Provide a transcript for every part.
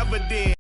ever did.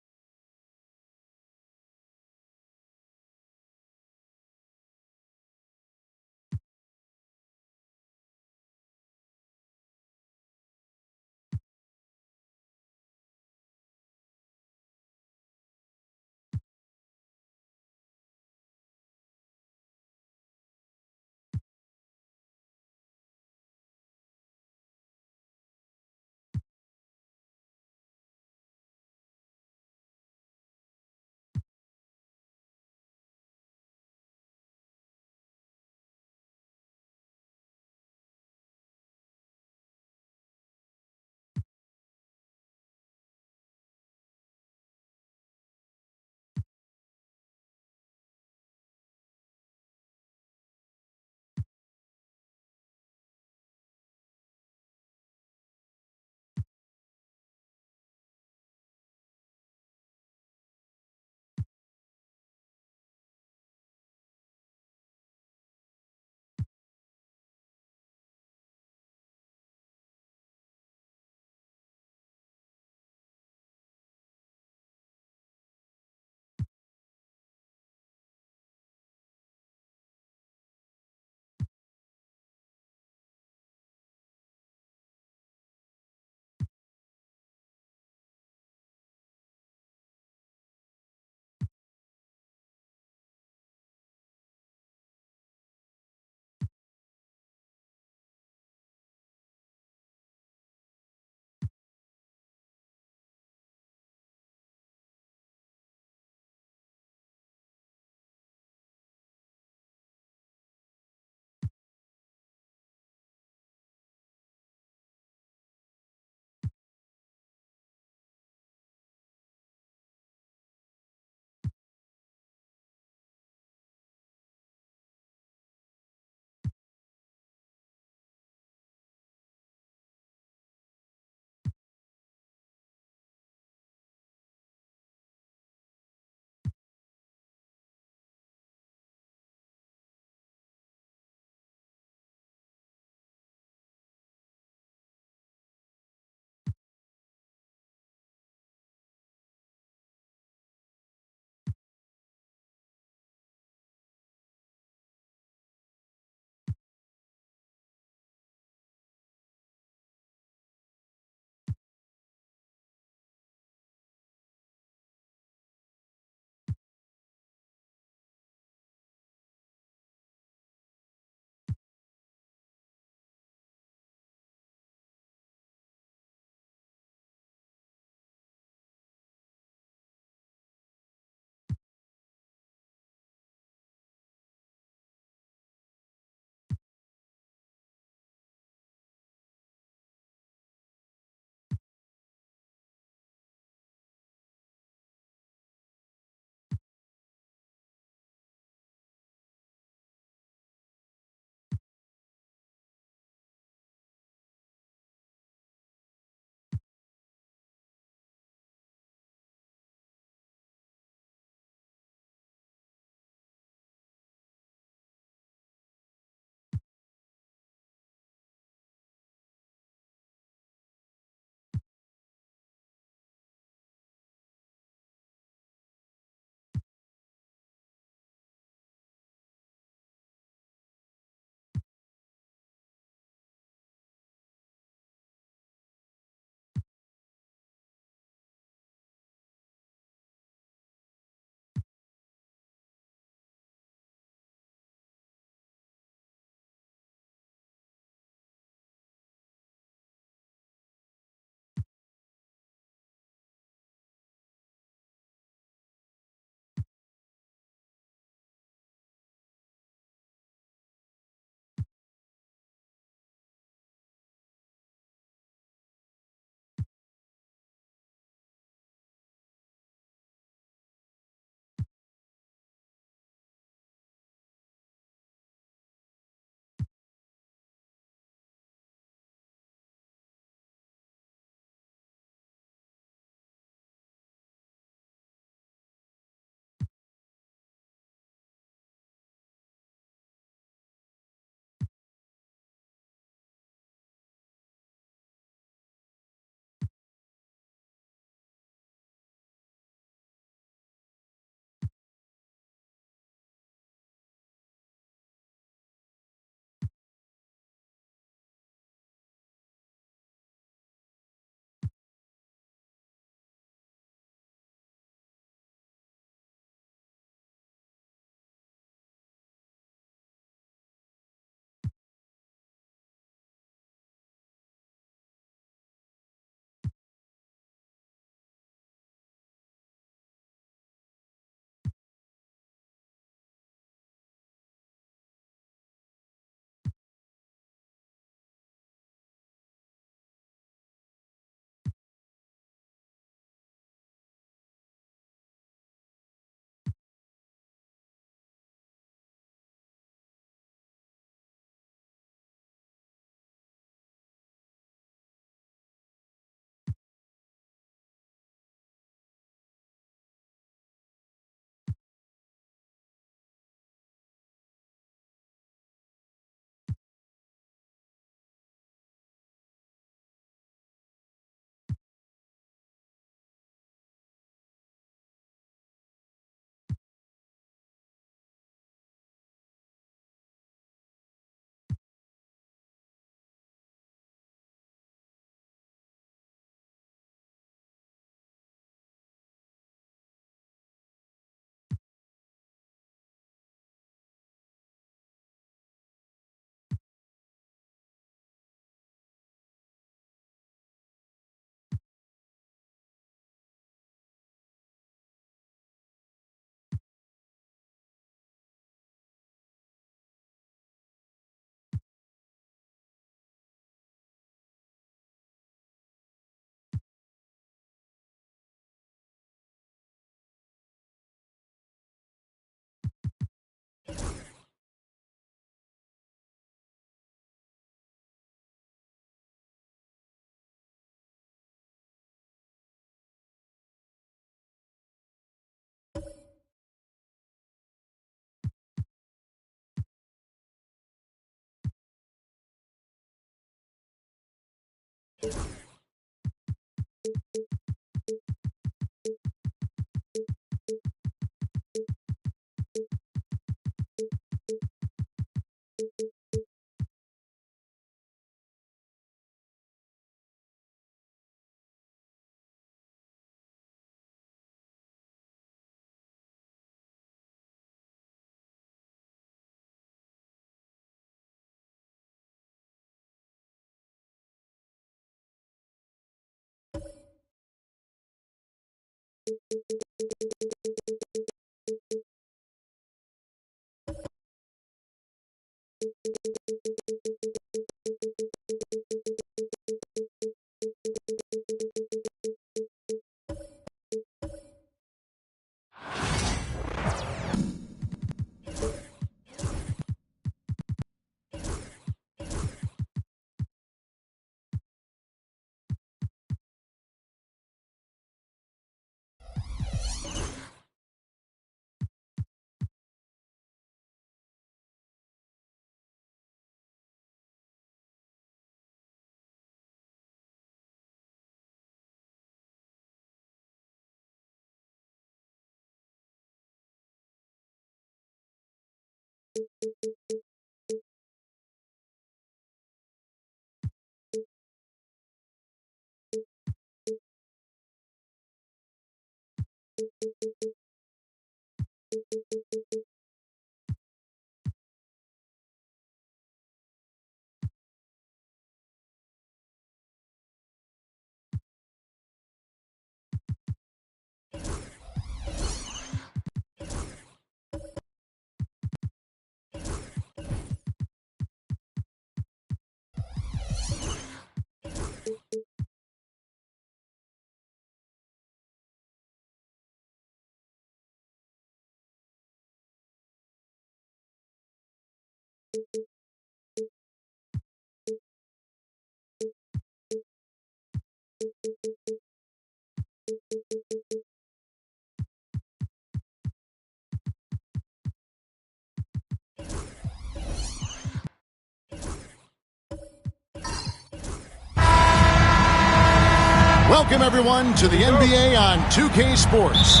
Welcome, everyone, to the NBA on 2K Sports.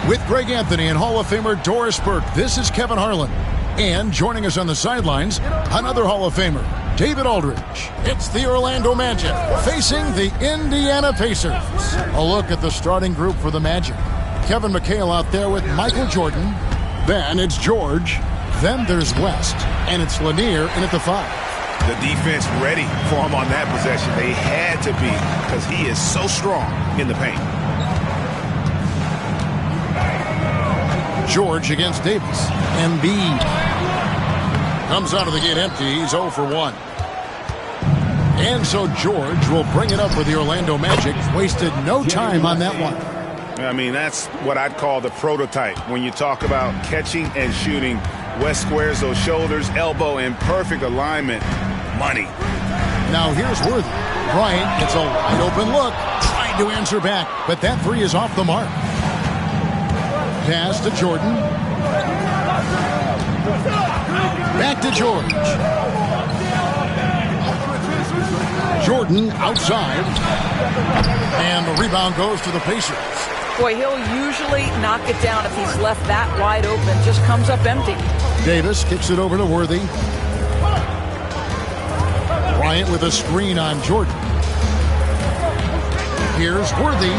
With Greg Anthony and Hall of Famer Doris Burke, this is Kevin Harlan. And joining us on the sidelines, another Hall of Famer, David Aldridge. It's the Orlando Magic facing the Indiana Pacers. A look at the starting group for the Magic. Kevin McHale out there with Michael Jordan. Then it's George. Then there's West. And it's Lanier in at the 5. The defense ready for him on that possession. They had to be because he is so strong in the paint. George against Davis. Embiid comes out of the gate empty. He's 0 for 1. And so George will bring it up for the Orlando Magic. Wasted no time on that one. I mean, that's what I'd call the prototype. When you talk about catching and shooting, West squares those shoulders, elbow in perfect alignment. Money. Now here's Worthy. Bryant gets a wide open look. Trying to answer back, but that three is off the mark. Pass to Jordan. Back to George. Jordan outside. And the rebound goes to the Pacers. Boy, he'll usually knock it down if he's left that wide open. Just comes up empty. Davis kicks it over to Worthy. Bryant with a screen on Jordan. Here's Worthy.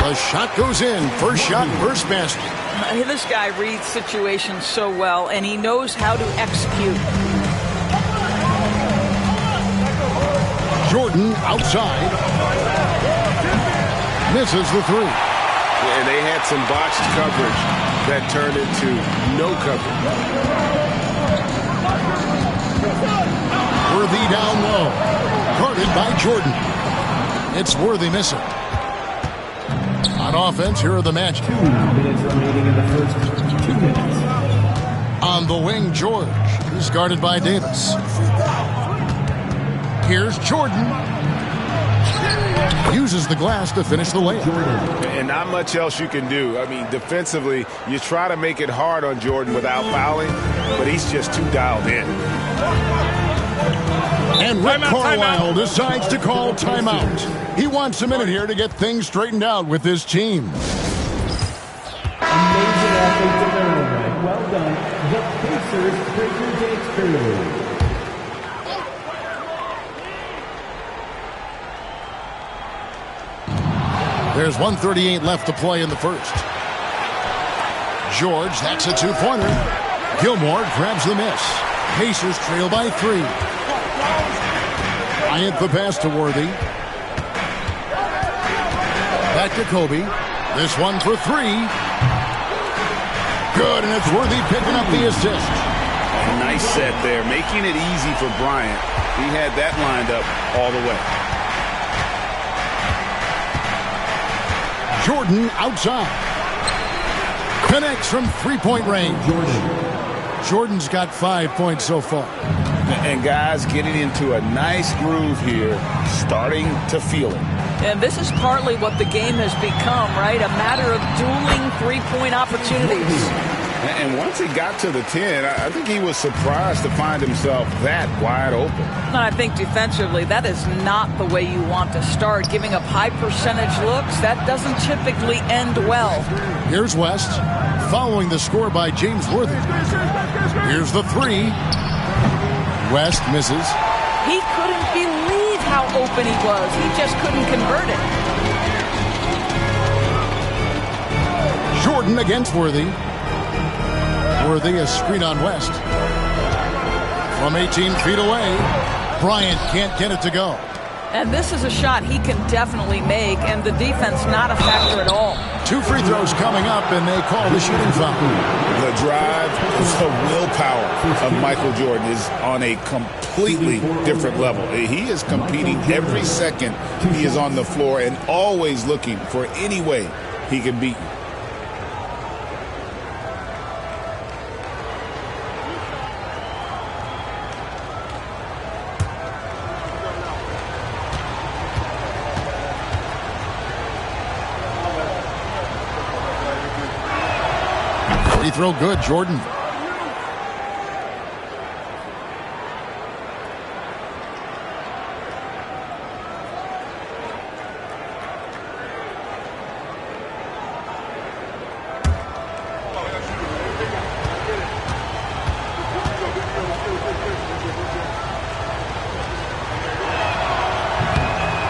The shot goes in. First shot, first basket. This guy reads situations so well, and he knows how to execute. Jordan outside. Misses the three. And they had some botched coverage that turned into no coverage. Worthy down low. Guarded by Jordan. It's Worthy missing. On offense, here are the Magic. 2 minutes remaining in the first 2 minutes. On the wing, George. He's guarded by Davis. Here's Jordan. Uses the glass to finish the layup. And not much else you can do. I mean, defensively, you try to make it hard on Jordan without fouling, but he's just too dialed in. And Rick Carlisle decides to call timeout. He wants a minute here to get things straightened out with his team. Amazing athletes in their own right. Well done. The Pacers break your day experience. There's 1:38 left to play in the first. George, that's a two-pointer. Gilmore grabs the miss. Pacers trail by 3. Bryant the pass to Worthy. Back to Kobe. This one for 3. Good, and it's Worthy picking up the assist. Nice set there, making it easy for Bryant. He had that lined up all the way. Jordan outside. Connects from three-point range. Jordan's got 5 points so far. And guys getting into a nice groove here, starting to feel it. And this is partly what the game has become, right? A matter of dueling three-point opportunities. And once he got to the 10, I think he was surprised to find himself that wide open. And I think defensively, that is not the way you want to start. Giving up high percentage looks, that doesn't typically end well. Here's West, following the score by James Worthy. Here's the 3. West misses. He couldn't believe how open he was. He just couldn't convert it. Jordan against Worthy. Worthy, a screen on West. From 18 feet away, Bryant can't get it to go. And this is a shot he can definitely make, and the defense not a factor at all. 2 free throws coming up, and they call the shooting foul. The drive, the willpower of Michael Jordan is on a completely different level. He is competing every second he is on the floor and always looking for any way he can beat you. Free throw good, Jordan.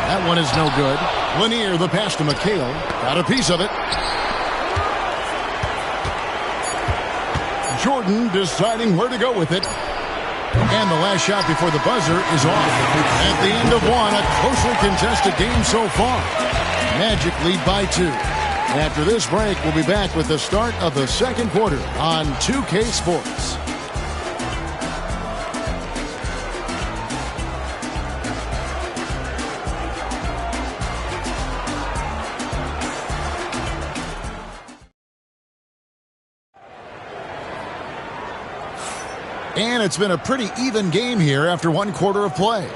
That one is no good. Lanier, the pass to McHale. Got a piece of it. Jordan deciding where to go with it. And the last shot before the buzzer is off. At the end of one, a closely contested game so far. Magic lead by 2. After this break, we'll be back with the start of the second quarter on 2K Sports. And it's been a pretty even game here after one quarter of play.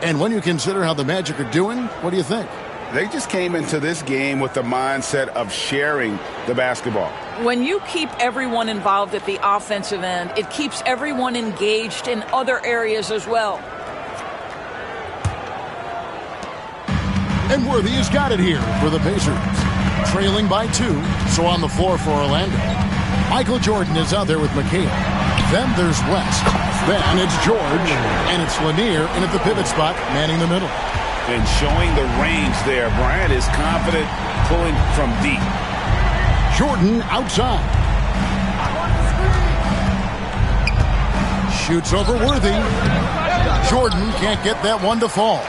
And when you consider how the Magic are doing, what do you think? They just came into this game with the mindset of sharing the basketball. When you keep everyone involved at the offensive end, it keeps everyone engaged in other areas as well. And Worthy has got it here for the Pacers. Trailing by 2, so on the floor for Orlando. Michael Jordan is out there with McHale. Then there's West. Then it's George. And it's Lanier in at the pivot spot, manning the middle. And showing the range there. Bryant is confident pulling from deep. Jordan outside. Shoots over Worthy. Jordan can't get that one to fall.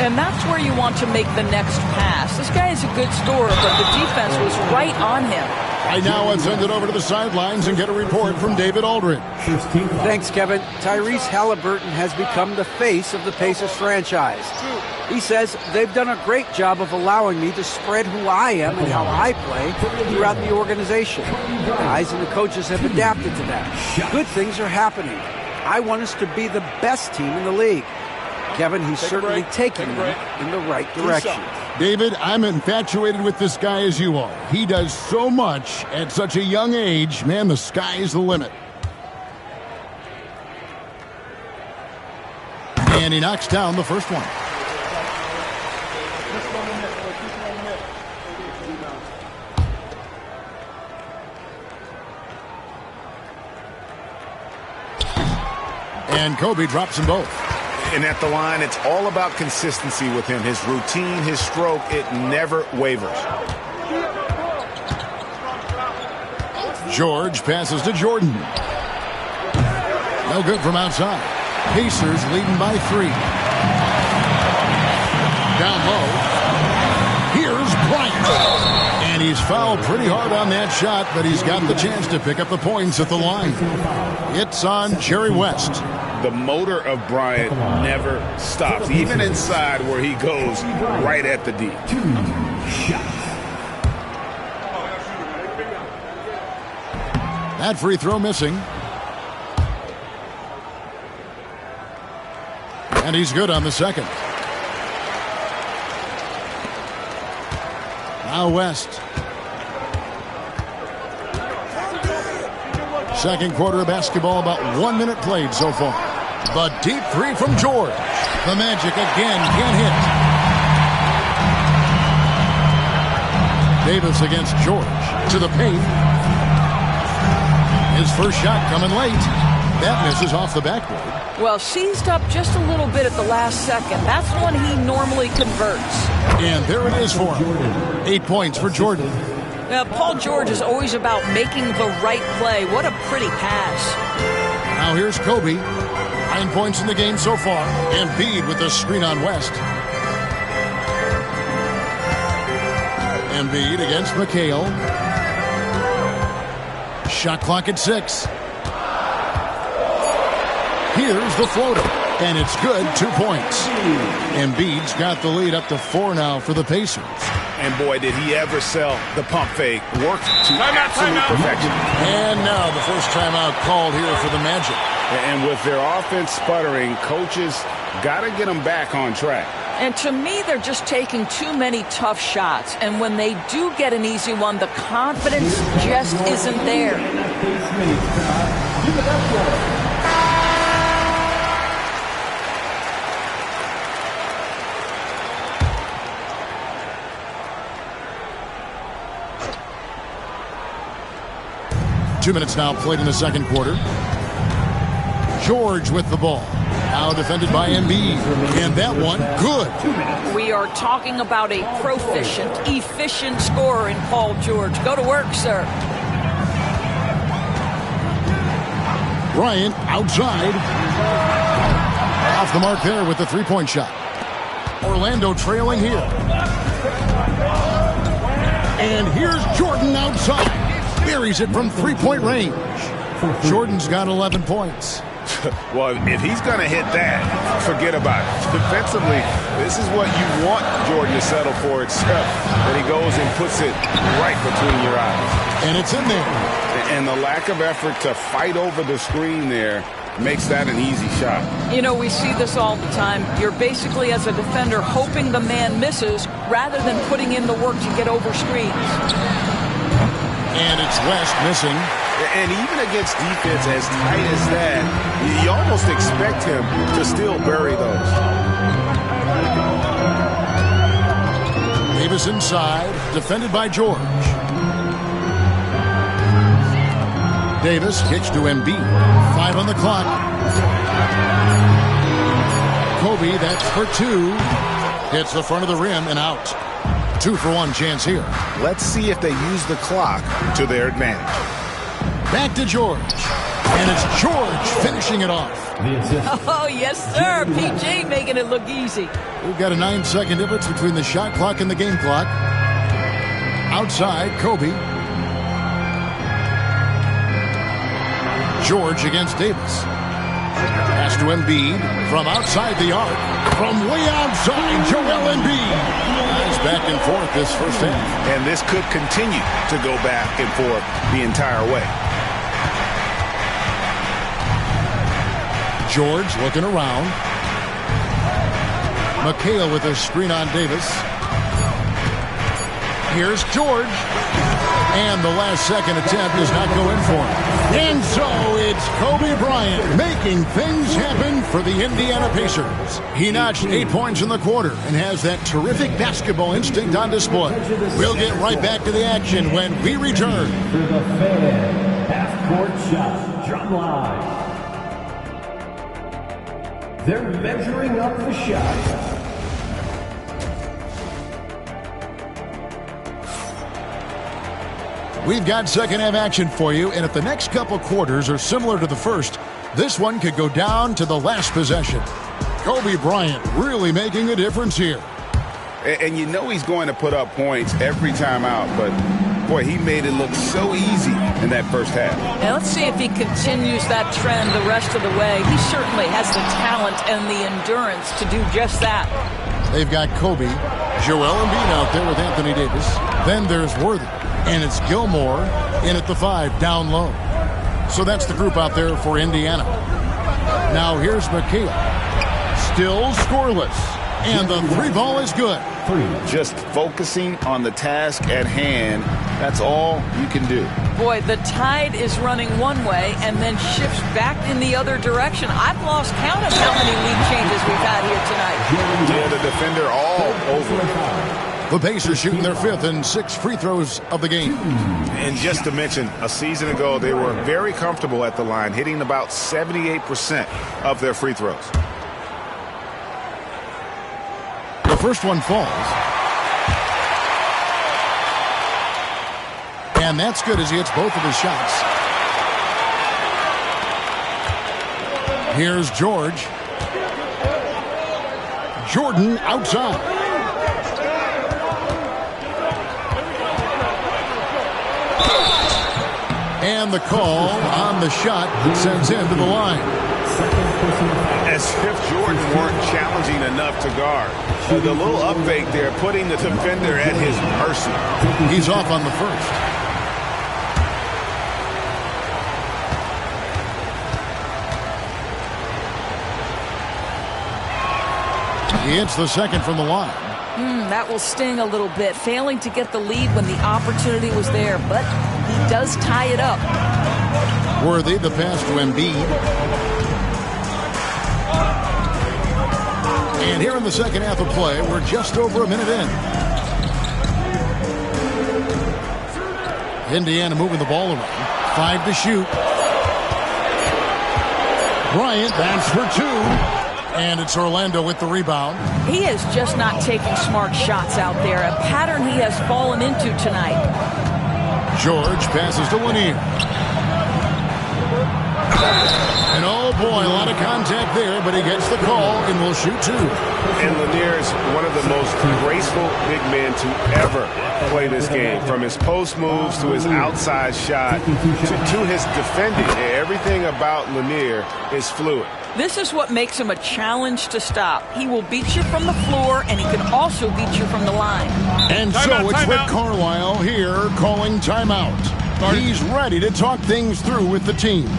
And that's where you want to make the next pass. This guy is a good scorer, but the defense was right on him. Right now, let's send it over to the sidelines and get a report from David Aldridge. Thanks, Kevin. Tyrese Halliburton has become the face of the Pacers franchise. He says, they've done a great job of allowing me to spread who I am and how I play throughout the organization. The guys and the coaches have adapted to that. Good things are happening. I want us to be the best team in the league. Kevin, he's certainly taking them in the right direction. David, I'm infatuated with this guy as you are. He does so much at such a young age. Man, the sky is the limit. And he knocks down the first one. And Kobe drops them both. And at the line, it's all about consistency with him. His routine, his stroke, it never wavers. George passes to Jordan. No good from outside. Pacers leading by 3. Down low. Here's Bryant. And he's fouled pretty hard on that shot, but he's got the chance to pick up the points at the line. It's on Jerry West. The motor of Bryant never stops, even inside where he goes right at the D. 2 shots. That free throw missing. And he's good on the second. Now West. Second quarter of basketball, about 1 minute played so far. The deep three from George. The Magic again can't hit. Davis against George. To the paint. His first shot coming late. That misses off the backboard. Well, seized up just a little bit at the last second. That's when he normally converts. And there it is for him. 8 points for Jordan. Paul George is always about making the right play. What a pretty pass. Now here's Kobe. 9 points in the game so far. Embiid with the screen on West. Embiid against McHale. Shot clock at 6. Here's the floater. And it's good. 2 points. Embiid's got the lead up to 4 now for the Pacers. And boy, did he ever sell the pump fake. Worked to absolute perfection. And now the first timeout called here for the Magic. And with their offense sputtering, coaches got to get them back on track. And to me, they're just taking too many tough shots. And when they do get an easy one, the confidence just isn't there. 2 minutes now played in the second quarter. George with the ball. Now defended by Embiid. And that one, good. We are talking about a proficient, efficient scorer in Paul George. Go to work, sir. Bryant outside. Off the mark there with the three-point shot. Orlando trailing here. And here's Jordan outside. Buries it from three-point range. Jordan's got 11 points. Well, if he's going to hit that, forget about it. Defensively, this is what you want Jordan to settle for, except that he goes and puts it right between your eyes. And it's in there. And the lack of effort to fight over the screen there makes that an easy shot. You know, we see this all the time. You're basically, as a defender, hoping the man misses rather than putting in the work to get over screens. And it's West missing. And even against defense as tight as that, you almost expect him to still bury those. Davis inside, defended by George. Davis kicks to Embiid. 5 on the clock. Kobe, that's for 2. Hits the front of the rim and out. 2-for-1 chance here. Let's see if they use the clock to their advantage. Back to George. And it's George finishing it off. Oh, yes, sir. PJ making it look easy. We've got a 9-second difference between the shot clock and the game clock. Outside, Kobe. George against Davis. Pass to Embiid from outside the arc. From way outside, Joel Embiid. Nice back and forth this first half. And this could continue to go back and forth the entire way. George looking around. McHale with a screen on Davis. Here's George. And the last second attempt does not go in for him. And so it's Kobe Bryant making things happen for the Indiana Pacers. He notched 8 points in the quarter and has that terrific basketball instinct on display. We'll get right back to the action when we return. For the fan, half-court shot, drum line. They're measuring up the shot. We've got second half action for you, and if the next couple quarters are similar to the first, this one could go down to the last possession. Kobe Bryant really making a difference here. And you know he's going to put up points every time out, but boy, he made it look so easy in that first half. And let's see if he continues that trend the rest of the way. He certainly has the talent and the endurance to do just that. They've got Kobe, Joel Embiid out there with Anthony Davis. Then there's Worthy. And it's Gilmore in at the 5, down low. So that's the group out there for Indiana. Now here's McHale. Still scoreless. And the 3 ball is good. Just focusing on the task at hand. That's all you can do. Boy, the tide is running one way and then shifts back in the other direction. I've lost count of how many lead changes we've had here tonight. Yeah, the defender all over it. The Pacers shooting their 5th and 6th free throws of the game. And just to mention, a season ago, they were very comfortable at the line, hitting about 78% of their free throws. The first one falls. And that's good as he hits both of his shots. Here's George. Jordan outside. And the call on the shot that sends him to the line. As if Jordan weren't challenging enough to guard. The little up fake there, putting the defender at his mercy. He's off on the first. He hits the second from the line. That will sting a little bit, failing to get the lead when the opportunity was there, but he does tie it up. Worthy, the pass to Embiid. And here in the second half of play, we're just over a minute in. Indiana moving the ball around. 5 to shoot. Bryant, that's for 2. And it's Orlando with the rebound. He is just not taking smart shots out there, a pattern he has fallen into tonight. George passes to Lanier. And oh boy, a lot of contact there, but he gets the call and will shoot 2. And Lanier is one of the most graceful big men to ever play this game. From his post moves to his outside shot to his defending. Everything about Lanier is fluid. This is what makes him a challenge to stop. He will beat you from the floor, and he can also beat you from the line. And so it's Rick Carlisle here calling timeout. He's ready to talk things through with the team.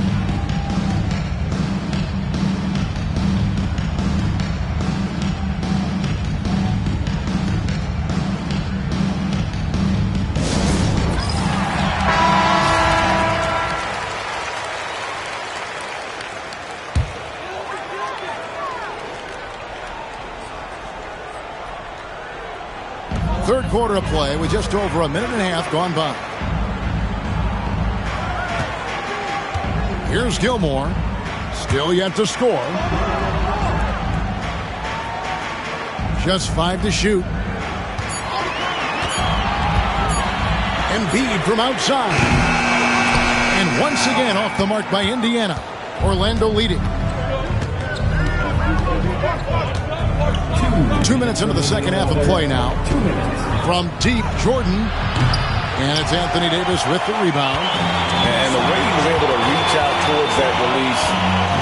Third quarter of play with just over a minute and a half gone by. Here's Gilmore. Still yet to score. Just 5 to shoot. Embiid from outside. And once again off the mark by Indiana. Orlando leading. 2 minutes into the second half of play now. From deep, Jordan. And it's Anthony Davis with the rebound. And the way he was able to reach out towards that release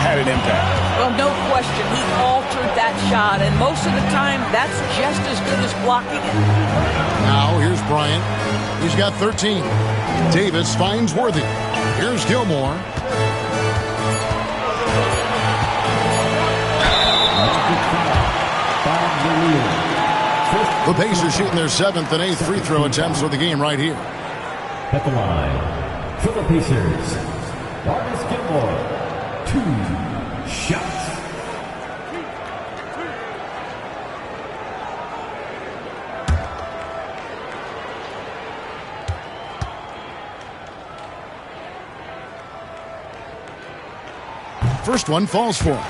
had an impact. Well, no question. He altered that shot, and most of the time, that's just as good as blocking it. Now, here's Bryant. He's got 13. Davis finds Worthy. Here's Gilmore. First The Pacers shooting their 7th and 8th free throw attempts for the game right here. At the line, for the Pacers, Marcus Gilmore, 2 shots. First one falls for him.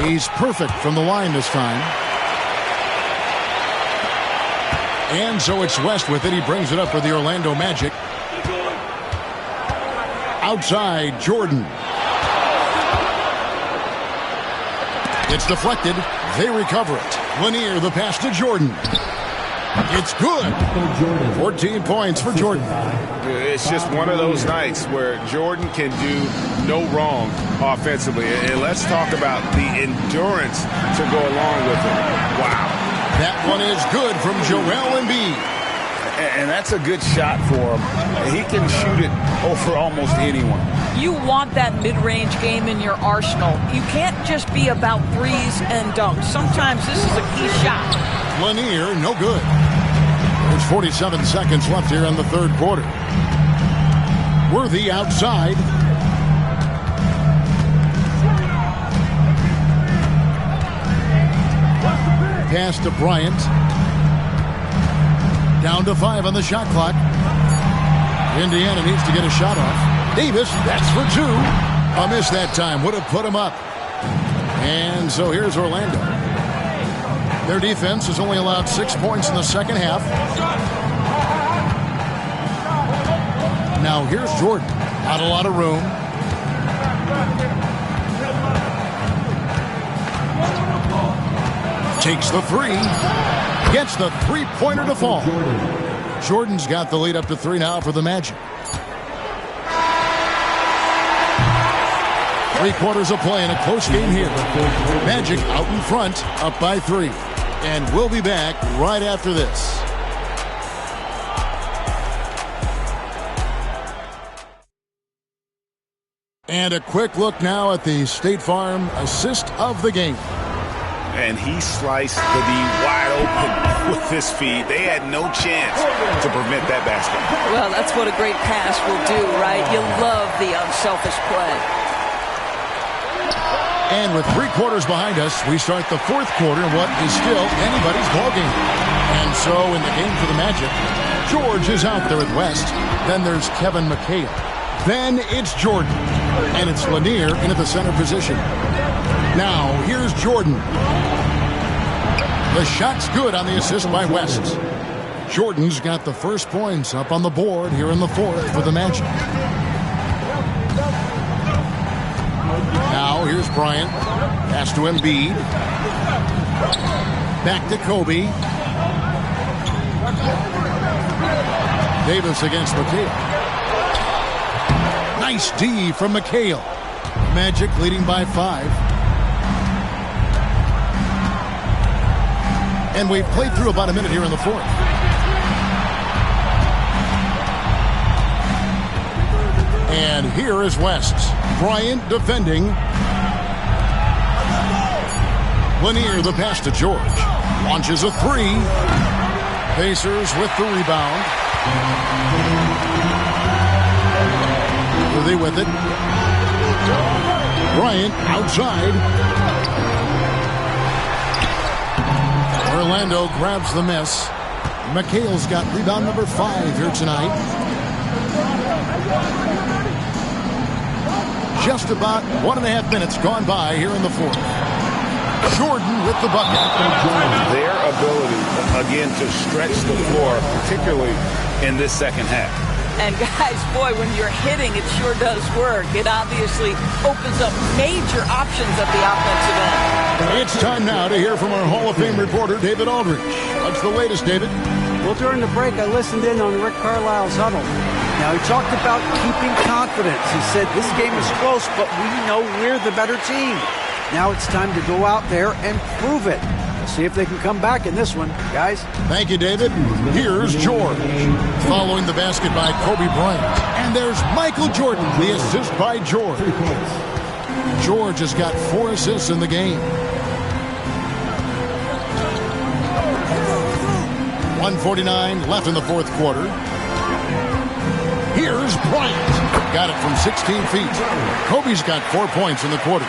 He's perfect from the line this time. And so it's West with it. He brings it up for the Orlando Magic. Outside, Jordan. It's deflected. They recover it. Lanier, the pass to Jordan. It's good. 14 points for Jordan. It's just one of those nights where Jordan can do no wrong offensively. And let's talk about the endurance to go along with it. Wow. That one is good from Joel Embiid. And that's a good shot for him. He can shoot it over almost anyone. You want that mid-range game in your arsenal. You can't just be about threes and dunks. Sometimes this is a key shot. Lanier, no good. There's 47 seconds left here in the third quarter. Worthy outside. Pass to Bryant. Down to 5 on the shot clock. Indiana needs to get a shot off. Davis, that's for 2. A miss that time. Would have put him up. And so here's Orlando. Their defense has only allowed 6 points in the second half. Now here's Jordan. Not a lot of room. Takes the 3. Gets the three-pointer to fall. Jordan's got the lead up to 3 now for the Magic. 3 quarters of play in a close game here. Magic out in front, up by 3. And we'll be back right after this. And a quick look now at the State Farm assist of the game. And he sliced the D wide open with his feet. They had no chance to prevent that basket. Well, that's what a great pass will do, right? You love the unselfish play. And with 3 quarters behind us, we start the fourth quarter in what is still anybody's ballgame. And so in the game for the Magic, George is out there with West. Then there's Kevin McHale. Then it's Jordan. And it's Lanier into the center position. Now, here's Jordan. The shot's good on the assist by West. Jordan's got the first points up on the board here in the fourth for the Magic. Now, here's Bryant. Pass to Embiid. Back to Kobe. Davis against McHale. Nice D from McHale. Magic leading by 5. And we've played through about a minute here in the fourth. And here is West. Bryant defending. Lanier the pass to George. Launches a 3. Pacers with the rebound. Worthy with it. Bryant outside. Orlando grabs the miss. McHale's got rebound number 5 here tonight. Just about 1.5 minutes gone by here in the fourth. Jordan with the bucket. Their ability, again, to stretch the floor, particularly in this second half. And guys, boy, when you're hitting, it sure does work. It obviously opens up major options at the offensive end. It's time now to hear from our Hall of Fame reporter, David Aldridge. What's the latest, David? Well, during the break, I listened in on Rick Carlisle's huddle. Now, he talked about keeping confidence. He said, this game is close, but we know we're the better team. Now it's time to go out there and prove it. We'll see if they can come back in this one, guys. Thank you, David. Here's George. Following the basket by Kobe Bryant. And there's Michael Jordan, the assist by George. George has got 4 assists in the game. 1:49 left in the fourth quarter. Here's Bryant. Got it from 16 feet. Kobe's got 4 points in the quarter.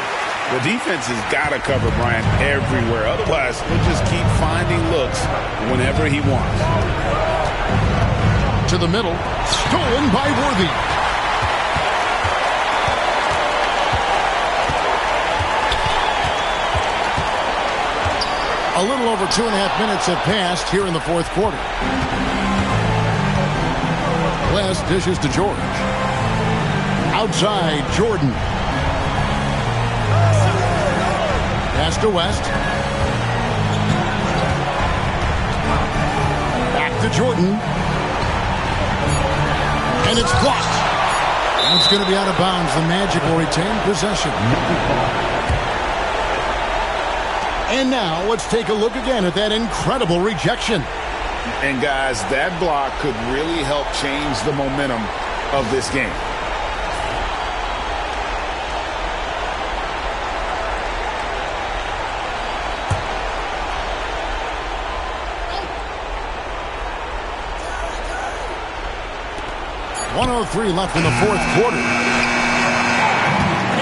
The defense has got to cover Bryant everywhere. Otherwise, he'll just keep finding looks whenever he wants. To the middle. Stolen by Worthy. A little over 2.5 minutes have passed here in the fourth quarter. West dishes to George. Outside, Jordan. Pass to West. Back to Jordan. And it's blocked. And it's going to be out of bounds. The Magic will retain possession. And now let's take a look again at that incredible rejection. And guys, that block could really help change the momentum of this game. .103 left in the fourth quarter.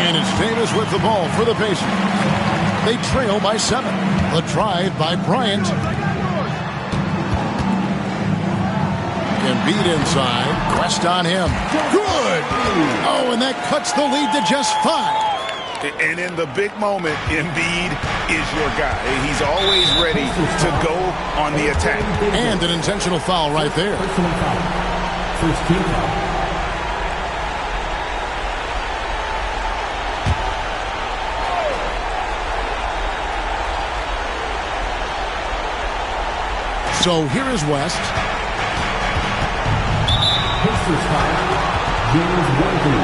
And it's Davis with the ball for the Pacers. They trail by 7. The drive by Bryant. Embiid inside. West on him. Good! Oh, and that cuts the lead to just 5. And in the big moment, Embiid is your guy. He's always ready to go on the attack. And an intentional foul right there. First team foul. So here is West. Pacers foul. James Worthy.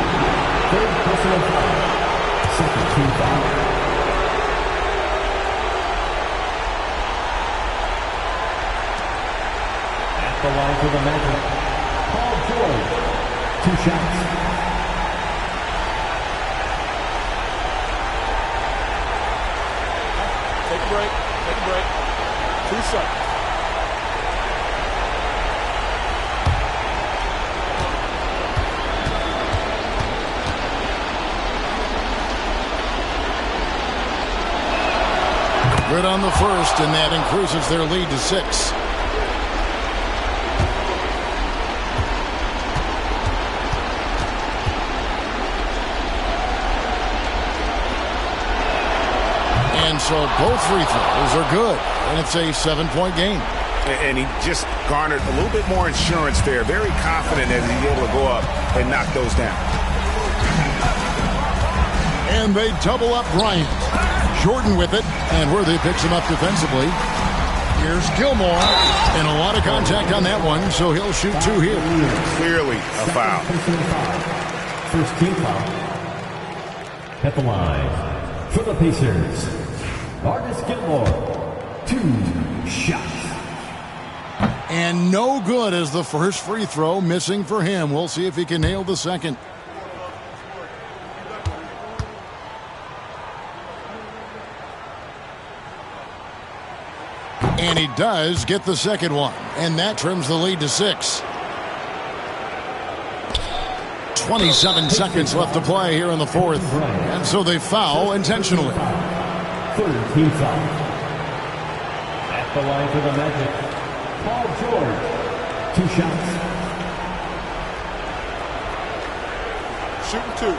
Third personal foul. Second team foul. At the line for the Magic, Paul George. 2 shots. Take a break. Take a break. 2 seconds. Good on the first, and that increases their lead to 6. And so both free throws are good, and it's a 7-point game. And he just garnered a little bit more insurance there. Very confident as he's able to go up and knock those down. And they double up Bryant. Jordan with it, and Worthy picks him up defensively. Here's Gilmore, and a lot of contact on that one, so he'll shoot 2 here. Clearly a foul. First team foul. At the line for the Pacers, Artis Gilmore. 2 shots. And no good as the first free throw, missing for him. We'll see if he can nail the second. And he does get the second one. And that trims the lead to 6. 27 seconds left to play here in the fourth. And so they foul intentionally. Third team foul. At the line for the Magic, Paul George. 2 shots. Shooting 2.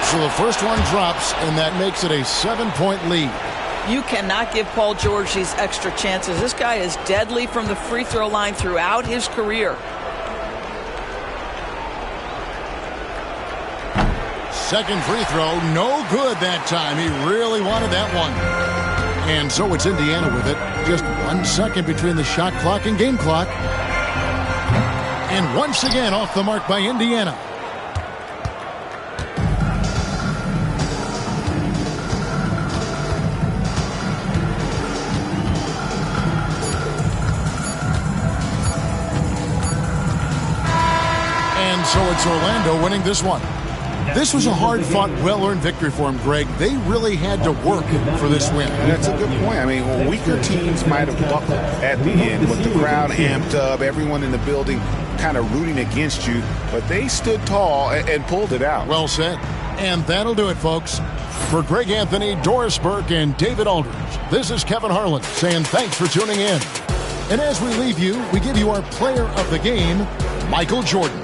So the first one drops, and that makes it a 7-point lead. You cannot give Paul George these extra chances. This guy is deadly from the free throw line throughout his career. Second free throw, no good that time. He really wanted that one. And so it's Indiana with it. Just 1 second between the shot clock and game clock. And once again off the mark by Indiana. And so it's Orlando winning this one. This was a hard-fought, well-earned victory for him, Greg. They really had to work for this win. That's a good point. I mean, weaker teams might have buckled at the end with the crowd amped up, everyone in the building kind of rooting against you, but they stood tall and pulled it out. Well said. And that'll do it, folks. For Greg Anthony, Doris Burke, and David Aldridge, this is Kevin Harlan saying thanks for tuning in. And as we leave you, we give you our player of the game, Michael Jordan.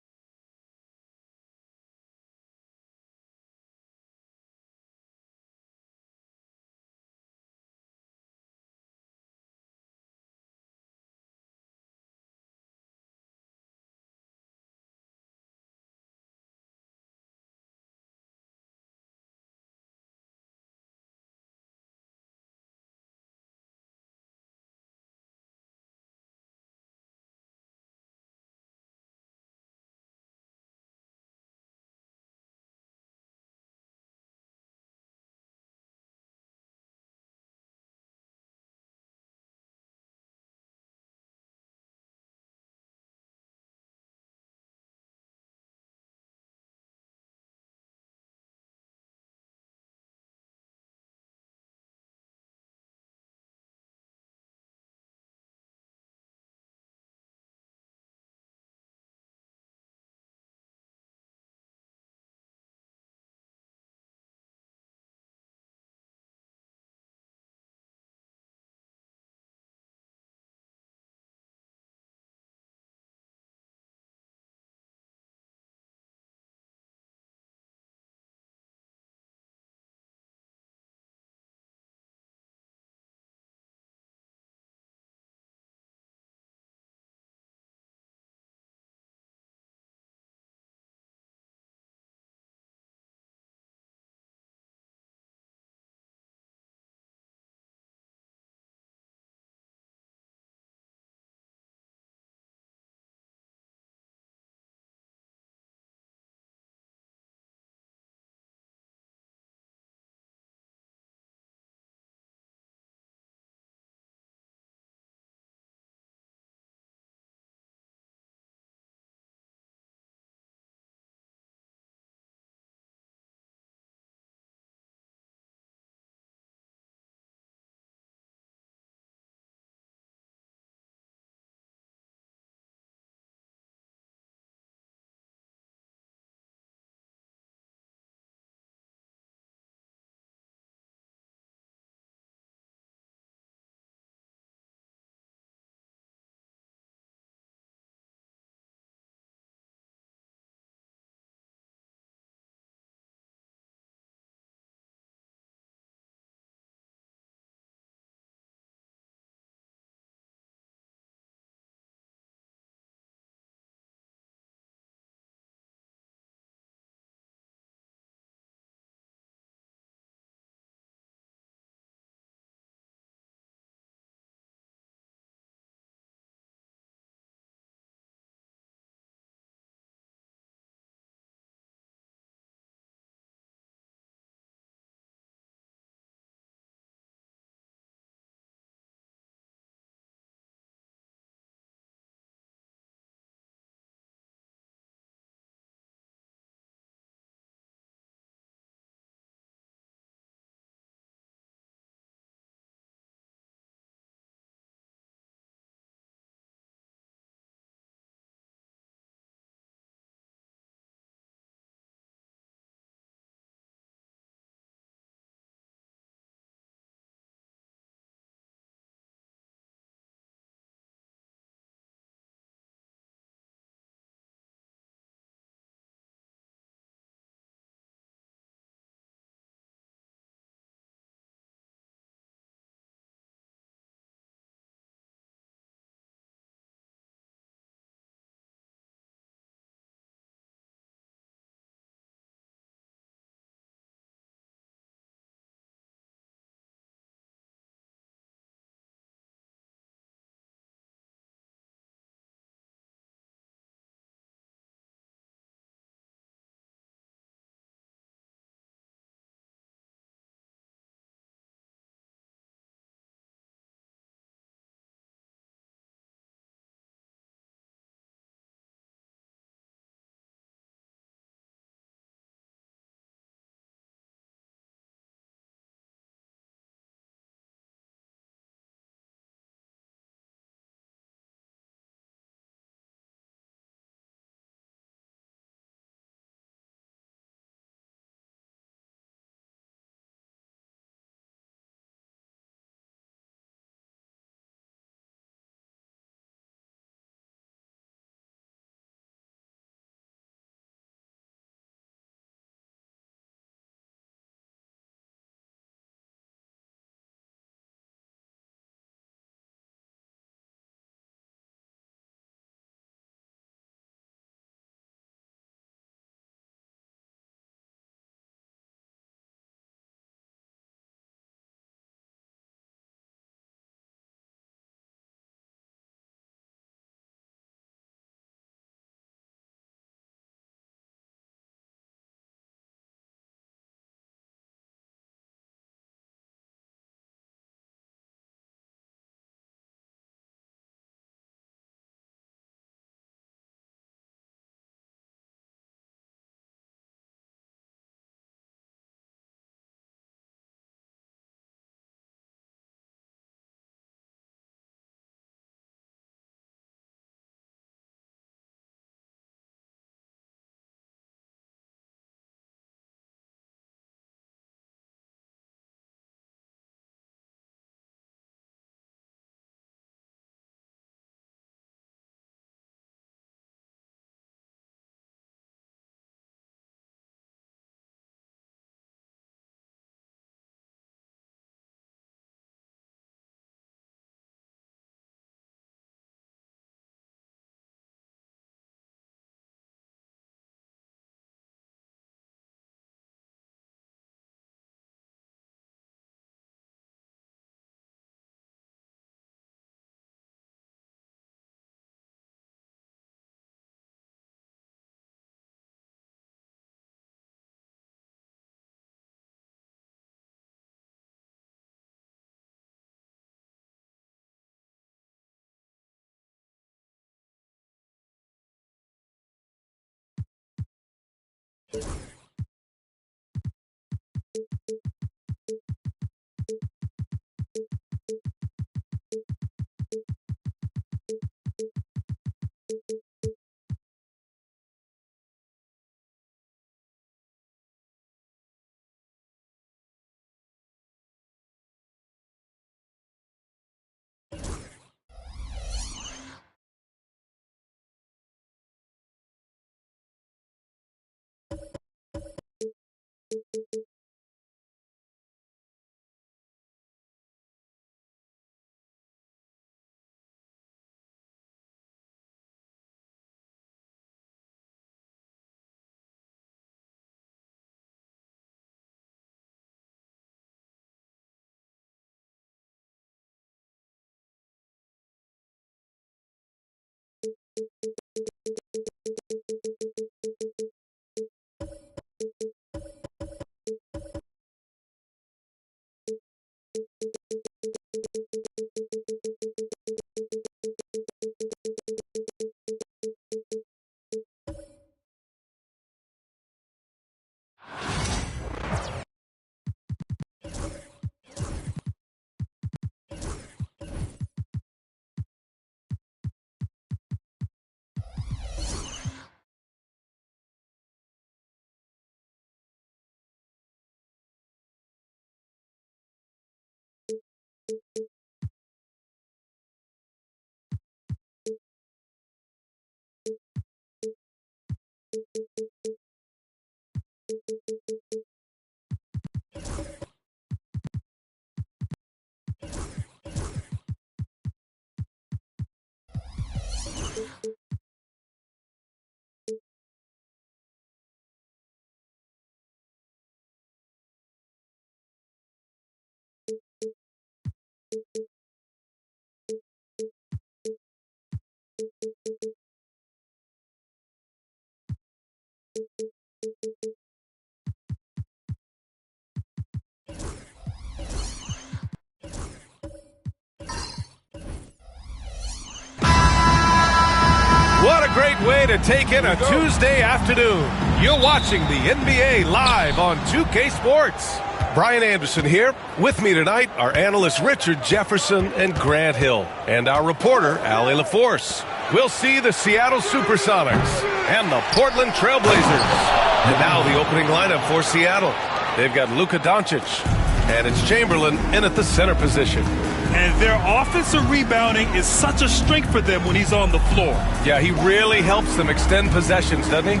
What a great way to take in a Tuesday afternoon. You're watching the NBA live on 2K Sports. Brian Anderson here. With me tonight are analysts Richard Jefferson and Grant Hill, and our reporter, Allie LaForce. We'll see the Seattle Supersonics and the Portland Trailblazers. And now the opening lineup for Seattle. They've got Luka Doncic, and it's Chamberlain in at the center position. And their offensive rebounding is such a strength for them when he's on the floor. Yeah, he really helps them extend possessions, doesn't he?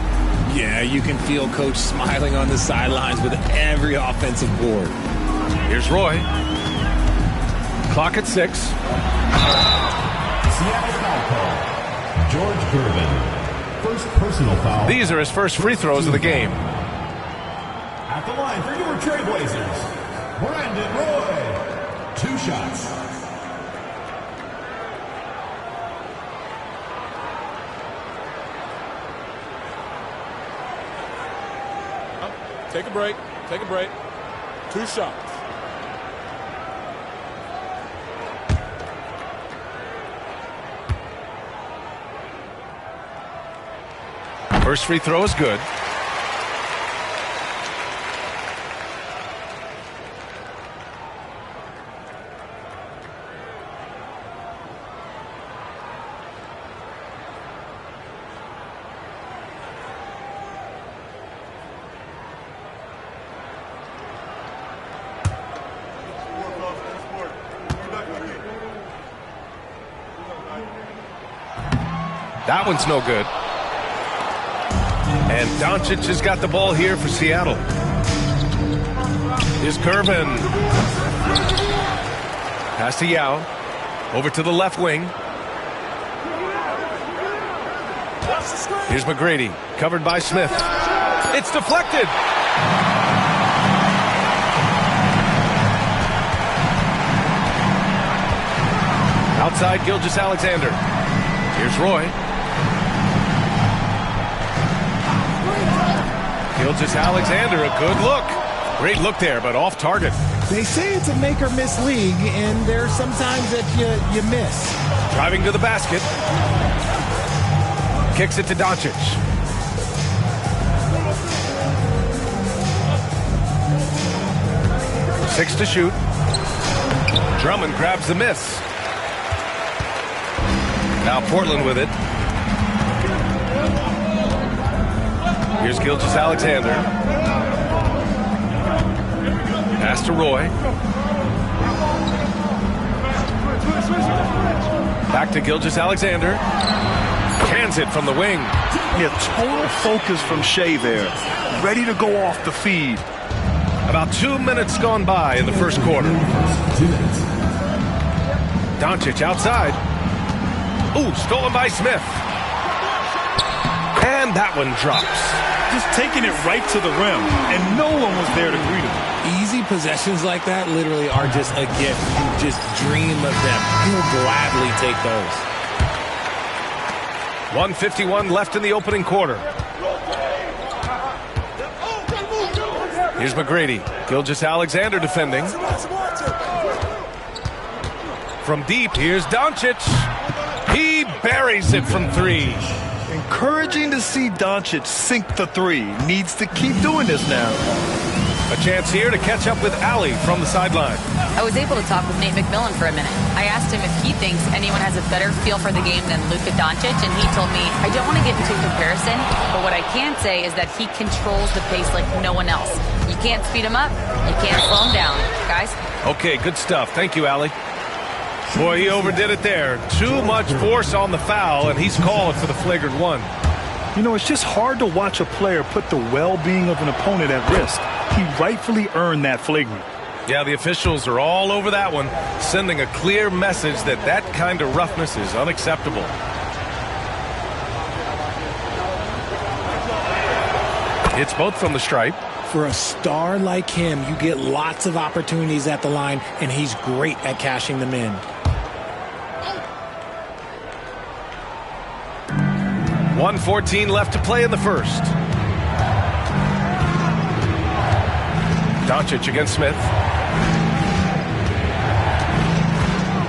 Yeah, you can feel Coach smiling on the sidelines with every offensive board. Here's Roy. Clock at 6. Seattle foul call. George Gervin. First personal foul. These are his first free throws of the game. At the line for your Trailblazers, Brandon Roy. 2 shots. Take a break. Take a break. 2 shots. First free throw is good. That one's no good. And Doncic has got the ball here for Seattle. Here's Gervin. Pass to Yao. Over to the left wing. Here's McGrady. Covered by Smith. It's deflected. Outside Gilgeous-Alexander. Here's Roy. Gilgeous-Alexander, a good look. Great look there, but off target. They say it's a make or miss league, and there's sometimes that you miss. Driving to the basket. Kicks it to Doncic. 6 to shoot. Drummond grabs the miss. Now Portland with it. Here's Gilgeous-Alexander. Pass to Roy. Back to Gilgeous-Alexander. Cans it from the wing. Yeah, total focus from Shea there. Ready to go off the feed. About 2 minutes gone by in the first quarter. Doncic outside. Ooh, stolen by Smith. And that one drops. Just taking it right to the rim, and no one was there to greet him. Easy possessions like that literally are just a gift. You just dream of them. He'll gladly take those. 1:51 left in the opening quarter. Here's McGrady. Gilgeous-Alexander defending. From deep, here's Doncic. He buries it from 3. Encouraging to see Doncic sink the 3. Needs to keep doing this now. A chance here to catch up with Allie from the sideline. I was able to talk with Nate McMillan for a minute. I asked him if he thinks anyone has a better feel for the game than Luka Doncic, and he told me, I don't want to get into a comparison, but what I can say is that he controls the pace like no one else. You can't speed him up, you can't slow him down. Guys? Okay, good stuff. Thank you, Allie. Boy, he overdid it there. Too much force on the foul, and he's called for the flagrant 1. You know, it's just hard to watch a player put the well-being of an opponent at risk. He rightfully earned that flagrant. Yeah, the officials are all over that one, sending a clear message that that kind of roughness is unacceptable. It's both from the stripe. For a star like him, you get lots of opportunities at the line, and he's great at cashing them in. 1:14 left to play in the first. Doncic against Smith.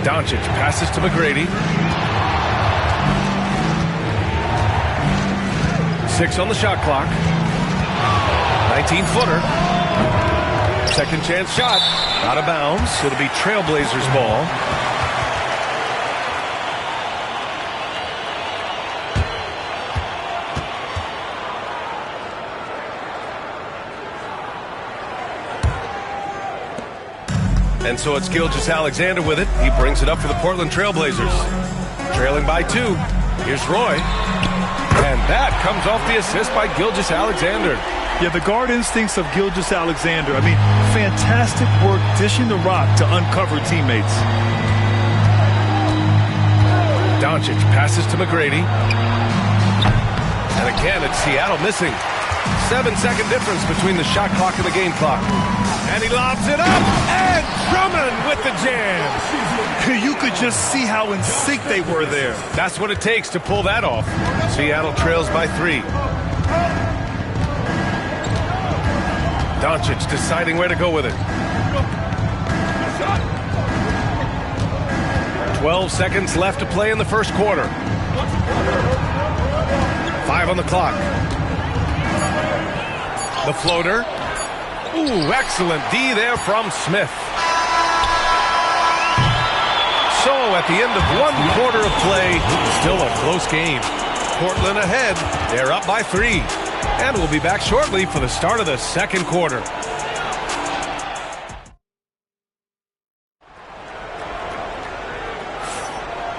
Doncic passes to McGrady. 6 on the shot clock. 19-footer. Second chance shot. Out of bounds. It'll be Trailblazers ball. And so it's Gilgeous-Alexander with it. He brings it up for the Portland Trailblazers. Trailing by 2. Here's Roy. And that comes off the assist by Gilgeous-Alexander. Yeah, the guard instincts of Gilgeous-Alexander. I mean, fantastic work dishing the rock to uncover teammates. Doncic passes to McGrady. And again, it's Seattle missing. 7-second difference between the shot clock and the game clock. And he lobs it up, and Drummond with the jam. You could just see how in sync they were there. That's what it takes to pull that off. Seattle trails by 3. Doncic deciding where to go with it. 12 seconds left to play in the first quarter. 5 on the clock. The floater. Ooh, excellent D there from Smith. So at the end of 1 quarter of play, still a close game. Portland ahead. They're up by 3. And we'll be back shortly for the start of the second quarter.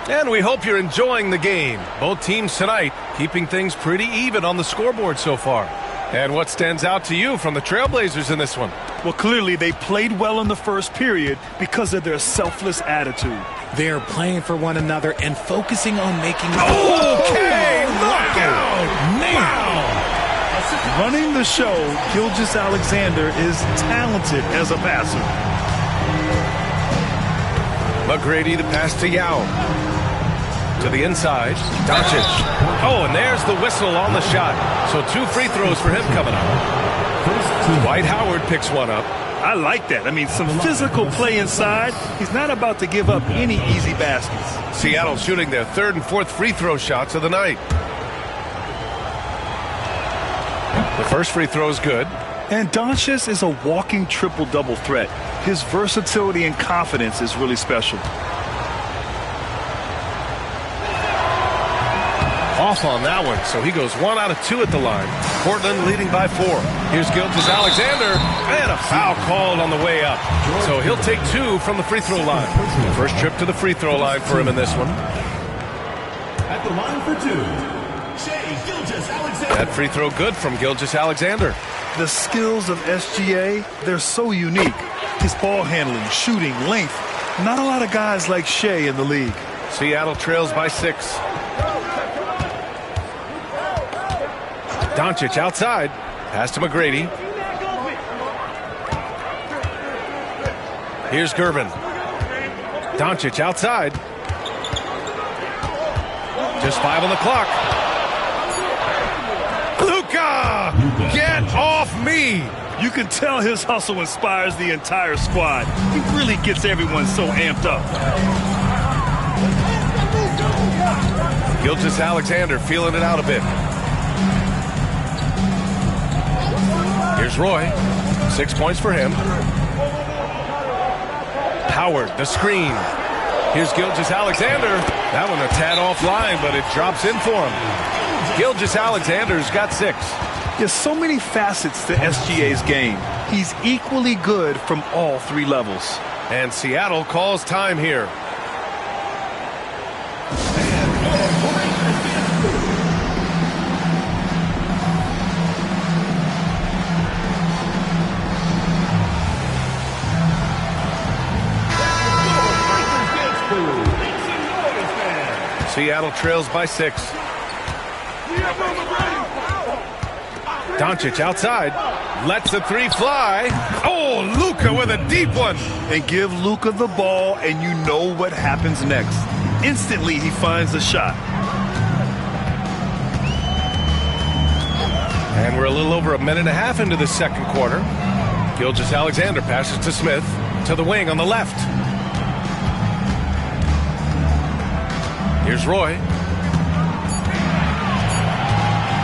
And we hope you're enjoying the game. Both teams tonight keeping things pretty even on the scoreboard so far. And what stands out to you from the Trailblazers in this one? Well, clearly they played well in the first period because of their selfless attitude. They're playing for one another and focusing on making... Okay, look out! Man! Running the show, Gilgeous-Alexander is talented as a passer. McGrady the pass to Yao. To the inside, Doncic. Oh, and there's the whistle on the shot. So 2 free throws for him coming up. Dwight Howard picks one up. I like that. I mean, some physical play inside. He's not about to give up any easy baskets. Seattle shooting their 3rd and 4th free throw shots of the night. The first free throw is good. And Doncic is a walking triple-double threat. His versatility and confidence is really special. Off on that one, so he goes 1 out of 2 at the line. Portland leading by 4. Here's Gilgeous-Alexander, and a foul called on the way up. So he'll take 2 from the free throw line. First trip to the free throw line for him in this one. At the line for 2, Gilgeous-Alexander. That free throw good from Gilgeous-Alexander. The skills of SGA, they're so unique. His ball handling, shooting, length. Not a lot of guys like Shea in the league. Seattle trails by 6. Doncic outside. Pass to McGrady. Here's Gervin. Doncic outside. Just 5 on the clock. Luka! Get off me! You can tell his hustle inspires the entire squad. He really gets everyone so amped up. Gilgeous-Alexander feeling it out a bit. Here's Roy. 6 points for him. Howard, the screen. Here's Gilgeous-Alexander. That one a tad offline, but it drops in for him. Gilgeous-Alexander's got 6. There's so many facets to SGA's game. He's equally good from all 3 levels. And Seattle calls time here. Seattle trails by 6. Doncic outside. Lets the 3 fly. Oh, Luka with a deep one. And give Luka the ball, and you know what happens next. Instantly, he finds the shot. And we're a little over a minute and a half into the second quarter. Gilgeous-Alexander passes to Smith. To the wing on the left. Here's Roy.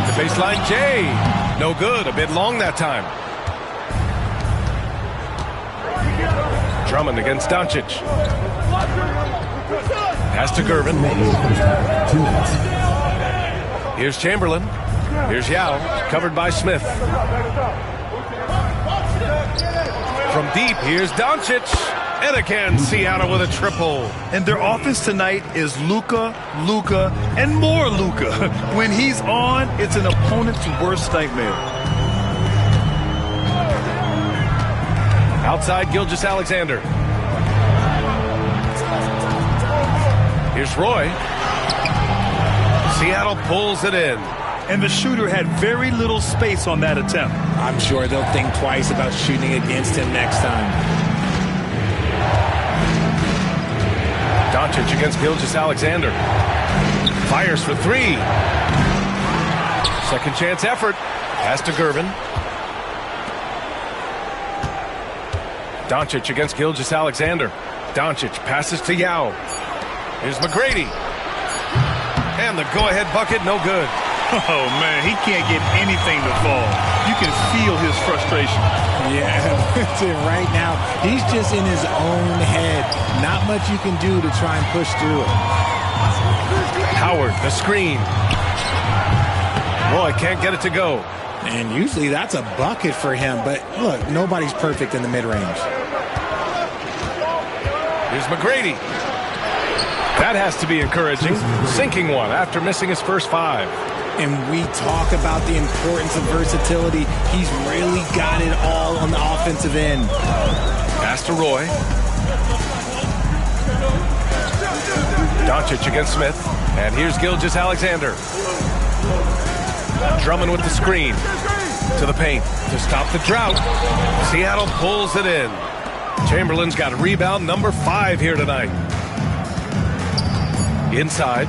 The baseline J. No good. A bit long that time. Drummond against Doncic. Pass to Gervin. Here's Chamberlain. Here's Yao. Covered by Smith. From deep, here's Doncic. And again, Seattle with a triple. And their offense tonight is Luka, Luka, and more Luka. When he's on, it's an opponent's worst nightmare. Outside, Gilgeous-Alexander. Here's Roy. Seattle pulls it in. And the shooter had very little space on that attempt. I'm sure they'll think twice about shooting against him next time. Doncic against Gilgeous-Alexander. Fires for 3. Second chance effort. Pass to Gervin. Doncic against Gilgeous-Alexander. Doncic passes to Yao. Here's McGrady. And the go-ahead bucket, no good. Oh, man, he can't get anything to fall. You can feel his frustration. Yeah, right now, he's just in his own head. Not much you can do to try and push through it. Howard, the screen. Roy can't get it to go. And usually that's a bucket for him. But look, nobody's perfect in the mid-range. Here's McGrady. That has to be encouraging. Sinking one after missing his first 5. And we talk about the importance of versatility. He's really got it all on the offensive end. Pass to Roy. Doncic against Smith. And here's Gilgeous-Alexander. Drummond with the screen. To the paint to stop the drought. Seattle pulls it in. Chamberlain's got rebound number 5 here tonight. Inside.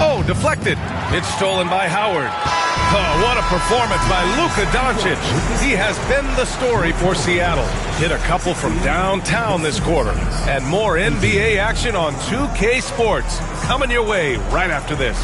Oh, deflected. It's stolen by Howard. Oh, what a performance by Luka Doncic. He has been the story for Seattle. Hit a couple from downtown this quarter. And more NBA action on 2K Sports. Coming your way right after this.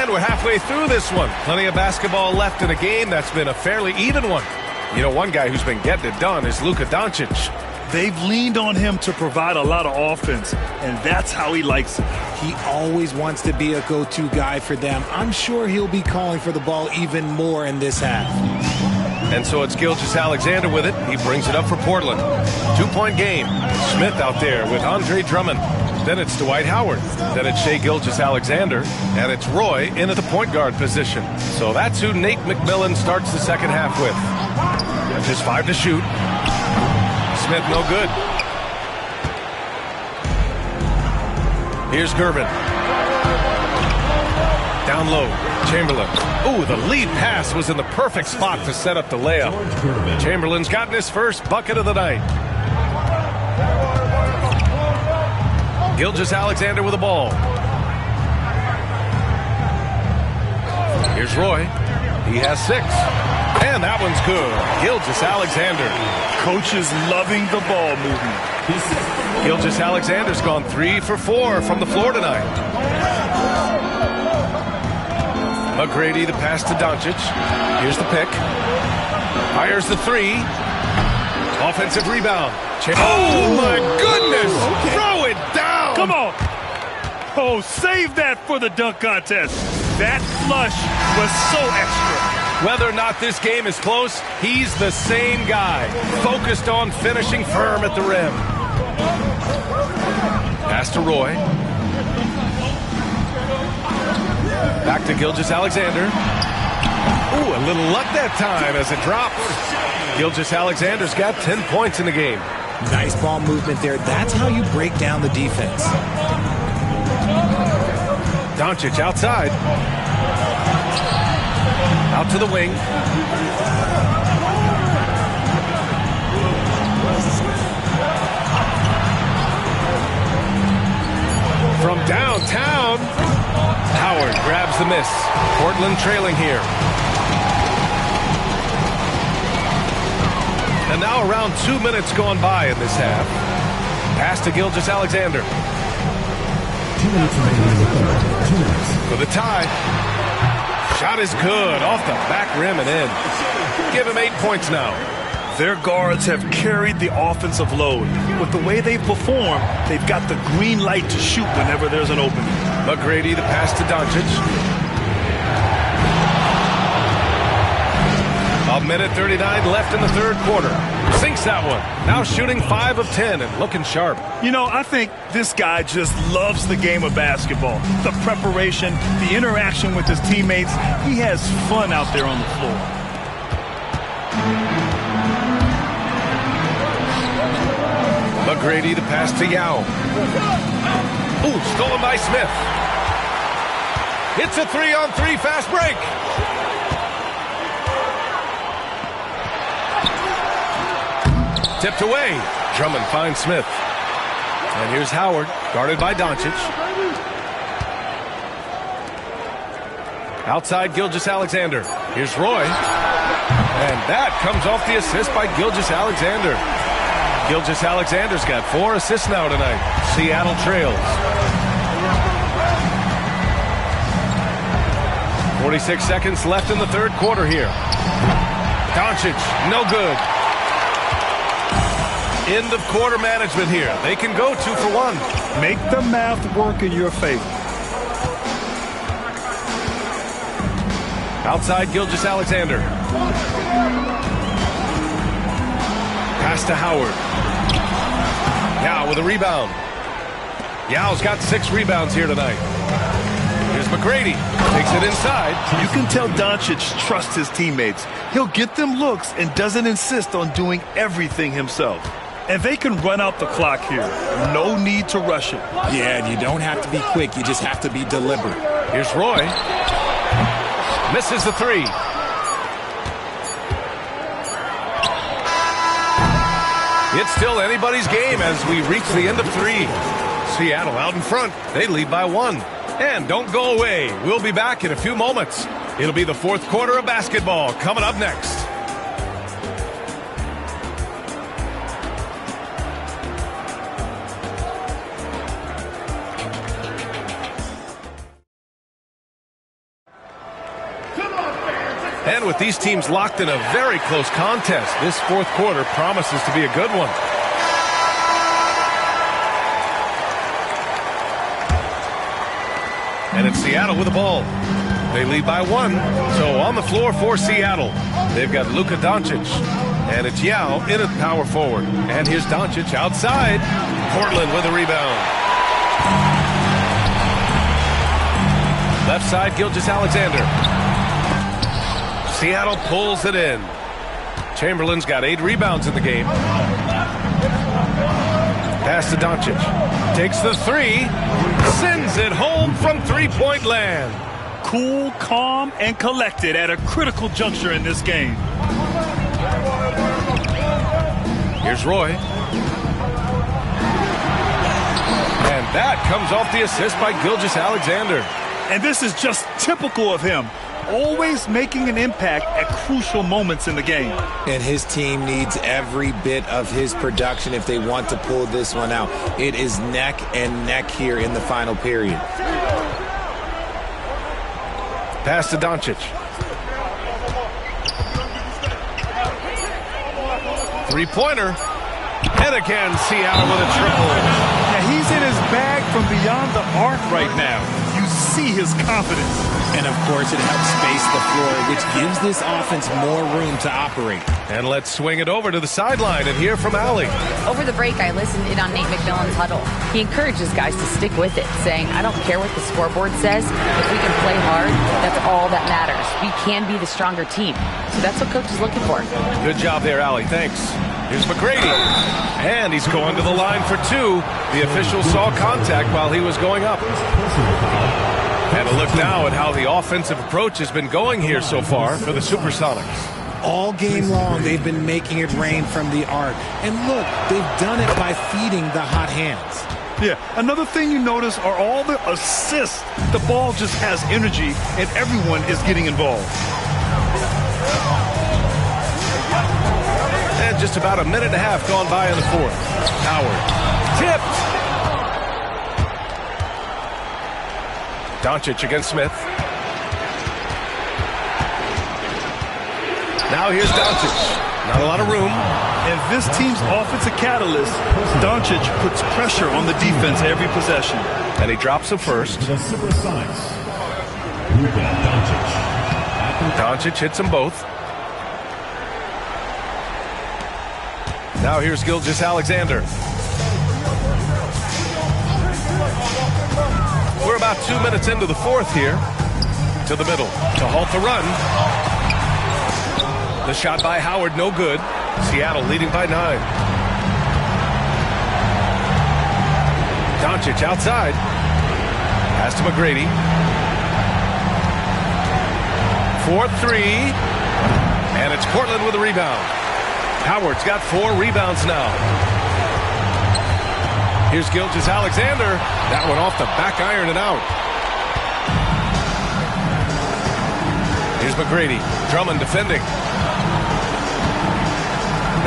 And we're halfway through this one. Plenty of basketball left in a game that's been a fairly even one. You know, one guy who's been getting it done is Luka Doncic. They've leaned on him to provide a lot of offense, and that's how he likes it. He always wants to be a go-to guy for them. I'm sure he'll be calling for the ball even more in this half. And so it's Gilgeous-Alexander with it. He brings it up for Portland. 2-point game. Smith out there with Andre Drummond. Then it's Dwight Howard. Then it's Shai Gilgeous-Alexander. And it's Roy in at the point guard position. So that's who Nate McMillan starts the second half with. Just 5 to shoot. Smith no good. Here's Gervin. Down low. Chamberlain. Ooh, the lead pass was in the perfect spot to set up the layup. Chamberlain's gotten his first bucket of the night. Gilgeous-Alexander with the ball. Here's Roy. He has 6. And that one's good. Gilgeous-Alexander. Coach is loving the ball movement. Gilgeous-Alexander's gone 3 for 4 from the floor tonight. McGrady, the pass to Doncic. Here's the pick. Fires the 3. Offensive rebound. Oh, my goodness. Okay. Throw it down. Come on. Oh, save that for the dunk contest. That flush was so extra. Whether or not this game is close, he's the same guy, focused on finishing firm at the rim. Pass to Roy. Back to Gilgeous-Alexander. Ooh, a little luck that time as it drops. Gilgeous-Alexander's got 10 points in the game. Nice ball movement there. That's how you break down the defense. Doncic outside. Out to the wing. From downtown, Howard grabs the miss. Portland trailing here. And now around 2 minutes gone by in this half. Pass to Gilgeous-Alexander. 2 minutes remaining. 2 minutes. For the tie. Shot is good. Off the back rim and in. Give him 8 points now. Their guards have carried the offensive load. With the way they perform, they've got the green light to shoot whenever there's an opening. McGrady, the pass to Doncic. 1:39 left in the third quarter. Sinks that one. Now shooting 5 of 10 and looking sharp. You know, I think this guy just loves the game of basketball. The preparation, the interaction with his teammates. He has fun out there on the floor. McGrady, the pass to Yao. Ooh, stolen by Smith. It's a 3-on-3 fast break. Tipped away. Drummond finds Smith. And here's Howard, guarded by Doncic. Outside Gilgeous-Alexander. Here's Roy. And that comes off the assist by Gilgeous-Alexander. Gilgeous-Alexander's got 4 assists now tonight. Seattle trails. 46 seconds left in the third quarter here. Doncic, no good. End of quarter management here. They can go 2 for 1. Make the math work in your favor. Outside Gilgeous-Alexander. Pass to Howard. Yao with a rebound. Yao's got 6 rebounds here tonight. Here's McGrady. Takes it inside. You can tell Doncic trusts his teammates. He'll get them looks and doesn't insist on doing everything himself. And they can run out the clock here. No need to rush it. Yeah, and you don't have to be quick. You just have to be deliberate. Here's Roy. Misses the 3. It's still anybody's game as we reach the end of 3. Seattle out in front. They lead by 1. And don't go away. We'll be back in a few moments. It'll be the fourth quarter of basketball coming up next. And with these teams locked in a very close contest, this fourth quarter promises to be a good one. And it's Seattle with the ball. They lead by 1. So on the floor for Seattle, they've got Luka Doncic. And it's Yao in at power forward. And here's Doncic outside. Portland with a rebound. Left side, Gilgeous-Alexander. Seattle pulls it in. Chamberlain's got 8 rebounds in the game. Pass to Doncic. Takes the 3. Sends it home from three-point land. Cool, calm, and collected at a critical juncture in this game. Here's Roy. And that comes off the assist by Gilgeous-Alexander. And this is just typical of him. Always making an impact at crucial moments in the game. And his team needs every bit of his production if they want to pull this one out. It is neck and neck here in the final period. Pass to Doncic. Three-pointer. And again, Seattle with a triple. Yeah, he's in his bag from beyond the arc right now. You see his confidence. And, of course, it helps space the floor, which gives this offense more room to operate. And let's swing it over to the sideline and hear from Allie. Over the break, I listened in on Nate McMillan's huddle. He encourages guys to stick with it, saying, I don't care what the scoreboard says. If we can play hard, that's all that matters. We can be the stronger team. So that's what Coach is looking for. Good job there, Allie. Thanks. Here's McGrady. And he's going to the line for 2. The official saw contact while he was going up. And a look now at how the offensive approach has been going here so far for the Supersonics. All game long, they've been making it rain from the arc. And look, they've done it by feeding the hot hands. Yeah, another thing you notice are all the assists. The ball just has energy, and everyone is getting involved. And just about a minute and a half gone by in the fourth. Howard tipped. Doncic against Smith. Now here's Doncic. Not a lot of room. And this team's offensive catalyst, Doncic puts pressure on the defense every possession. And he drops the first. Doncic hits them both. Now here's Gilgeous-Alexander. We're about 2 minutes into the fourth here. To the middle to halt the run. The shot by Howard, no good. Seattle leading by 9. Doncic outside. Pass to McGrady. 4-3. And it's Portland with a rebound. Howard's got 4 rebounds now. Here's Gilgeous-Alexander. That one off the back iron and out. Here's McGrady. Drummond defending.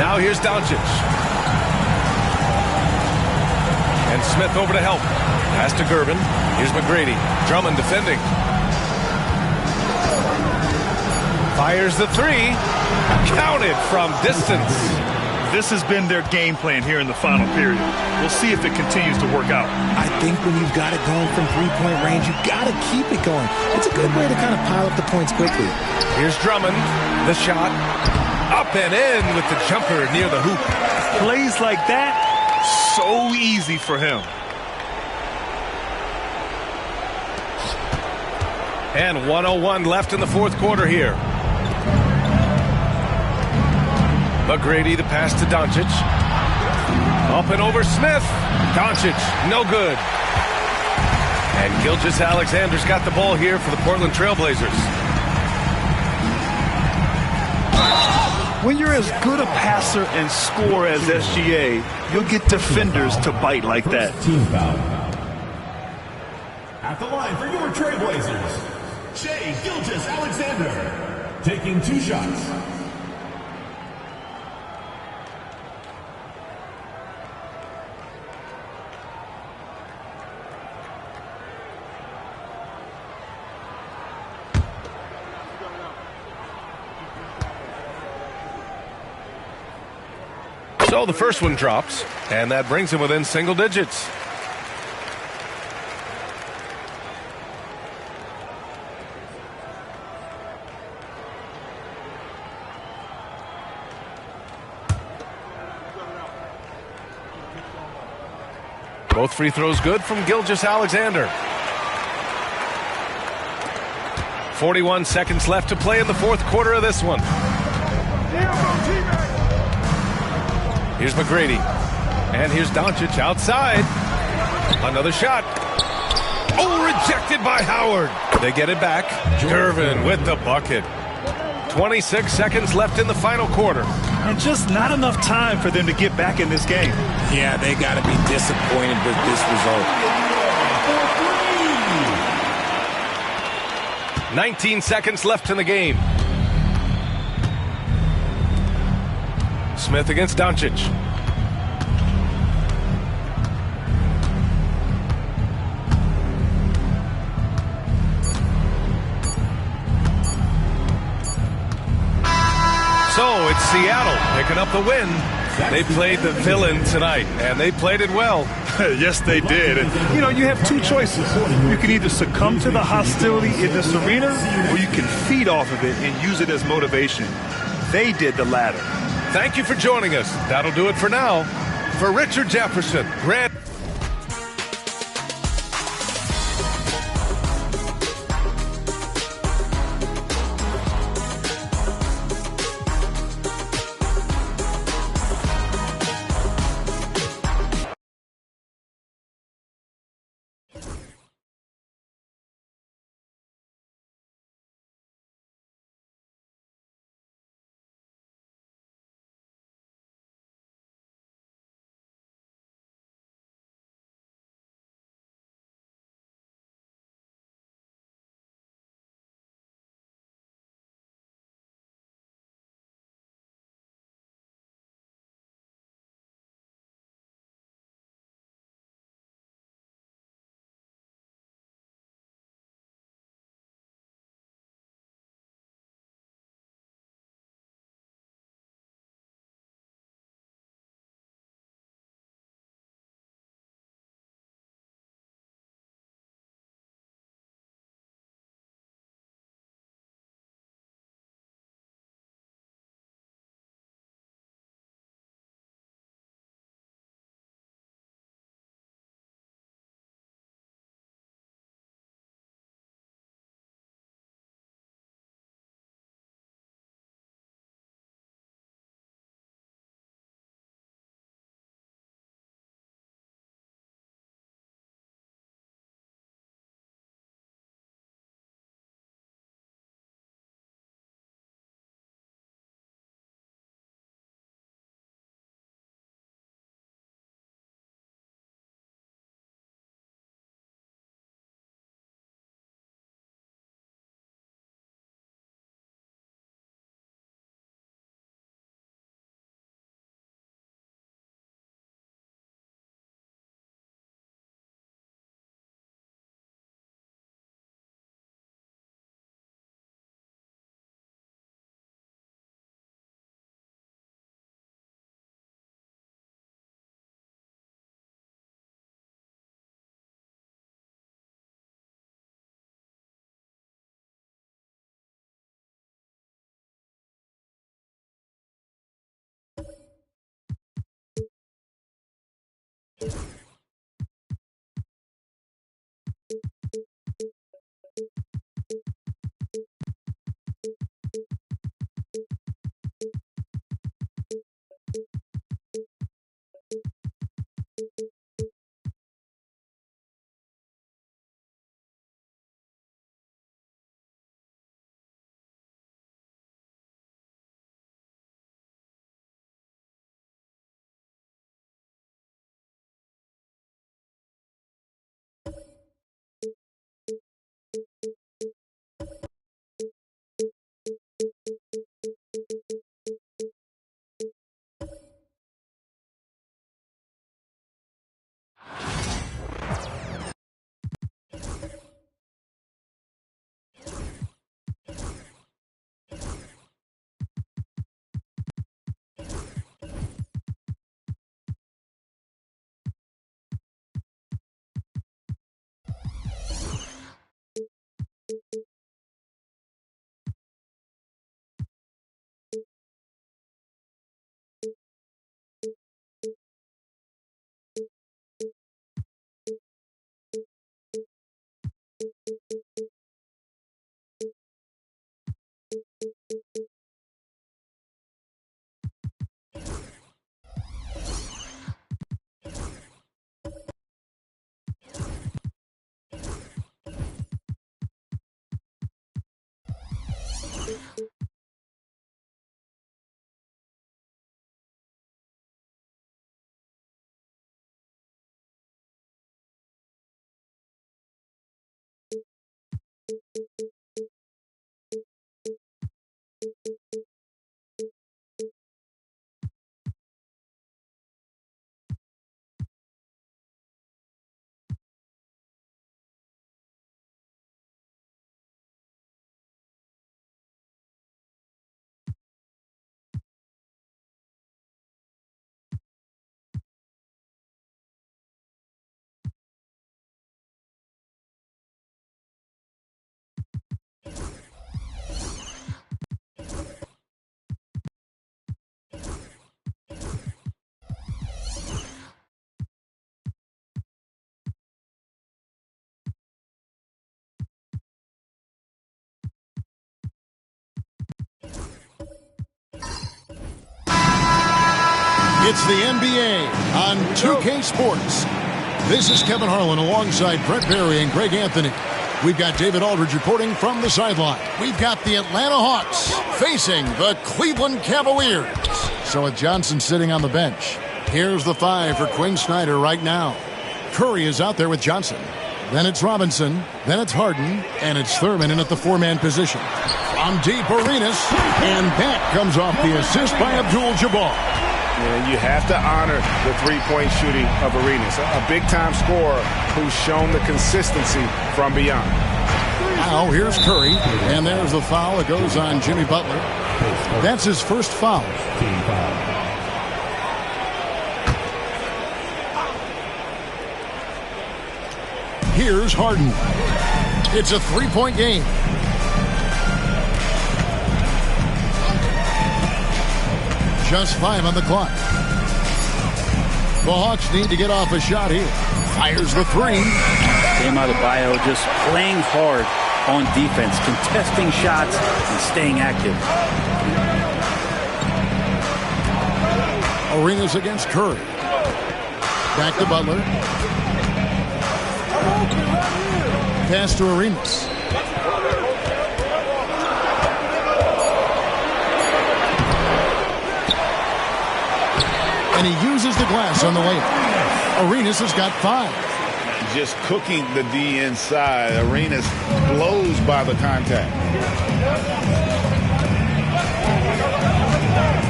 Now here's Doncic. And Smith over to help. Pass to Gervin. Here's McGrady. Drummond defending. Fires the 3. Counted from distance. This has been their game plan here in the final period. We'll see if it continues to work out. I think when you've got it going from three-point range, you've got to keep it going. It's a good way to kind of pile up the points quickly. Here's Drummond. The shot. Up and in with the jumper near the hoop. Plays like that, so easy for him. And 1:01 left in the fourth quarter here. McGrady, the pass to Doncic. Up and over Smith. Doncic, no good. And Gilgeous-Alexander's got the ball here for the Portland Trailblazers. When you're as good a passer and scorer as SGA, you'll get defenders to bite like that. Team foul. At the line for your Trailblazers, Shai Gilgeous-Alexander, taking 2 shots. So the first one drops, and that brings him within single digits. Both free throws good from Gilgeous-Alexander. 41 seconds left to play in the fourth quarter of this one. Here's McGrady. And here's Doncic outside. Another shot. Oh, rejected by Howard. They get it back. Durbin with the bucket. 26 seconds left in the final quarter. And just not enough time for them to get back in this game. Yeah, they got to be disappointed with this result. 19 seconds left in the game. Smith against Doncic. So it's Seattle picking up the win. They played the villain tonight, and they played it well. Yes, they did. And, you have two choices. You can either succumb to the hostility in this arena, or you can feed off of it and use it as motivation. They did the latter. Thank you for joining us. That'll do it for now. For Richard Jefferson, Grant It's the NBA on 2K Sports. This is Kevin Harlan alongside Brett Barry and Greg Anthony. We've got David Aldridge reporting from the sideline. We've got the Atlanta Hawks facing the Cleveland Cavaliers. So with Johnson sitting on the bench, here's the 5 for Quinn Snyder right now. Curry is out there with Johnson. Then it's Robinson. Then it's Harden. And it's Thurman in at the 4-man position. From deep, Arenas. And that comes off the assist by Abdul-Jabbar. Yeah, you have to honor the three-point shooting of Arenas, a big-time scorer who's shown the consistency from beyond. Now here's Curry, and there's the foul. It goes on Jimmy Butler. That's his first foul. Here's Harden. It's a three-point game. Just 5 on the clock. The Hawks need to get off a shot here. Fires the 3. Bam Adebayo just playing hard on defense, contesting shots and staying active. Arenas against Curry. Back to Butler. Pass to Arenas. And he uses the glass on the layup. Arenas has got 5. Just cooking the D inside. Arenas blows by the contact.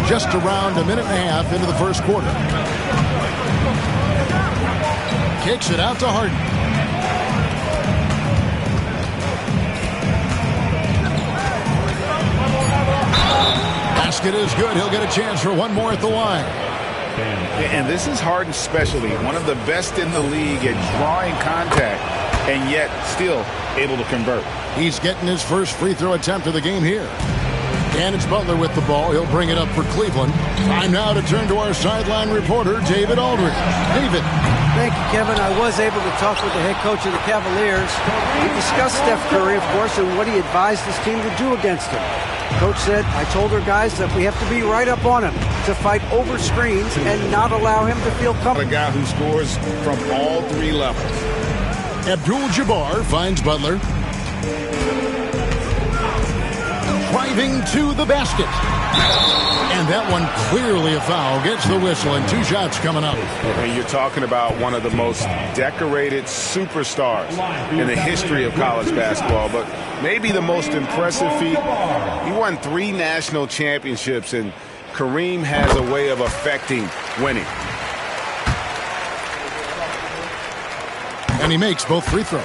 Just around a minute and a half into the first quarter. Kicks it out to Harden. Basket is good. He'll get a chance for one more at the line. And this is Harden's specialty. One of the best in the league at drawing contact and yet still able to convert. He's getting his first free throw attempt of the game here. And it's Butler with the ball. He'll bring it up for Cleveland. Time now to turn to our sideline reporter, David Aldridge. David. Thank you, Kevin. I was able to talk with the head coach of the Cavaliers. We discussed Steph Curry, of course, and what he advised his team to do against him. Coach said, I told our guys that we have to be right up on him to fight over screens and not allow him to feel comfortable. A guy who scores from all 3 levels. Abdul-Jabbar finds Butler. Driving to the basket. And that one clearly a foul. Gets the whistle and 2 shots coming up. And you're talking about one of the most decorated superstars in the history of college basketball, but maybe the most impressive feat. He won 3 national championships, and Kareem has a way of affecting winning. And he makes both free throws.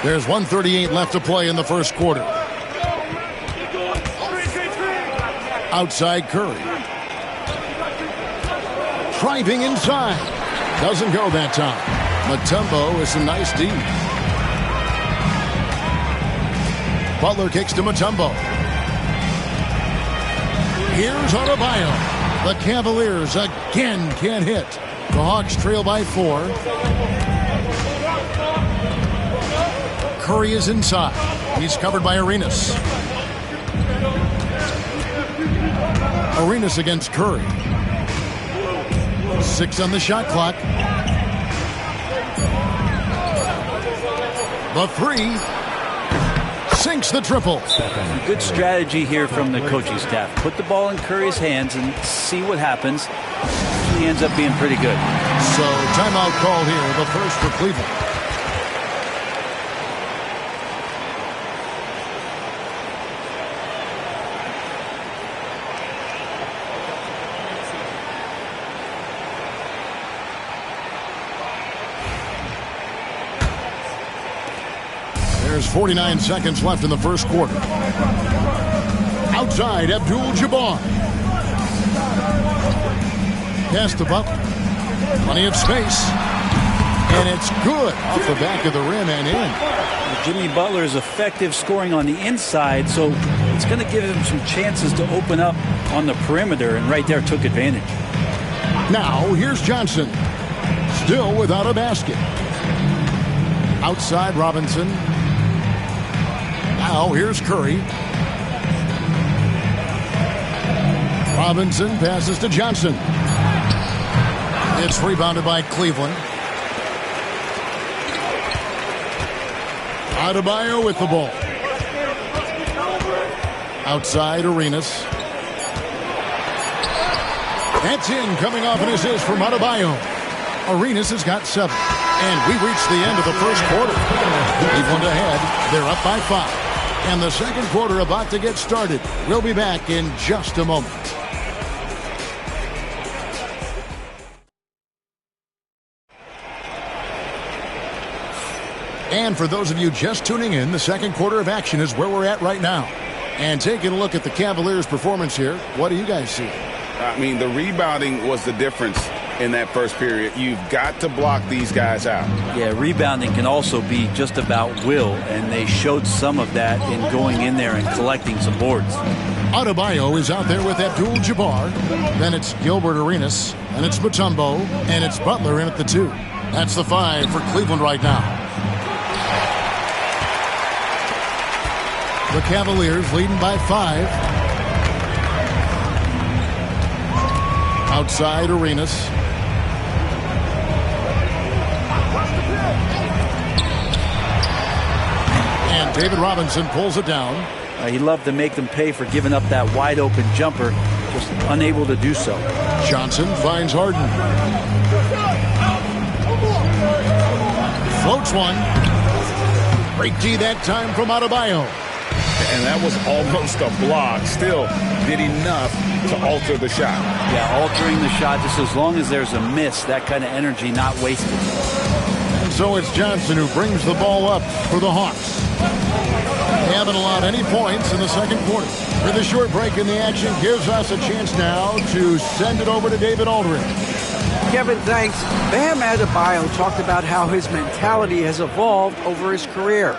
There's 1:38 left to play in the first quarter. Outside Curry. Driving inside. Doesn't go that time. Mutombo with some nice D. Butler kicks to Mutombo. Here's Adebayo. The Cavaliers again can't hit. The Hawks trail by 4. Curry is inside. He's covered by Arenas. Arenas against Curry. 6 on the shot clock. The 3. Sinks the triple. Good strategy here from the coaching staff. Put the ball in Curry's hands and see what happens. He ends up being pretty good. So timeout called here, the first for Cleveland. There's 49 seconds left in the first quarter. Outside, Abdul-Jabbar. Pass to Butler. Plenty of space. And it's good off the back of the rim and in. Jimmy Butler is effective scoring on the inside, so it's going to give him some chances to open up on the perimeter, and right there took advantage. Now, here's Johnson. Still without a basket. Outside, Robinson. Now, here's Curry. Robinson passes to Johnson. It's rebounded by Cleveland. Adebayo with the ball. Outside, Arenas. That's in, coming off an assist from Adebayo. Arenas has got 7. And we reach the end of the first quarter. Cleveland ahead. They're up by 5. And the second quarter about to get started. We'll be back in just a moment. And for those of you just tuning in, the second quarter of action is where we're at right now. And taking a look at the Cavaliers' performance here, what do you guys see? I mean, the rebounding was the difference in that first period. You've got to block these guys out. Yeah, rebounding can also be just about will, and they showed some of that in going in there and collecting some boards. Adebayo is out there with Abdul-Jabbar. Then it's Gilbert Arenas. And it's Mutombo. And it's Butler in at the 2. That's the 5 for Cleveland right now. The Cavaliers leading by 5. Outside, Arenas. And David Robinson pulls it down. He loved to make them pay for giving up that wide-open jumper, just unable to do so. Johnson finds Harden. Floats one. Break D that time from Adebayo. And that was almost a block. Still did enough to alter the shot. Yeah, altering the shot, just as long as there's a miss, that kind of energy not wasted. And so it's Johnson who brings the ball up for the Hawks. They haven't allowed any points in the second quarter. For the short break in the action gives us a chance now to send it over to David Aldridge. Kevin, thanks. Bam Adebayo talked about how his mentality has evolved over his career.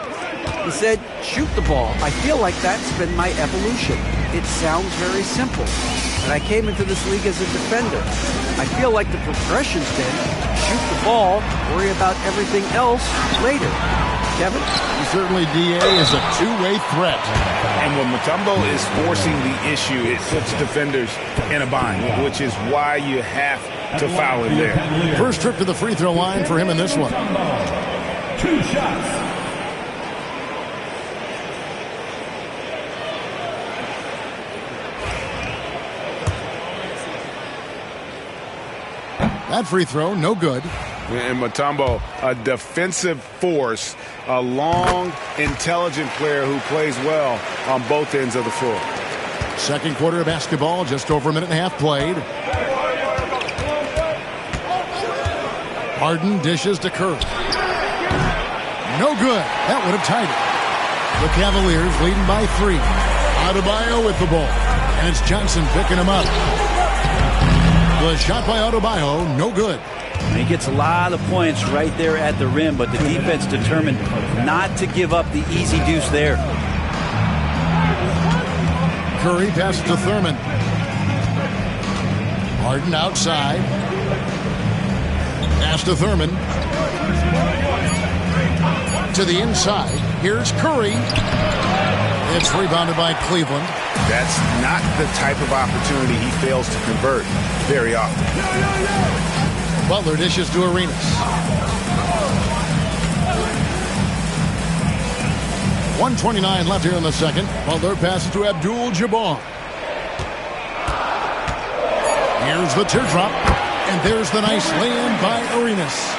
He said, shoot the ball. I feel like that's been my evolution. It sounds very simple, but I came into this league as a defender. I feel like the progression's been shoot the ball, worry about everything else later. Kevin? Certainly, DA is a two-way threat. And when Mutombo is forcing the issue, it puts defenders in a bind, which is why you have to foul him there. First trip to the free throw line for him in this one. 2 shots. That free throw, no good. And Mutombo, a defensive force, a long, intelligent player who plays well on both ends of the floor. Second quarter of basketball, just over a minute and a half played. Harden dishes to Curry. No good. That would have tied it. The Cavaliers leading by 3. Adebayo with the ball. And it's Johnson picking him up. The shot by Adebayo, no good. He gets a lot of points right there at the rim, but the defense determined not to give up the easy deuce there. Curry passes to Thurman. Harden outside. Pass to Thurman. To the inside. Here's Curry. It's rebounded by Cleveland. That's not the type of opportunity he fails to convert very often. Butler dishes to Arenas. .129 left here in the second. Butler passes to Abdul-Jabbar. Here's the teardrop. And there's the nice lay-in by Arenas.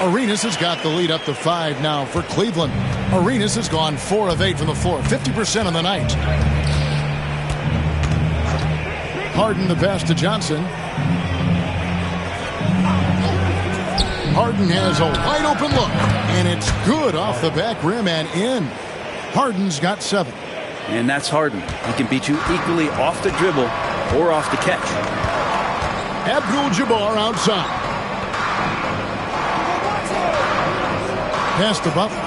Arenas has got the lead up to 5 now for Cleveland. Arenas has gone 4 of 8 from the floor, 50% on the night. Harden the pass to Johnson. Harden has a wide open look, and it's good off the back rim and in. Harden's got 7. And that's Harden. He can beat you equally off the dribble or off the catch. Abdul-Jabbar outside. Pass to Butler.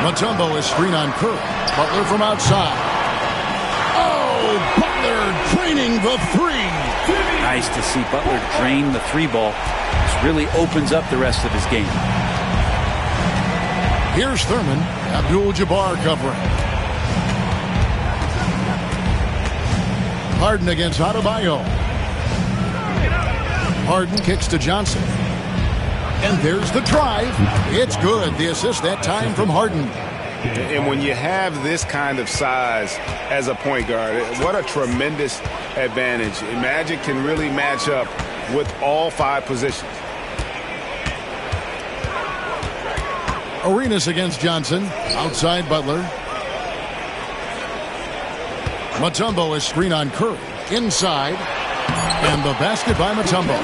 Mutombo is screen on Curry. Butler from outside. Oh, Butler draining the 3. Nice to see Butler drain the 3 ball. This really opens up the rest of his game. Here's Thurman. Abdul-Jabbar covering. Harden against Adebayo. Harden kicks to Johnson. And there's the drive. It's good. The assist that time from Harden. And when you have this kind of size as a point guard, what a tremendous advantage. Magic can really match up with all 5 positions. Arenas against Johnson. Outside Butler. Mutombo is screen on Curry. Inside. And the basket by Mutombo.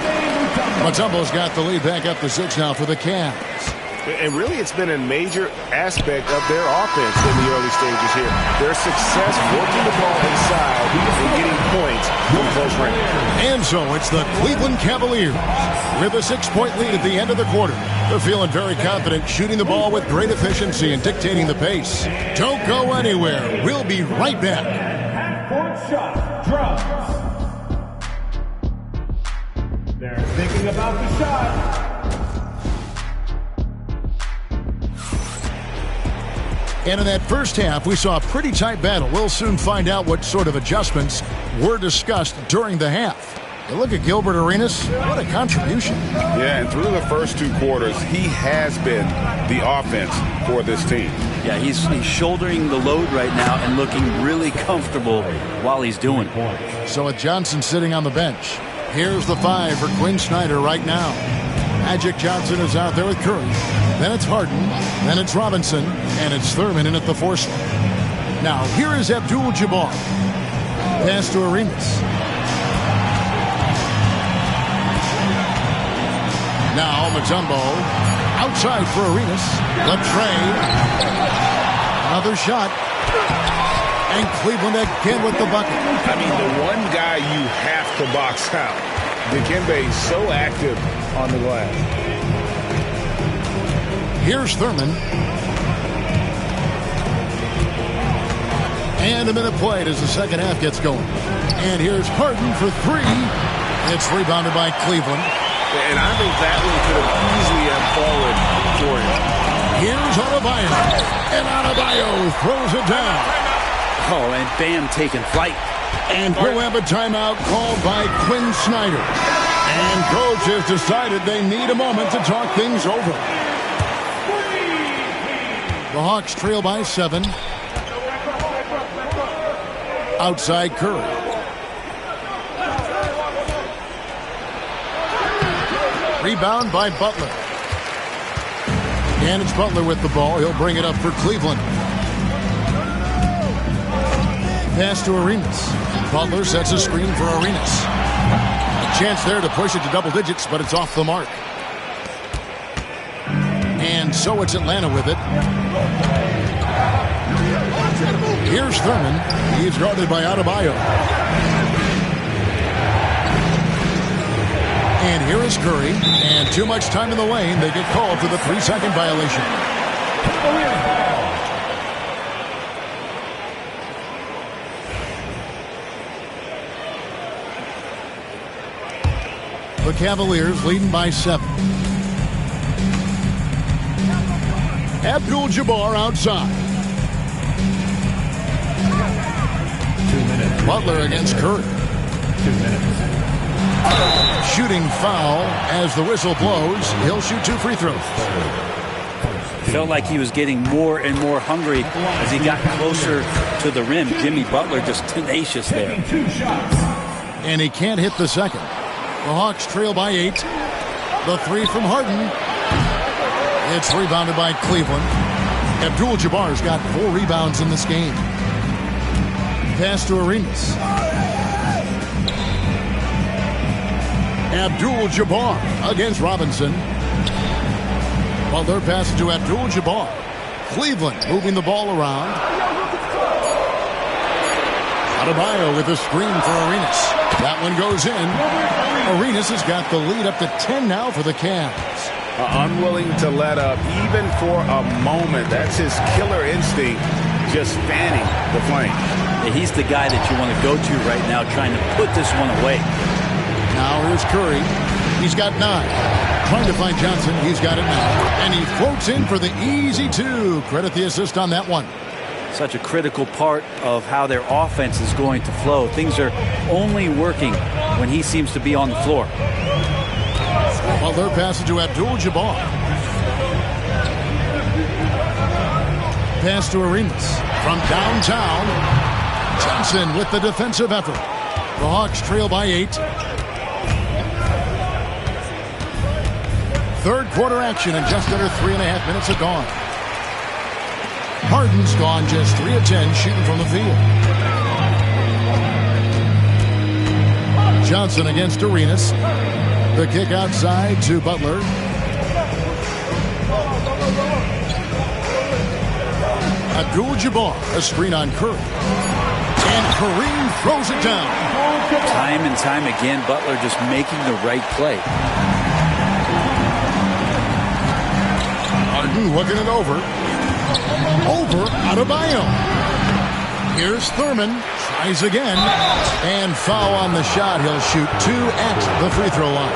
Mutombo's got the lead back up to 6 now for the Cavs. And really, it's been a major aspect of their offense in the early stages here. Their success working the ball inside and getting points from close range. And so it's the Cleveland Cavaliers with a 6-point lead at the end of the quarter. They're feeling very confident, shooting the ball with great efficiency and dictating the pace. Don't go anywhere. We'll be right back. Half-court shot drops. They're thinking about the shot. And in that first half, we saw a pretty tight battle. We'll soon find out what sort of adjustments were discussed during the half. And look at Gilbert Arenas. What a contribution. Yeah, and through the first 2 quarters, he has been the offense for this team. Yeah, he's shouldering the load right now and looking really comfortable while he's doing it. So with Johnson sitting on the bench, here's the 5 for Quinn Snyder right now. Magic Johnson is out there with Curry. Then it's Harden. Then it's Robinson. And it's Thurman in at the 4 slot. Now, here is Abdul-Jabbar. Pass to Arenas. Now, Mutombo. Outside for Arenas. The trade. Another shot. And Cleveland again with the bucket. I mean, the one guy you have to box out. Dikembe so active on the glass. Here's Thurman. And a minute played as the second half gets going. And here's Harden for 3. It's rebounded by Cleveland. And I think that one could have easily have fallen for him. Here's Adebayo. And Adebayo throws it down. Oh, and Bam taking flight. And we'll have a timeout called by Quinn Snyder. And coach has decided they need a moment to talk things over. The Hawks trail by 7. Outside Curry. Rebound by Butler. And it's Butler with the ball. He'll bring it up for Cleveland. Pass to Arenas. Butler sets a screen for Arenas. A chance there to push it to double digits, but it's off the mark. And so it's Atlanta with it. Here's Thurman. He's guarded by Adebayo. And here is Curry. And too much time in the lane. They get called for the 3-second violation. The Cavaliers leading by 7. Abdul-Jabbar outside. 2 minutes. Butler against Curry. 2 minutes. Shooting foul as the whistle blows. He'll shoot 2 free throws. Felt like he was getting more and more hungry as he got closer to the rim. Jimmy Butler just tenacious there. 2 shots. And he can't hit the second. The Hawks trail by 8. The 3 from Harden. It's rebounded by Cleveland. Abdul-Jabbar's got 4 rebounds in this game. Pass to Arenas. Abdul-Jabbar against Robinson. Butler passes to Abdul-Jabbar. Cleveland moving the ball around. Adebayo with a screen for Arenas. That one goes in. Arenas has got the lead up to 10 now for the Cavs. Unwilling to let up even for a moment. That's his killer instinct, just fanning the flame. Yeah, he's the guy that you want to go to right now, trying to put this one away. Now here's Curry. He's got 9. Trying to find Johnson. He's got it now. And he floats in for the easy 2. Credit the assist on that one. Such a critical part of how their offense is going to flow. Things are only working when he seems to be on the floor. Butler passes to Abdul-Jabbar. Pass to Arenas. From downtown, Johnson with the defensive effort. The Hawks trail by 8. Third quarter action and just under 3.5 minutes are gone. Harden's gone just 3 of 10 shooting from the field. Johnson against Arenas. The kick outside to Butler. Abdul-Jabbar, a screen on Curry. And Kareem throws it down. Time and time again, Butler just making the right play. Harden looking it over. Over Adebayo. Here's Thurman. Tries again. And foul on the shot. He'll shoot 2 at the free throw line.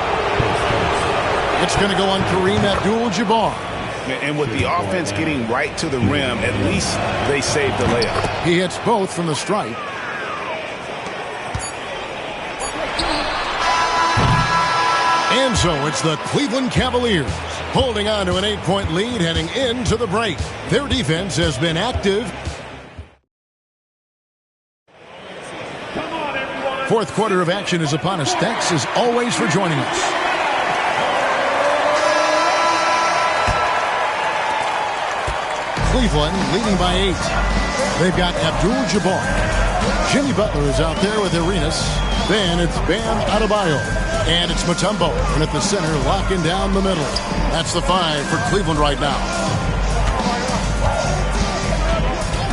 It's going to go on Kareem Abdul-Jabbar. And with the offense getting right to the rim, at least they saved the layup. He hits both from the stripe. And so it's the Cleveland Cavaliers holding on to an 8-point lead heading into the break. Their defense has been active. Fourth quarter of action is upon us. Thanks as always for joining us. Cleveland leading by 8. They've got Abdul-Jabbar. Jimmy Butler is out there with Arenas. Then it's Bam Adebayo. And it's Mutombo. And at the center, locking down the middle. That's the 5 for Cleveland right now.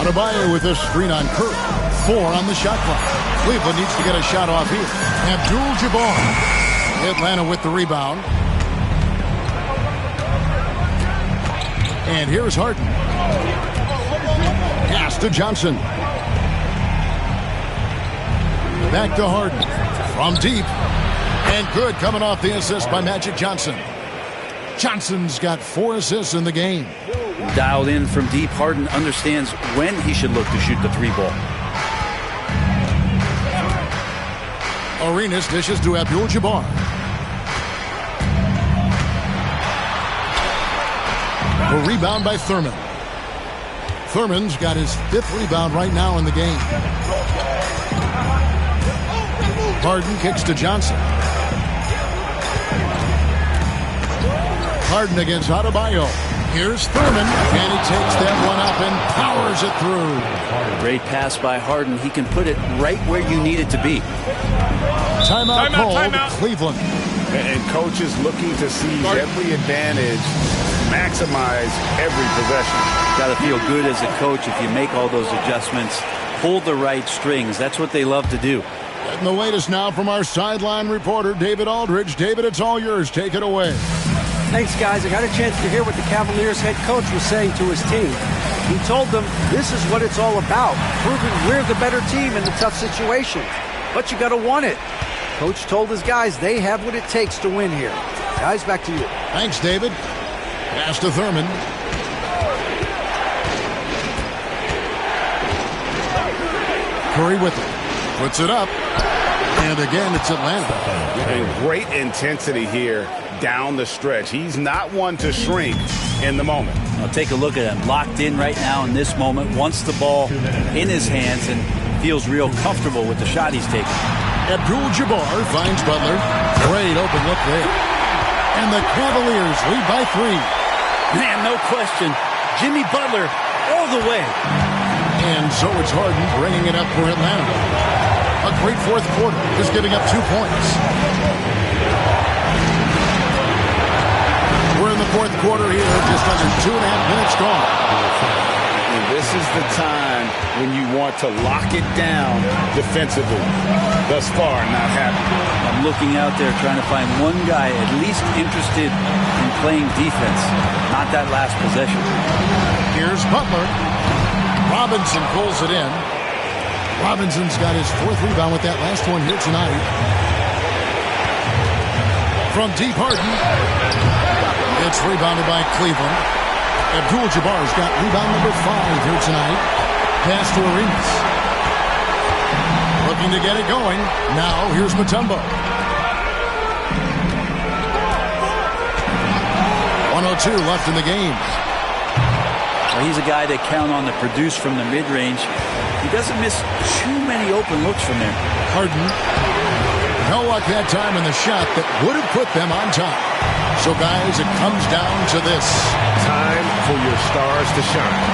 Adebayo with a screen on Curry. 4 on the shot clock. Cleveland needs to get a shot off here. Abdul-Jabbar. Atlanta with the rebound. And here's Harden. Pass to Johnson. Back to Harden. From deep. And good coming off the assist by Magic Johnson. Johnson's got 4 assists in the game. Dialed in from deep, Harden understands when he should look to shoot the 3 ball. Arenas dishes to Abdul-Jabbar. A rebound by Thurman. Thurman's got his 5th rebound right now in the game. Harden kicks to Johnson. Harden against Adebayo. Here's Thurman, and he takes that one up and powers it through. Great pass by Harden. He can put it right where you need it to be. Timeout called, Cleveland. And coaches looking to seize every advantage, maximize every possession. Got to feel good as a coach if you make all those adjustments, pull the right strings. That's what they love to do. Getting the latest now from our sideline reporter, David Aldridge. David, it's all yours. Take it away. Thanks, guys. I got a chance to hear what the Cavaliers head coach was saying to his team. He told them this is what it's all about, proving we're the better team in the tough situations. But you got to want it. Coach told his guys they have what it takes to win here. Guys, back to you. Thanks, David. Pass to Thurman. Curry with it. Puts it up. And again, it's Atlanta. And great intensity here down the stretch. He's not one to shrink in the moment. Now take a look at him. Locked in right now in this moment. Wants the ball in his hands and feels real comfortable with the shot he's taking. Abdul-Jabbar finds Butler. Great open look there. And the Cavaliers lead by 3. Man, no question. Jimmy Butler all the way. And so it's Harden bringing it up for Atlanta. A great fourth quarter, just giving up 2 points. in the fourth quarter here, just under 2.5 minutes gone. And this is the time when you want to lock it down defensively. Thus far, not happening. I'm looking out there trying to find one guy at least interested in playing defense, not that last possession. Here's Butler. Robinson pulls it in. Robinson's got his 4th rebound with that last one here tonight. From deep, Harden. It's rebounded by Cleveland. Abdul-Jabbar's got rebound number 5 here tonight. Pass to Arenas. Looking to get it going. Now here's Mutombo. 1:02 left in the game. Well, he's a guy they count on to produce from the mid-range. He doesn't miss too many open looks from there. Harden. No luck that time in the shot that would have put them on top. So, guys, it comes down to this. Time for your stars to shine.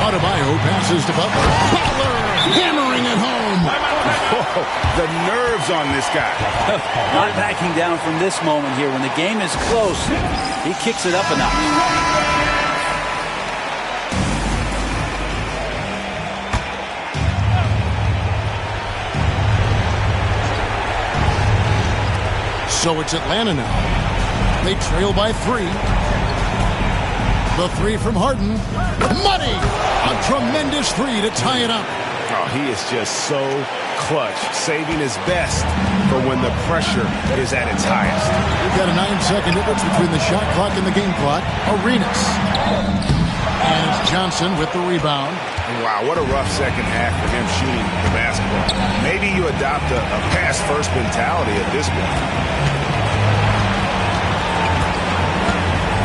Adebayo passes to Butler. Butler hammering it home. Oh, the nerves on this guy. Not backing down from this moment here. When the game is close, he kicks it up a notch. So it's Atlanta now. They trail by 3. The 3 from Harden. Money! A tremendous 3 to tie it up. Oh, he is just so clutch, saving his best for when the pressure is at its highest. We've got a 9-second difference between the shot clock and the game clock. Arenas. And it's Johnson with the rebound. Wow, what a rough second half for him shooting the basketball. Maybe you adopt a pass-first mentality at this point.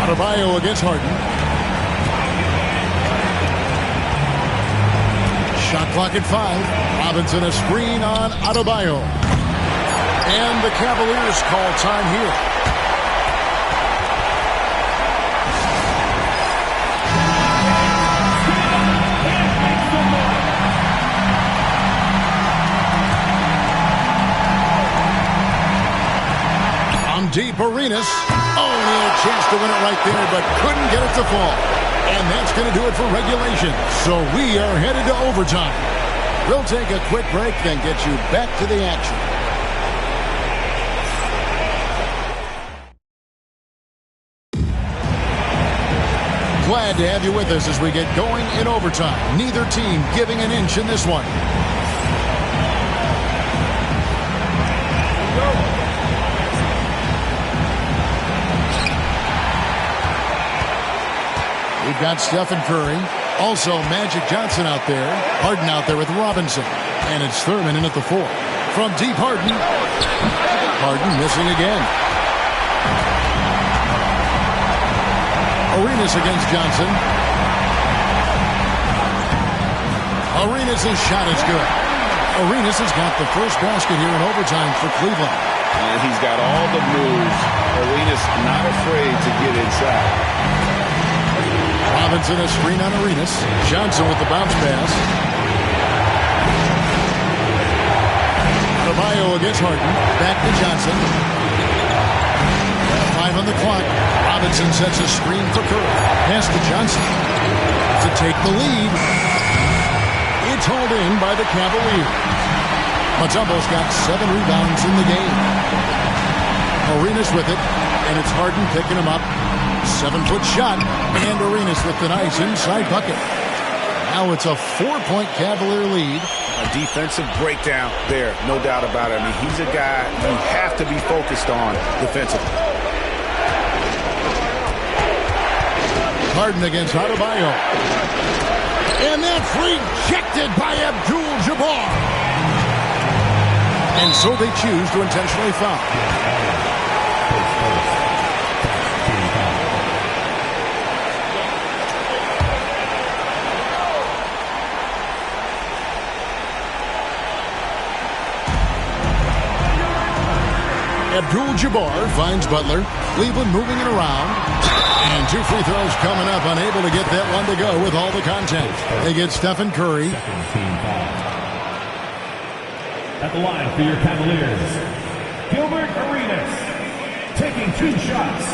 Adebayo against Harden. Shot clock at 5. Robinson a screen on Adebayo. And the Cavaliers call time here. On deep, Arenas. Only a chance to win it right there, but couldn't get it to fall. And that's going to do it for regulation. So we are headed to overtime. We'll take a quick break, then get you back to the action. Glad to have you with us as we get going in overtime. Neither team giving an inch in this one. We've got Stephen Curry. Also Magic Johnson out there. Harden out there with Robinson. And it's Thurman in at the 4. From deep, Harden. Harden missing again. Arenas against Johnson. Arenas' shot is good. Arenas has got the first basket here in overtime for Cleveland. And he's got all the moves. Arenas not afraid to get inside. Robinson a screen on Arenas. Johnson with the bounce pass. Adebayo against Harden. Back to Johnson. 5 on the clock. Robinson sets a screen for Curry. Pass to Johnson to take the lead. It's hauled in by the Cavaliers. Mutombo's got 7 rebounds in the game. Arenas with it, and it's Harden picking him up. 7-foot shot, and Arenas with the nice inside bucket. Now it's a 4-point Cavalier lead. A defensive breakdown there, no doubt about it. I mean, he's a guy you have to be focused on defensively. Harden against Adebayo. And that's rejected by Abdul-Jabbar. And so they choose to intentionally foul. Abdul-Jabbar finds Butler. Cleveland moving it around. And 2 free throws coming up. Unable to get that one to go with all the contact. They get Stephen Curry. At the line for your Cavaliers, Gilbert Arenas, taking 2 shots.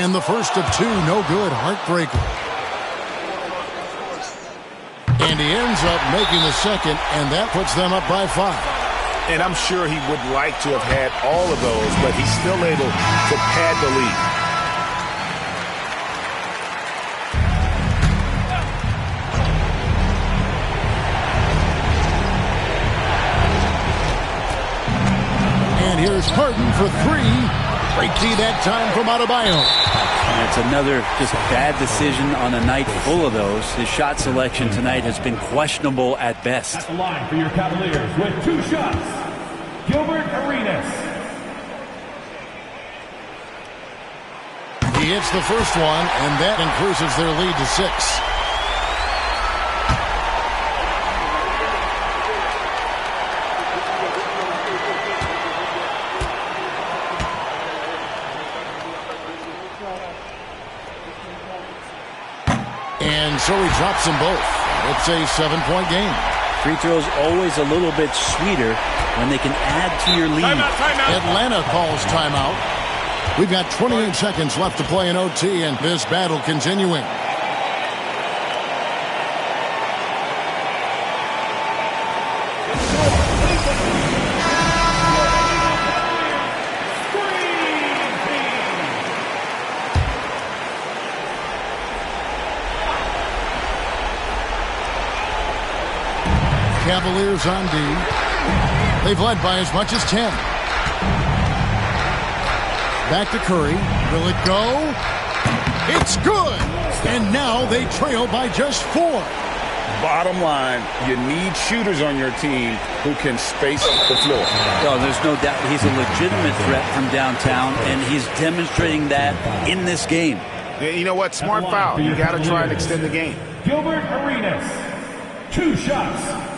And the first of two, no good, heartbreaker. And he ends up making the second, and that puts them up by 5. And I'm sure he would like to have had all of those, but he's still able to pad the lead. And here's Harden for 3. Great D that time from Adebayo. And it's another just bad decision on a night full of those. His shot selection tonight has been questionable at best. At the line for your Cavaliers with 2 shots, Gilbert Arenas. He hits the first one, and that increases their lead to 6. And so he drops them both. It's a 7-point game. Free throws always a little bit sweeter when they can add to your lead. Atlanta calls timeout. We've got 28 seconds left to play in OT, and this battle continuing. Cavaliers on D. They've led by as much as 10. Back to Curry. Will it go? It's good! And now they trail by just 4. Bottom line, you need shooters on your team who can space the floor. Oh, there's no doubt he's a legitimate threat from downtown, and he's demonstrating that in this game. You know what? Smart foul. You got to try and extend the game. Gilbert Arenas, 2 shots.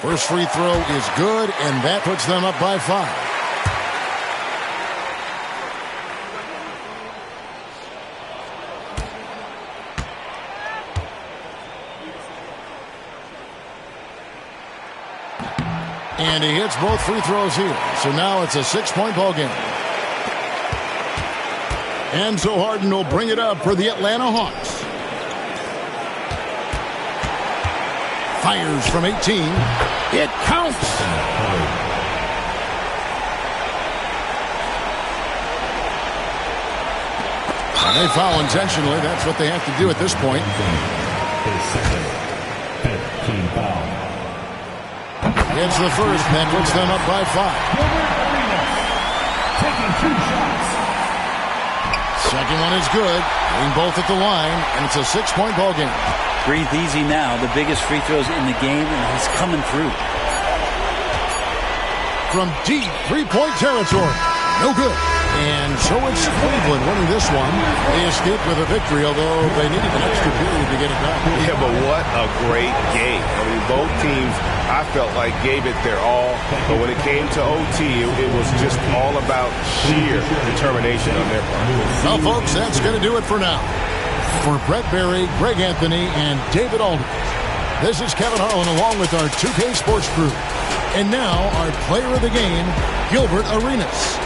First free throw is good, and that puts them up by 5. And he hits both free throws here. So now it's a 6-point ball game. And so Harden will bring it up for the Atlanta Hawks. Fires from 18. It counts. And they foul intentionally. That's what they have to do at this point. It's the first. That puts them up by 5. Taking 2 shots. Second one is good. Getting both at the line, and it's a 6-point ball game. Breathe easy now. The biggest free throws in the game, and he's coming through. From deep 3-point territory. No good. And so it's Cleveland winning this one. They escaped with a victory, although they needed an extra period to get it done. Yeah, but what a great game. I mean, both teams, I felt like, gave it their all. But when it came to OT, it was just all about sheer determination on their part. Well, folks, that's going to do it for now. For Brett Berry, Greg Anthony, and David Aldridge, this is Kevin Harlan along with our 2K Sports crew. And now our player of the game, Gilbert Arenas.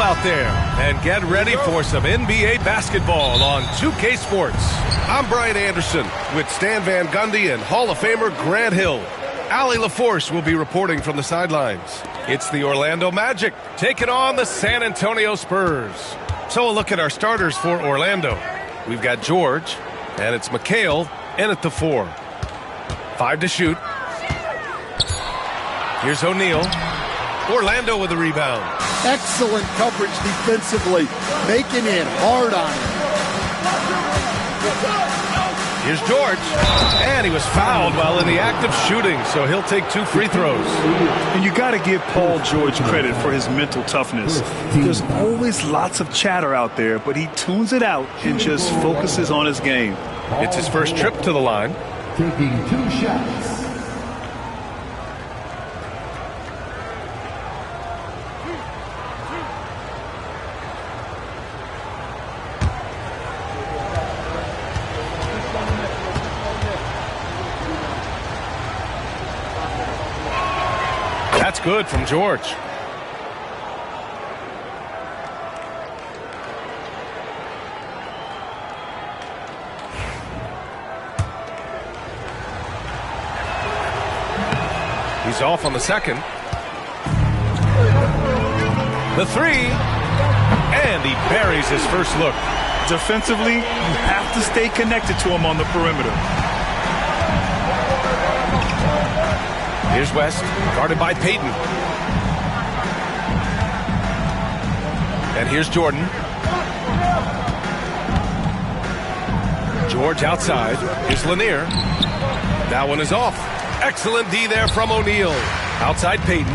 Out there, and get ready for some NBA basketball on 2K Sports. I'm Brian Anderson with Stan Van Gundy and Hall of Famer Grant Hill. Allie LaForce will be reporting from the sidelines. It's the Orlando Magic taking on the San Antonio Spurs. So a look at our starters for Orlando. We've got George, and it's McHale in at the 4. 5 to shoot. Here's O'Neal. Orlando with the rebound. Excellent coverage defensively, making it hard on him. Here's George, and he was fouled while in the act of shooting, so he'll take 2 free throws. And you got to give Paul George credit for his mental toughness. There's always lots of chatter out there, but he tunes it out and just focuses on his game. It's his first trip to the line. Taking 2 shots. That's good from George. He's off on the second. The three. And he buries his first look. Defensively, you have to stay connected to him on the perimeter. Here's West, guarded by Payton. And here's Jordan. George outside. Here's Lanier. That one is off. Excellent D there from O'Neal. Outside Payton.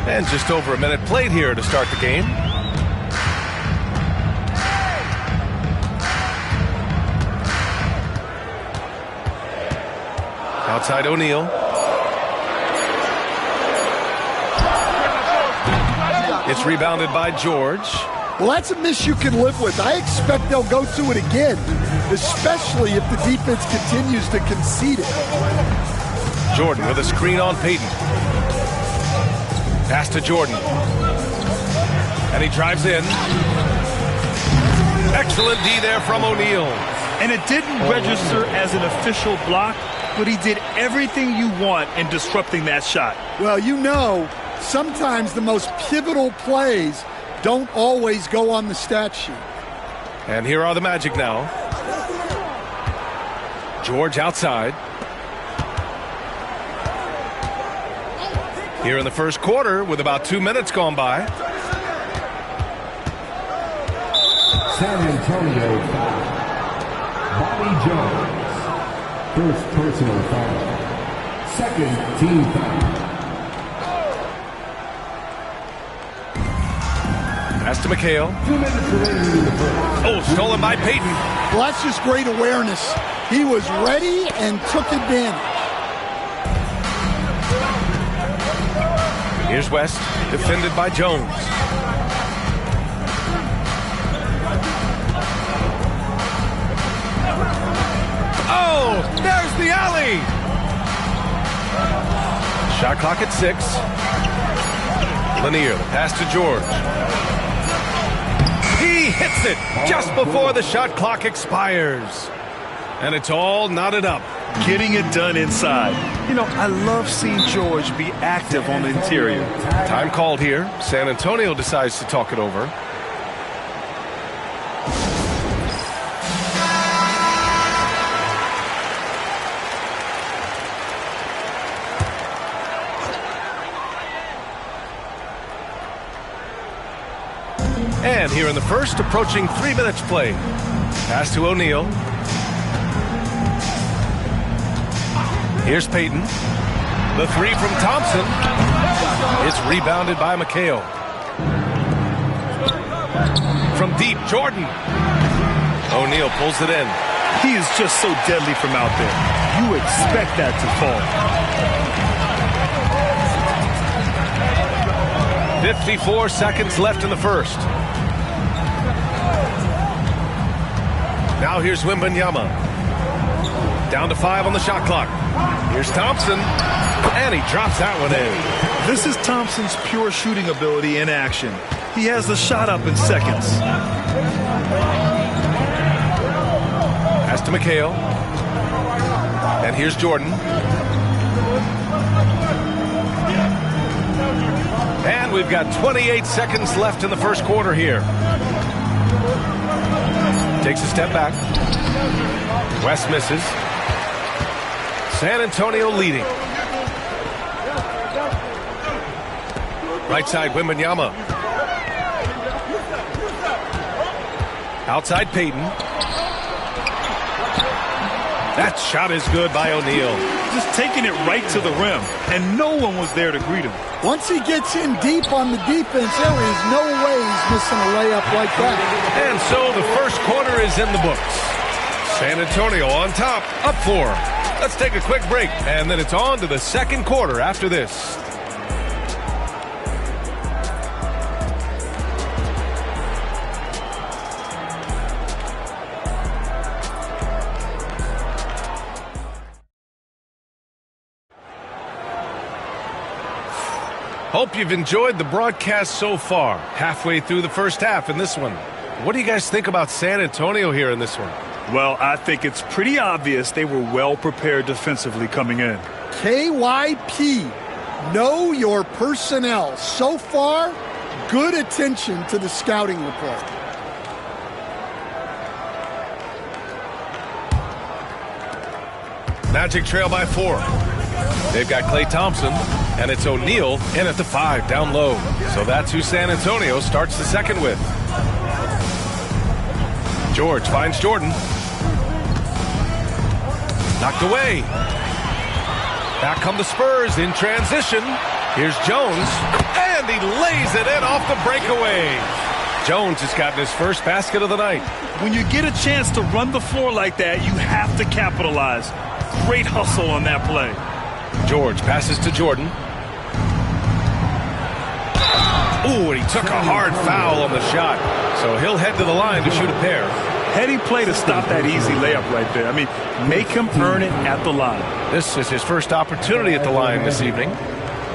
And just over a minute played here to start the game. Outside O'Neal. It's rebounded by George. Well, that's a miss you can live with. I expect they'll go to it again, especially if the defense continues to concede it. Jordan with a screen on Payton. Pass to Jordan. And he drives in. Excellent D there from O'Neal. And it didn't register as an official block, but he did everything you want in disrupting that shot. Well, you know, sometimes the most pivotal plays don't always go on the stat sheet. And here are the Magic now. George outside. Here in the first quarter with about 2 minutes gone by. San Antonio foul. Bobby Jones. First personal foul. Second team foul. Pass to McHale. Oh, stolen by Payton. Well, that's just great awareness. He was ready and took advantage. Here's West, defended by Jones. Oh, there's the alley. Shot clock at 6. Lanier, the pass to George. He hits it just before the shot clock expires. And it's all knotted up. Getting it done inside. You know, I love seeing George be active on the interior. Time called here. San Antonio decides to talk it over. And here in the first, approaching 3 minutes played. Pass to O'Neal. Here's Payton. The three from Thompson. It's rebounded by McHale. From deep, Jordan. O'Neal pulls it in. He is just so deadly from out there. You expect that to fall. 54 seconds left in the first. Now here's Wembanyama. Down to 5 on the shot clock. Here's Thompson. And he drops that one in. This is Thompson's pure shooting ability in action. He has the shot up in seconds. Pass to McHale. And here's Jordan. And we've got 28 seconds left in the first quarter here. Takes a step back. West misses. San Antonio leading. Right side, Wembanyama. Outside, Payton. That shot is good by O'Neal. Just taking it right to the rim, and no one was there to greet him. Once he gets in deep on the defense, there is no way he's missing a layup like that. And so the first quarter is in the books. San Antonio on top, up 4. Let's take a quick break, and then it's on to the second quarter after this. Hope you've enjoyed the broadcast so far. Halfway through the first half in this one. What do you guys think about San Antonio here in this one? Well, I think it's pretty obvious they were well prepared defensively coming in. KYP, know your personnel. So far, good attention to the scouting report. Magic trail by 4. They've got Klay Thompson, and it's O'Neal in at the 5 down low. So that's who San Antonio starts the second with. George finds Jordan. Knocked away. Back come the Spurs in transition. Here's Jones, and he lays it in off the breakaway. Jones has gotten his first basket of the night. When you get a chance to run the floor like that, you have to capitalize. Great hustle on that play. George passes to Jordan. Ooh, and he took a hard foul on the shot. So he'll head to the line to shoot a pair. Heady play to stop that easy layup right there. I mean, make him earn it at the line. This is his first opportunity at the line this evening.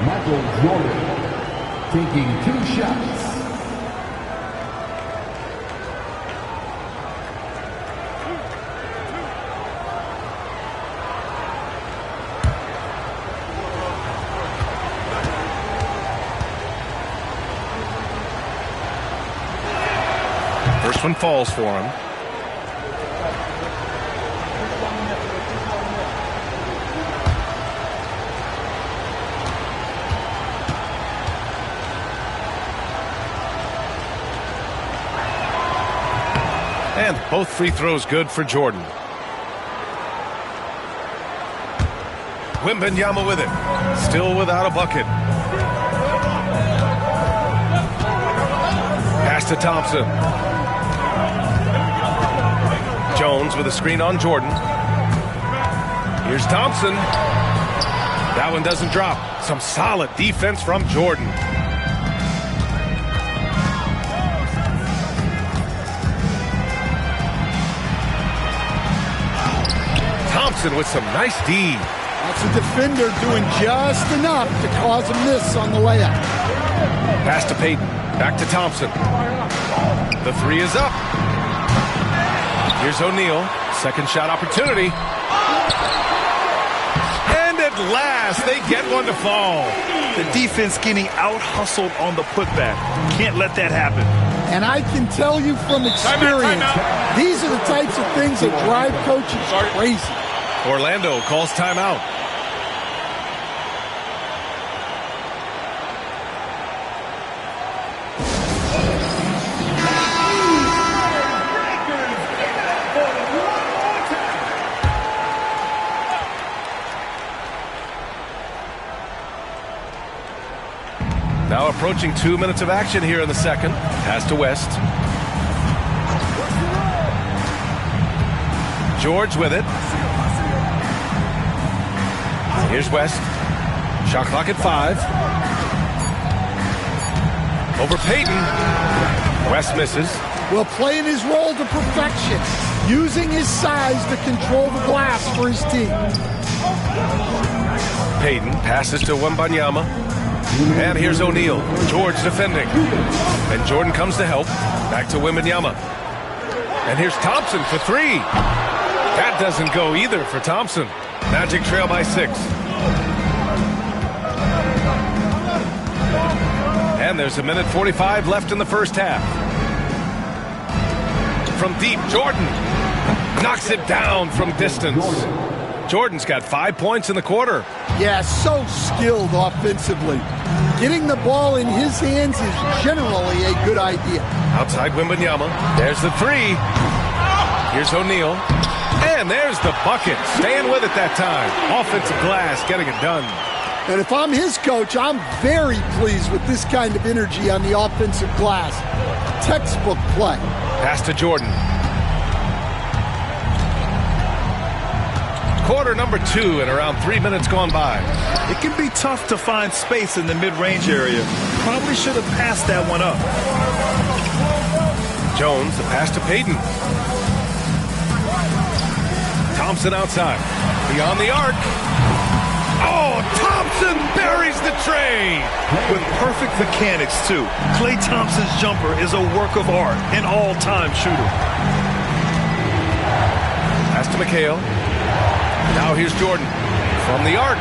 Michael Jordan taking 2 shots. First one falls for him. And both free throws good for Jordan. Wembanyama with it. Still without a bucket. Pass to Thompson. Jones with a screen on Jordan. Here's Thompson. That one doesn't drop. Some solid defense from Jordan. Thompson with some nice D. That's a defender doing just enough to cause a miss on the layup. Pass to Payton. Back to Thompson. The 3 is up. Here's O'Neal. Second shot opportunity. And at last, they get one to fall. The defense getting out-hustled on the putback. Can't let that happen. And I can tell you from experience, these are the types of things that drive coaches crazy. Orlando calls timeout. Now approaching 2 minutes of action here in the second. Pass to West. George with it. Here's West. Shot clock at 5. Over Payton. West misses. Well, playing his role to perfection. Using his size to control the glass for his team. Payton passes to Wembanyama. And here's O'Neal. George defending. And Jordan comes to help. Back to Wembanyama. And here's Thompson for 3. That doesn't go either for Thompson. Magic trail by 6. And there's 1:45 left in the first half. From deep, Jordan knocks it down from distance. Jordan's got 5 points in the quarter. Yeah, so skilled offensively. Getting the ball in his hands is generally a good idea. Outside Wembanyama. There's the 3. Here's O'Neal. And there's the bucket. Staying with it that time. Offensive glass, getting it done. And if I'm his coach, I'm very pleased with this kind of energy on the offensive glass. Textbook play. Pass to Jordan. Quarter number 2 and around 3 minutes gone by. It can be tough to find space in the mid-range area. Probably should have passed that one up. Jones, the pass to Payton. Thompson outside. Beyond the arc. Oh, Thompson Thompson buries the trade. With perfect mechanics, too. Klay Thompson's jumper is a work of art, an all-time shooter. Pass to McHale. Now here's Jordan from the arc.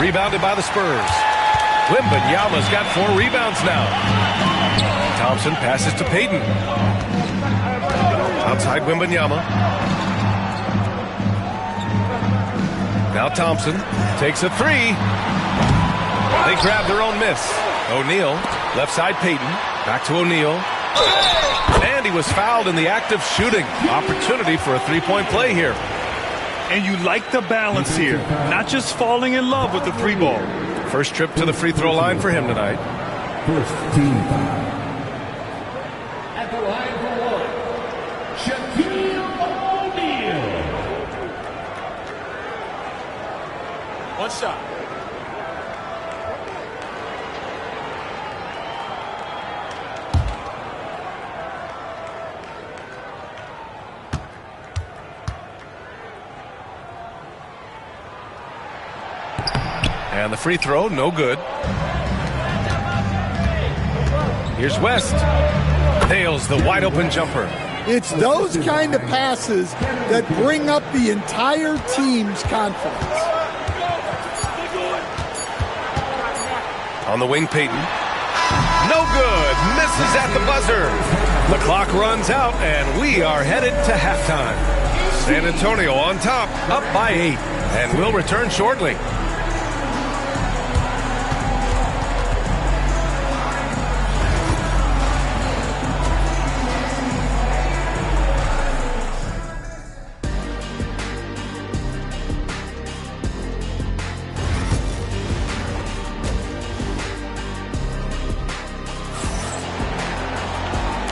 Rebounded by the Spurs. Wembanyama's got 4 rebounds now. Thompson passes to Payton. Outside Wembanyama. Now Thompson takes a 3. They grab their own miss. O'Neal, left side Payton. Back to O'Neal. And he was fouled in the act of shooting. Opportunity for a 3-point play here. And you like the balance here. Not just falling in love with the 3 ball. First trip to the free throw line for him tonight. First team foul. At the line for one, Shaquille O'Neal. One shot. And the free throw, no good. Here's West. Nails the wide open jumper. It's those kind of passes that bring up the entire team's confidence. On the wing, Payton. No good. Misses at the buzzer. The clock runs out, and we are headed to halftime. San Antonio on top, up by 8, and we'll return shortly.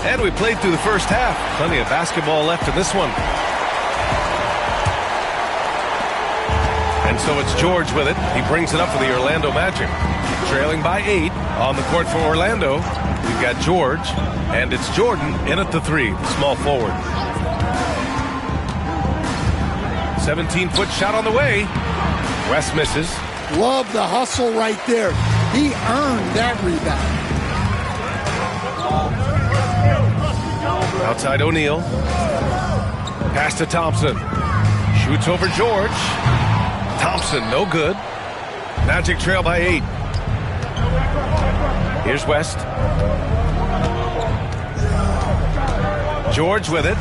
And we played through the first half. Plenty of basketball left in this one. And so it's George with it. He brings it up for the Orlando Magic. Trailing by 8 on the court for Orlando. We've got George, and it's Jordan in at the 3, small forward. 17-foot shot on the way. West misses. Love the hustle right there. He earned that rebound. Outside O'Neal. Pass to Thompson. Shoots over George. Thompson, no good. Magic trail by 8. Here's West. George with it.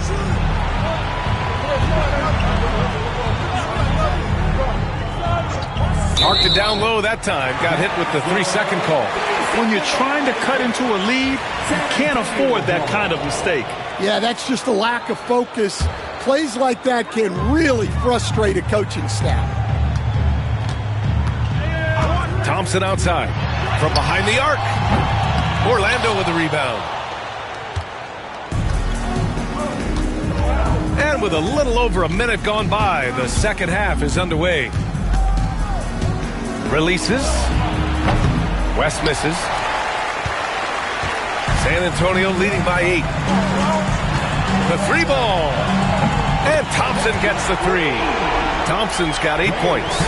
Marked it down low that time. Got hit with the 3-second call. When you're trying to cut into a lead, you can't afford that kind of mistake. Yeah, that's just a lack of focus. Plays like that can really frustrate a coaching staff. Thompson outside. From behind the arc. Orlando with the rebound. And with a little over a minute gone by, the second half is underway. Releases. West misses. San Antonio leading by 8. The 3 ball. And Thompson gets the 3. Thompson's got 8 points.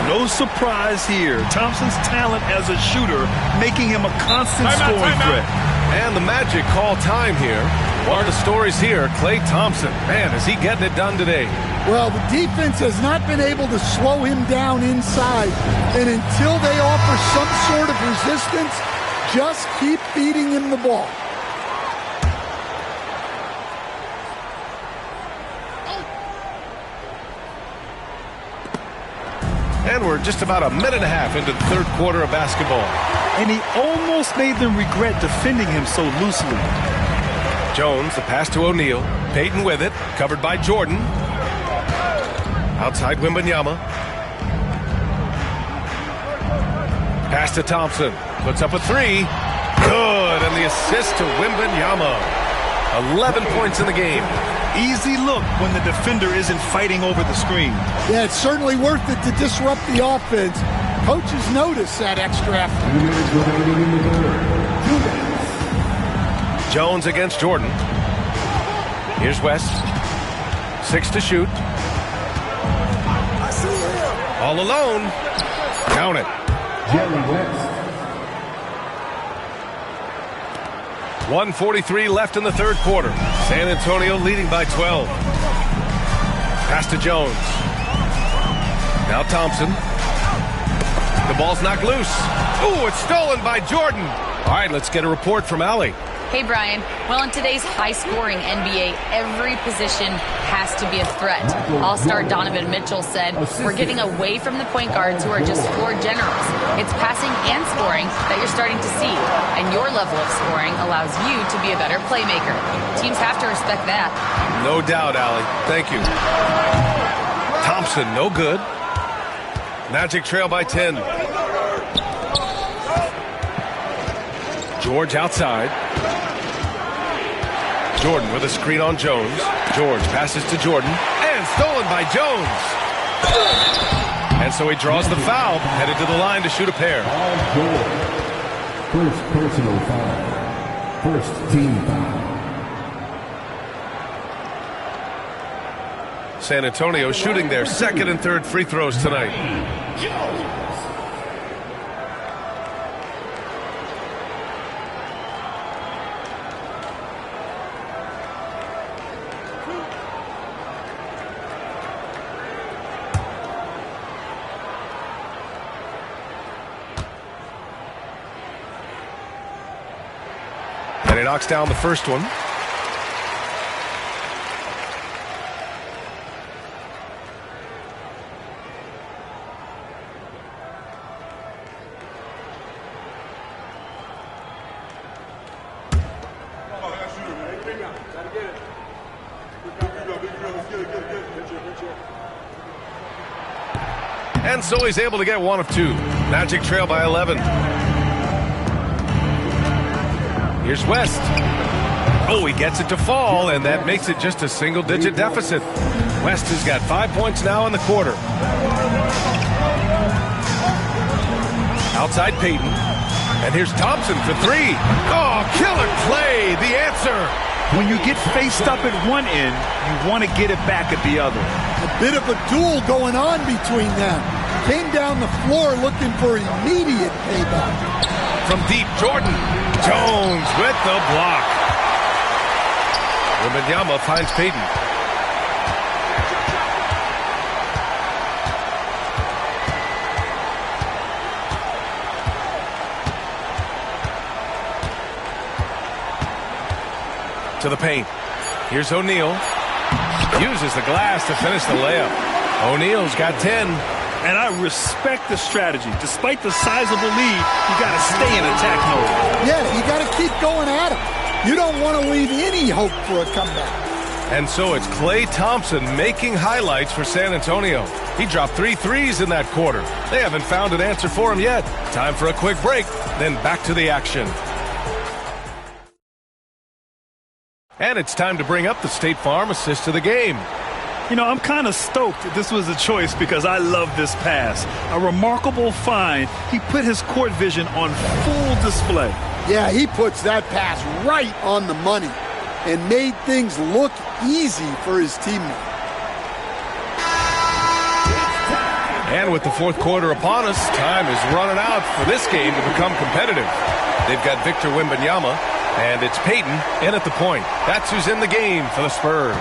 No surprise here. Thompson's talent as a shooter making him a constant scoring threat. And the Magic call time here. One of the stories here, Klay Thompson. Man, is he getting it done today. Well, the defense has not been able to slow him down inside. And until they offer some sort of resistance, just keep feeding him the ball. And we're just about a minute and a half into the third quarter of basketball. And he almost made them regret defending him so loosely. Jones, the pass to O'Neal. Payton with it, covered by Jordan. Outside Wembanyama. Pass to Thompson. Puts up a 3. Good, and the assist to Wembanyama. 11 points in the game. Easy look when the defender isn't fighting over the screen. Yeah, it's certainly worth it to disrupt the offense. Coaches notice that extra effort. Jones against Jordan. Here's West. 6 to shoot. All alone. Count it. Jerry West. 1:43 left in the third quarter. San Antonio leading by 12. Pass to Jones. Now Thompson. The ball's knocked loose. Ooh, it's stolen by Jordan. All right, let's get a report from Allie. Hey, Brian. Well, in today's high-scoring NBA, every position has to be a threat. All-star Donovan Mitchell said, we're getting away from the point guards who are just floor generals. It's passing and scoring that you're starting to see, and your level of scoring allows you to be a better playmaker. Teams have to respect that. No doubt, Allie. Thank you. Thompson, no good. Magic trail by 10. George outside. Jordan with a screen on Jones. George passes to Jordan. And stolen by Jones. And so he draws the foul. Headed to the line to shoot a pair. First personal foul. First team foul. San Antonio shooting their second and third free throws tonight. And he knocks down the first one. And so he's able to get one of two. Magic trail by 11. Here's West. Oh, he gets it to fall, and that makes it just a single-digit deficit. West has got 5 points now in the quarter. Outside Payton. And here's Thompson for three. Oh, killer play. The answer. When you get faced up at one end, you want to get it back at the other. A bit of a duel going on between them. Came down the floor looking for immediate payback. From deep, Jordan. Jones with the block. Wembanyama finds Payton. To the paint. Here's O'Neal. Uses the glass to finish the layup. O'Neal's got 10. And I respect the strategy. Despite the sizable lead, you got to stay in attack mode. Yeah, you got to keep going at him. You don't want to leave any hope for a comeback. And so it's Klay Thompson making highlights for San Antonio. He dropped 3 threes in that quarter. They haven't found an answer for him yet. Time for a quick break, then back to the action. And it's time to bring up the State Farm assist of the game. You know, I'm kind of stoked that this was a choice because I love this pass. A remarkable find. He put his court vision on full display. Yeah, he puts that pass right on the money and made things look easy for his teammate. And with the fourth quarter upon us, time is running out for this game to become competitive. They've got Victor Wembanyama, and it's Payton in at the point. That's who's in the game for the Spurs.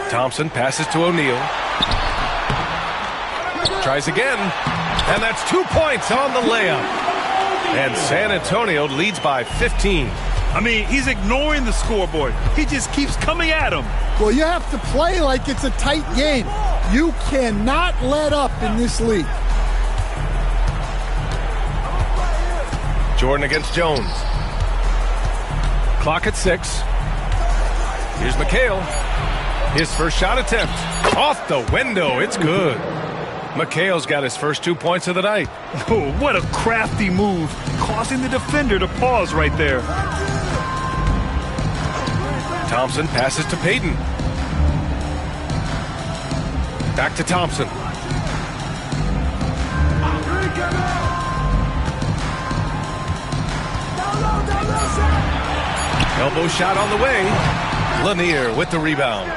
Thompson passes to O'Neal. Tries again. And that's 2 points on the layup. And San Antonio leads by 15. I mean, he's ignoring the scoreboard. He just keeps coming at him. Well, you have to play like it's a tight game. You cannot let up in this league. Jordan against Jones. Clock at 6. Here's McHale. His first shot attempt. Off the window. It's good. McHale's got his first 2 points of the night. Oh, what a crafty move. Causing the defender to pause right there. Thompson passes to Payton. Back to Thompson. Elbow shot on the way. Lanier with the rebound.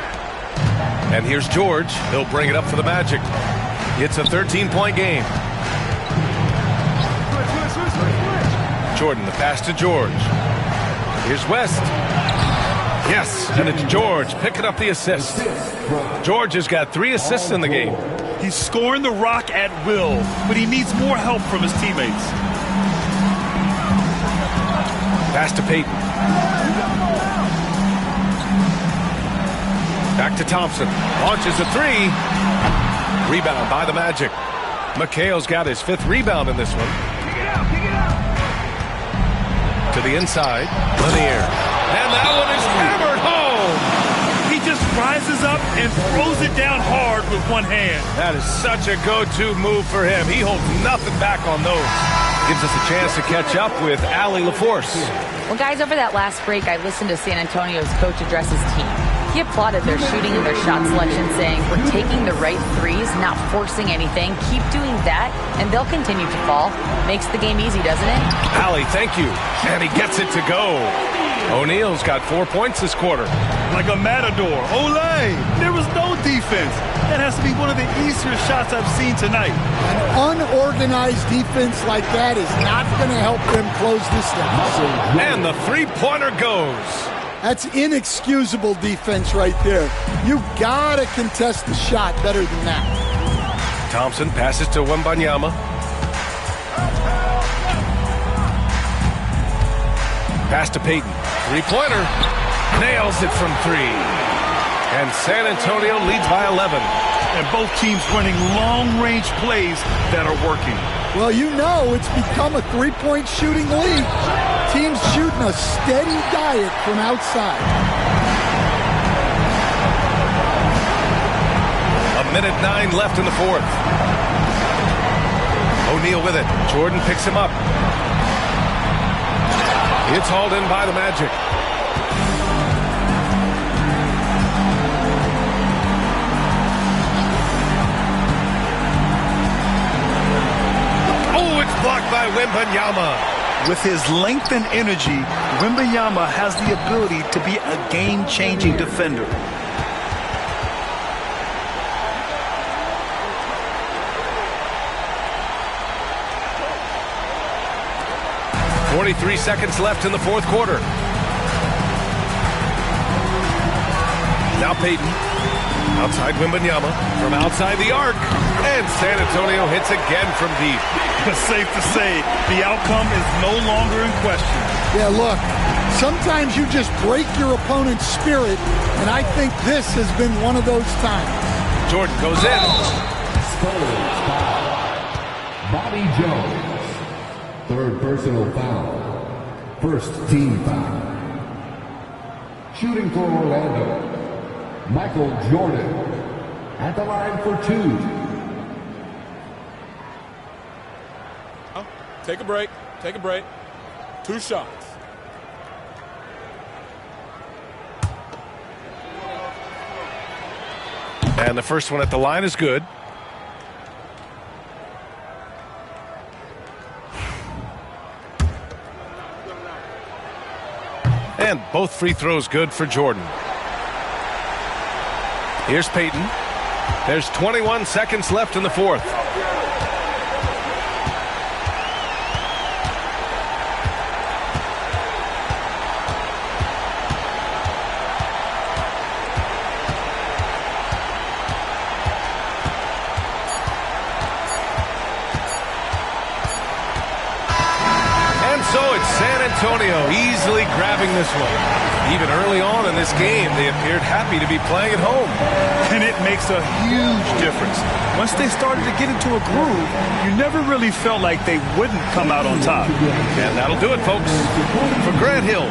And here's George. He'll bring it up for the Magic. It's a 13-point game. Jordan, the pass to George. Here's West. Yes, and it's George picking up the assist. George has got 3 assists in the game. He's scoring the rock at will, but he needs more help from his teammates. Pass to Payton. Back to Thompson. Launches a 3. Rebound by the Magic. McHale's got his 5th rebound in this one. To the inside. Lanier. And that one is hammered home. He just rises up and throws it down hard with one hand. That is such a go-to move for him. He holds nothing back on those. Gives us a chance to catch up with Allie LaForce. Well, guys, over that last break, I listened to San Antonio's coach address his team. He applauded their shooting and their shot selection, saying, "We're taking the right threes, not forcing anything. Keep doing that, and they'll continue to fall." Makes the game easy, doesn't it? Allie, thank you. And he gets it to go. O'Neal's got 4 points this quarter. Like a matador. Olay! There was no defense. That has to be one of the easier shots I've seen tonight. An unorganized defense like that is not going to help them close this down. And the three-pointer goes. That's inexcusable defense right there. You got to contest the shot better than that. Thompson passes to Wembanyama. Pass to Payton. Three-pointer. Nails it from 3. And San Antonio leads by 11. And both teams running long-range plays that are working. Well, you know it's become a three-point shooting league. Teams shooting a steady diet from outside. 1:09 left in the 4th. O'Neal with it. Jordan picks him up. It's hauled in by the Magic. Oh, it's blocked by Wembanyama. With his length and energy, Wembanyama has the ability to be a game-changing defender. .43 seconds left in the 4th quarter. Now Payton. Outside Wembanyama. From outside the arc. And San Antonio hits again from deep. But safe to say, the outcome is no longer in question. Yeah, look, sometimes you just break your opponent's spirit, and I think this has been one of those times. Jordan goes in. Bobby Jones. 3rd personal foul. 1st team foul. Shooting for Orlando, Michael Jordan. At the line for 2. Take a break. Take a break. 2 shots. And the first one at the line is good. And both free throws good for Jordan. Here's Payton. There's 21 seconds left in the 4th. San Antonio easily grabbing this one. Even early on in this game, they appeared happy to be playing at home. And it makes a huge difference. Once they started to get into a groove, you never really felt like they wouldn't come out on top. And that'll do it, folks. For Grant Hill,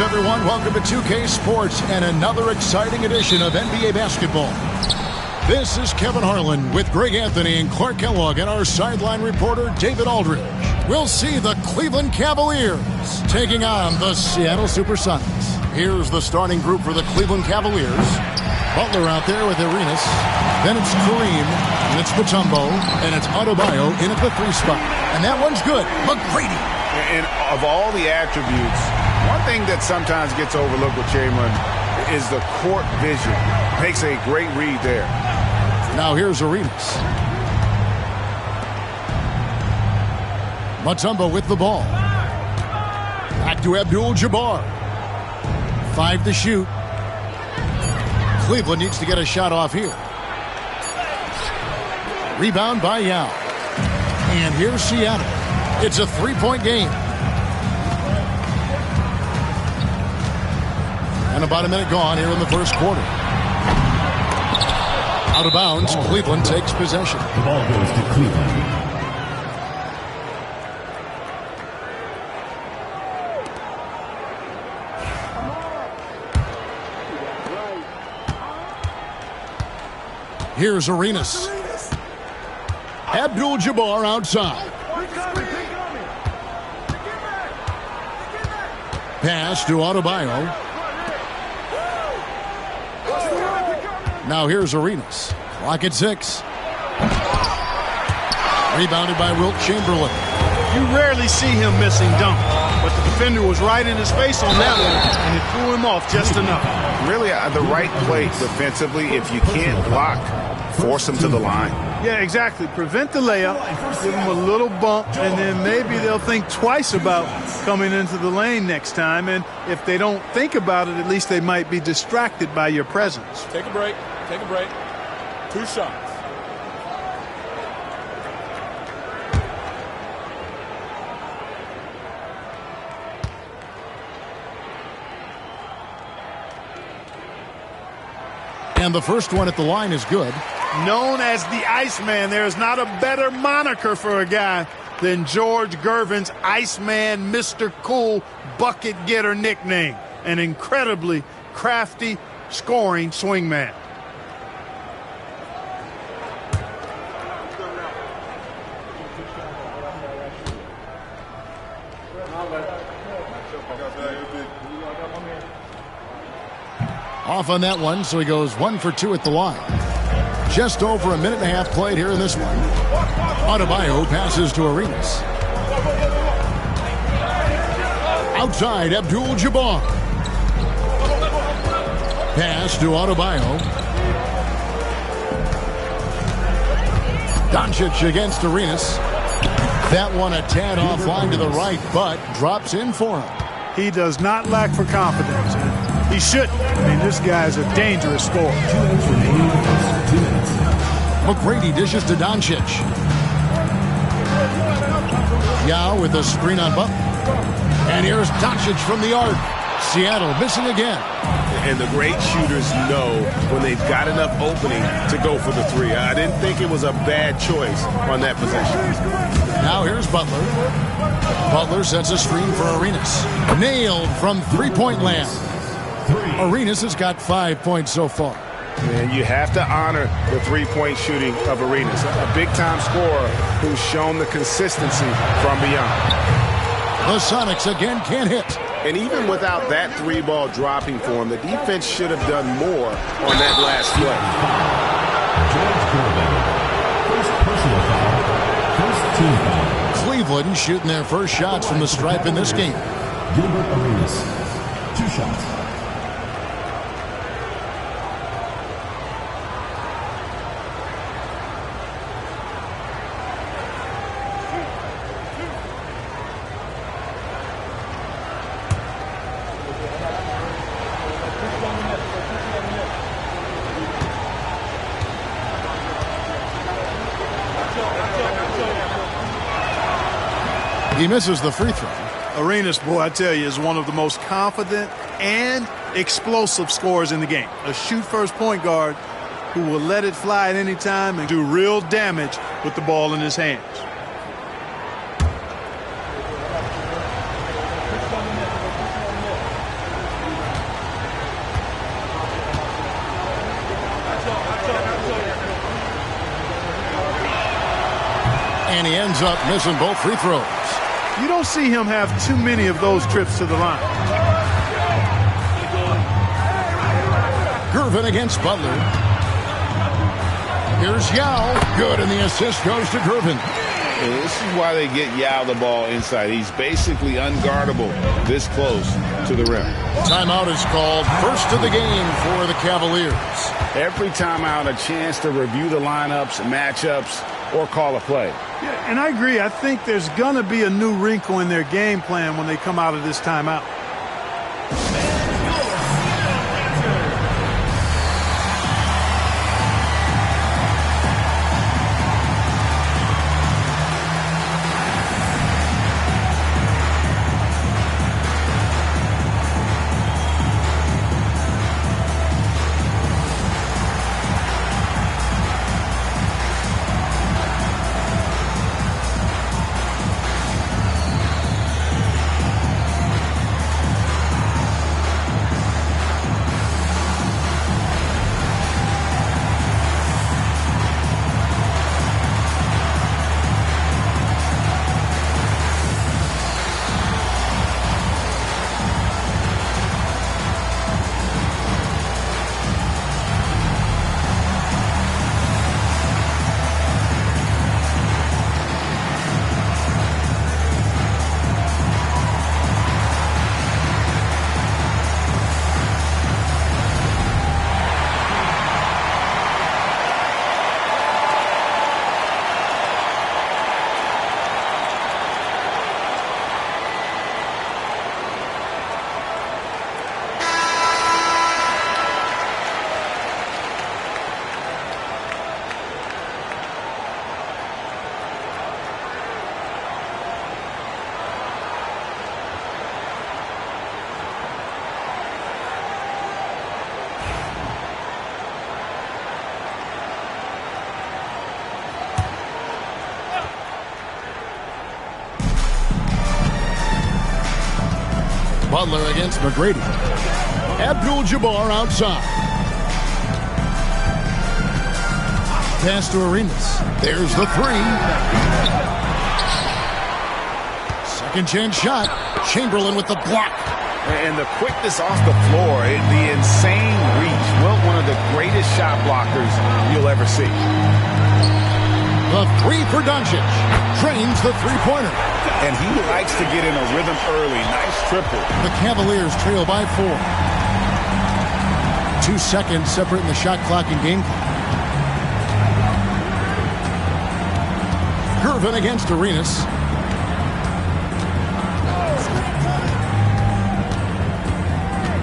everyone. Welcome to 2K Sports and another exciting edition of NBA basketball. This is Kevin Harlan with Greg Anthony and Clark Kellogg and our sideline reporter David Aldridge. We'll see the Cleveland Cavaliers taking on the Seattle Supersonics. Here's the starting group for the Cleveland Cavaliers. Butler out there with Arenas. Then it's Kareem, and it's Mutombo, and it's Adebayo in at the 3 spot. And that one's good. McGrady. And of all the attributes, one thing that sometimes gets overlooked with Chamberlain is the court vision. Makes a great read there. Now here's Arenas. Mutombo with the ball. Back to Abdul-Jabbar. 5 to shoot. Cleveland needs to get a shot off here. Rebound by Yao. And here's Seattle. It's a 3-point game. And about a minute gone here in the first quarter. Out of bounds, Cleveland takes possession. The ball goes to Cleveland. Here's Arenas. Abdul-Jabbar outside. Pass to Adebayo. Now here's Arenas. Clock at 6. Rebounded by Wilt Chamberlain. You rarely see him missing dunk, but the defender was right in his face on that one, and it threw him off just enough. Really, the right play defensively. If you can't block, force him to the line. Yeah, exactly. Prevent the layup, give him a little bump, and then maybe they'll think twice about coming into the lane next time. And if they don't think about it, at least they might be distracted by your presence. Take a break. Take a break. 2 shots. And the first one at the line is good. Known as the Iceman, there is not a better moniker for a guy than George Gervin's Iceman Mr. Cool bucket getter nickname. An incredibly crafty scoring swingman. Off on that one, so he goes 1 for 2 at the line. Just over a minute and a half played here in this one. Adebayo passes to Arenas. Outside, Abdul-Jabbar. Pass to Adebayo. Doncic against Arenas. That one a tad offline to the right, but drops in for him. He does not lack for confidence. He shouldn't. I mean, this guy's a dangerous scorer. McGrady dishes to Doncic. Yao with a screen on Butler. And here's Doncic from the arc. Seattle missing again. And the great shooters know when they've got enough opening to go for the 3. I didn't think it was a bad choice on that possession. Now here's Butler. Butler sets a screen for Arenas. Nailed from 3-point land. Arenas has got 5 points so far. And you have to honor the 3-point shooting of Arenas. A big-time scorer who's shown the consistency from beyond. The Sonics again can't hit. And even without that 3-ball dropping for him, the defense should have done more on that last play. Cleveland shooting their first shots from the stripe in this game. Gilbert Arenas, 2 shots. He misses the free throw. Arenas, boy, I tell you, is one of the most confident and explosive scorers in the game. A shoot-first point guard who will let it fly at any time and do real damage with the ball in his hands. And he ends up missing both free throws. You don't see him have too many of those trips to the line. Gervin against Butler. Here's Yao. Good, and the assist goes to Gervin. This is why they get Yao the ball inside. He's basically unguardable this close to the rim. Timeout is called. First of the game for the Cavaliers. Every timeout, a chance to review the lineups, matchups, or call a play. Yeah, and I agree. I think there's going to be a new wrinkle in their game plan when they come out of this timeout. Butler against McGrady. Abdul-Jabbar outside. Pass to Arenas. There's the three. Second chance shot. Chamberlain with the block. And the quickness off the floor, the insane reach. Well, one of the greatest shot blockers you'll ever see. The three for Doncic. Trains the three-pointer. And he likes to get in a rhythm early. Nice triple. The Cavaliers trail by 4. 2 seconds separating the shot clock and game clock. Gervin against Arenas.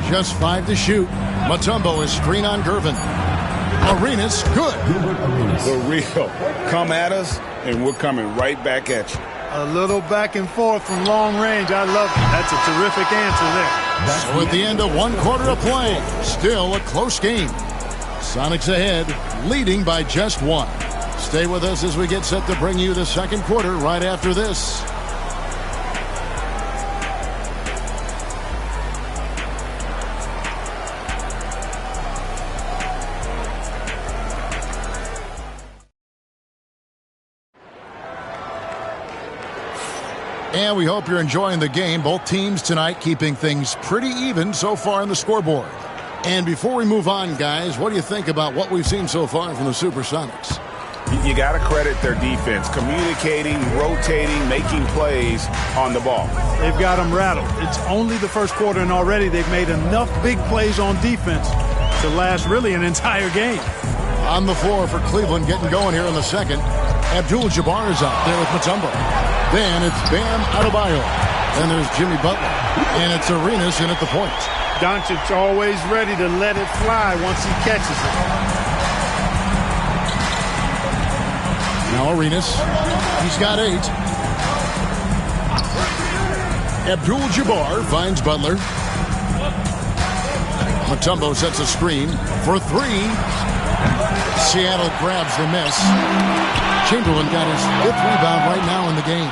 Just 5 to shoot. Mutombo is screen on Gervin. Arenas, good. The real. Come at us, and we're coming right back at you. A little back and forth from long range. I love it. That's a terrific answer there. So at the end of 1 quarter of play, still a close game. Sonics ahead, leading by just 1. Stay with us as we get set to bring you the second quarter right after this. And we hope you're enjoying the game. Both teams tonight keeping things pretty even so far on the scoreboard. And before we move on, guys, what do you think about what we've seen so far from the Supersonics? You got to credit their defense. Communicating, rotating, making plays on the ball. They've got them rattled. It's only the first quarter, and already they've made enough big plays on defense to last really an entire game. On the floor for Cleveland, getting going here in the second. Abdul-Jabbar is out there with Mutombo. Then it's Bam Adebayo. Then there's Jimmy Butler. And it's Arenas in at the point. Doncic always ready to let it fly once he catches it. Now Arenas. He's got 8. Abdul-Jabbar finds Butler. Mutombo sets a screen for 3. Seattle grabs the miss. Chamberlain got his 5th rebound right now in the game.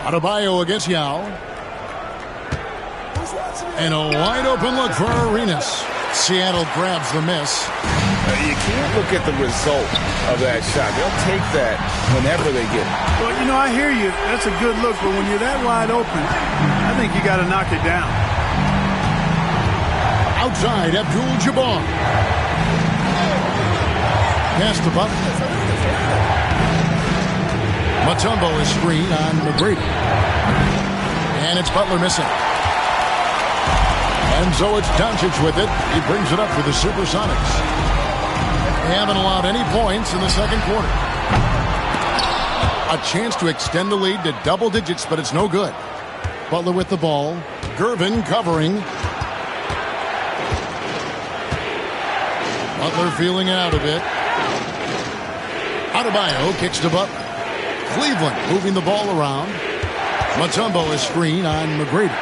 Adebayo against Yao. And a wide open look for Arenas. Seattle grabs the miss. You can't look at the result of that shot. They'll take that whenever they get it. Well, you know, I hear you. That's a good look, but when you're that wide open, I think you got to knock it down. Outside, Abdul-Jabbar. Pass to Butler. Mutombo is screen on McGrady. And it's Butler missing. And so it's Doncic with it. He brings it up for the Supersonics. They haven't allowed any points in the second quarter. A chance to extend the lead to double digits, but it's no good. Butler with the ball. Gervin covering. Butler feeling out of it. Adebayo kicks to Butler. Cleveland moving the ball around. Mutombo is screen on McGrady.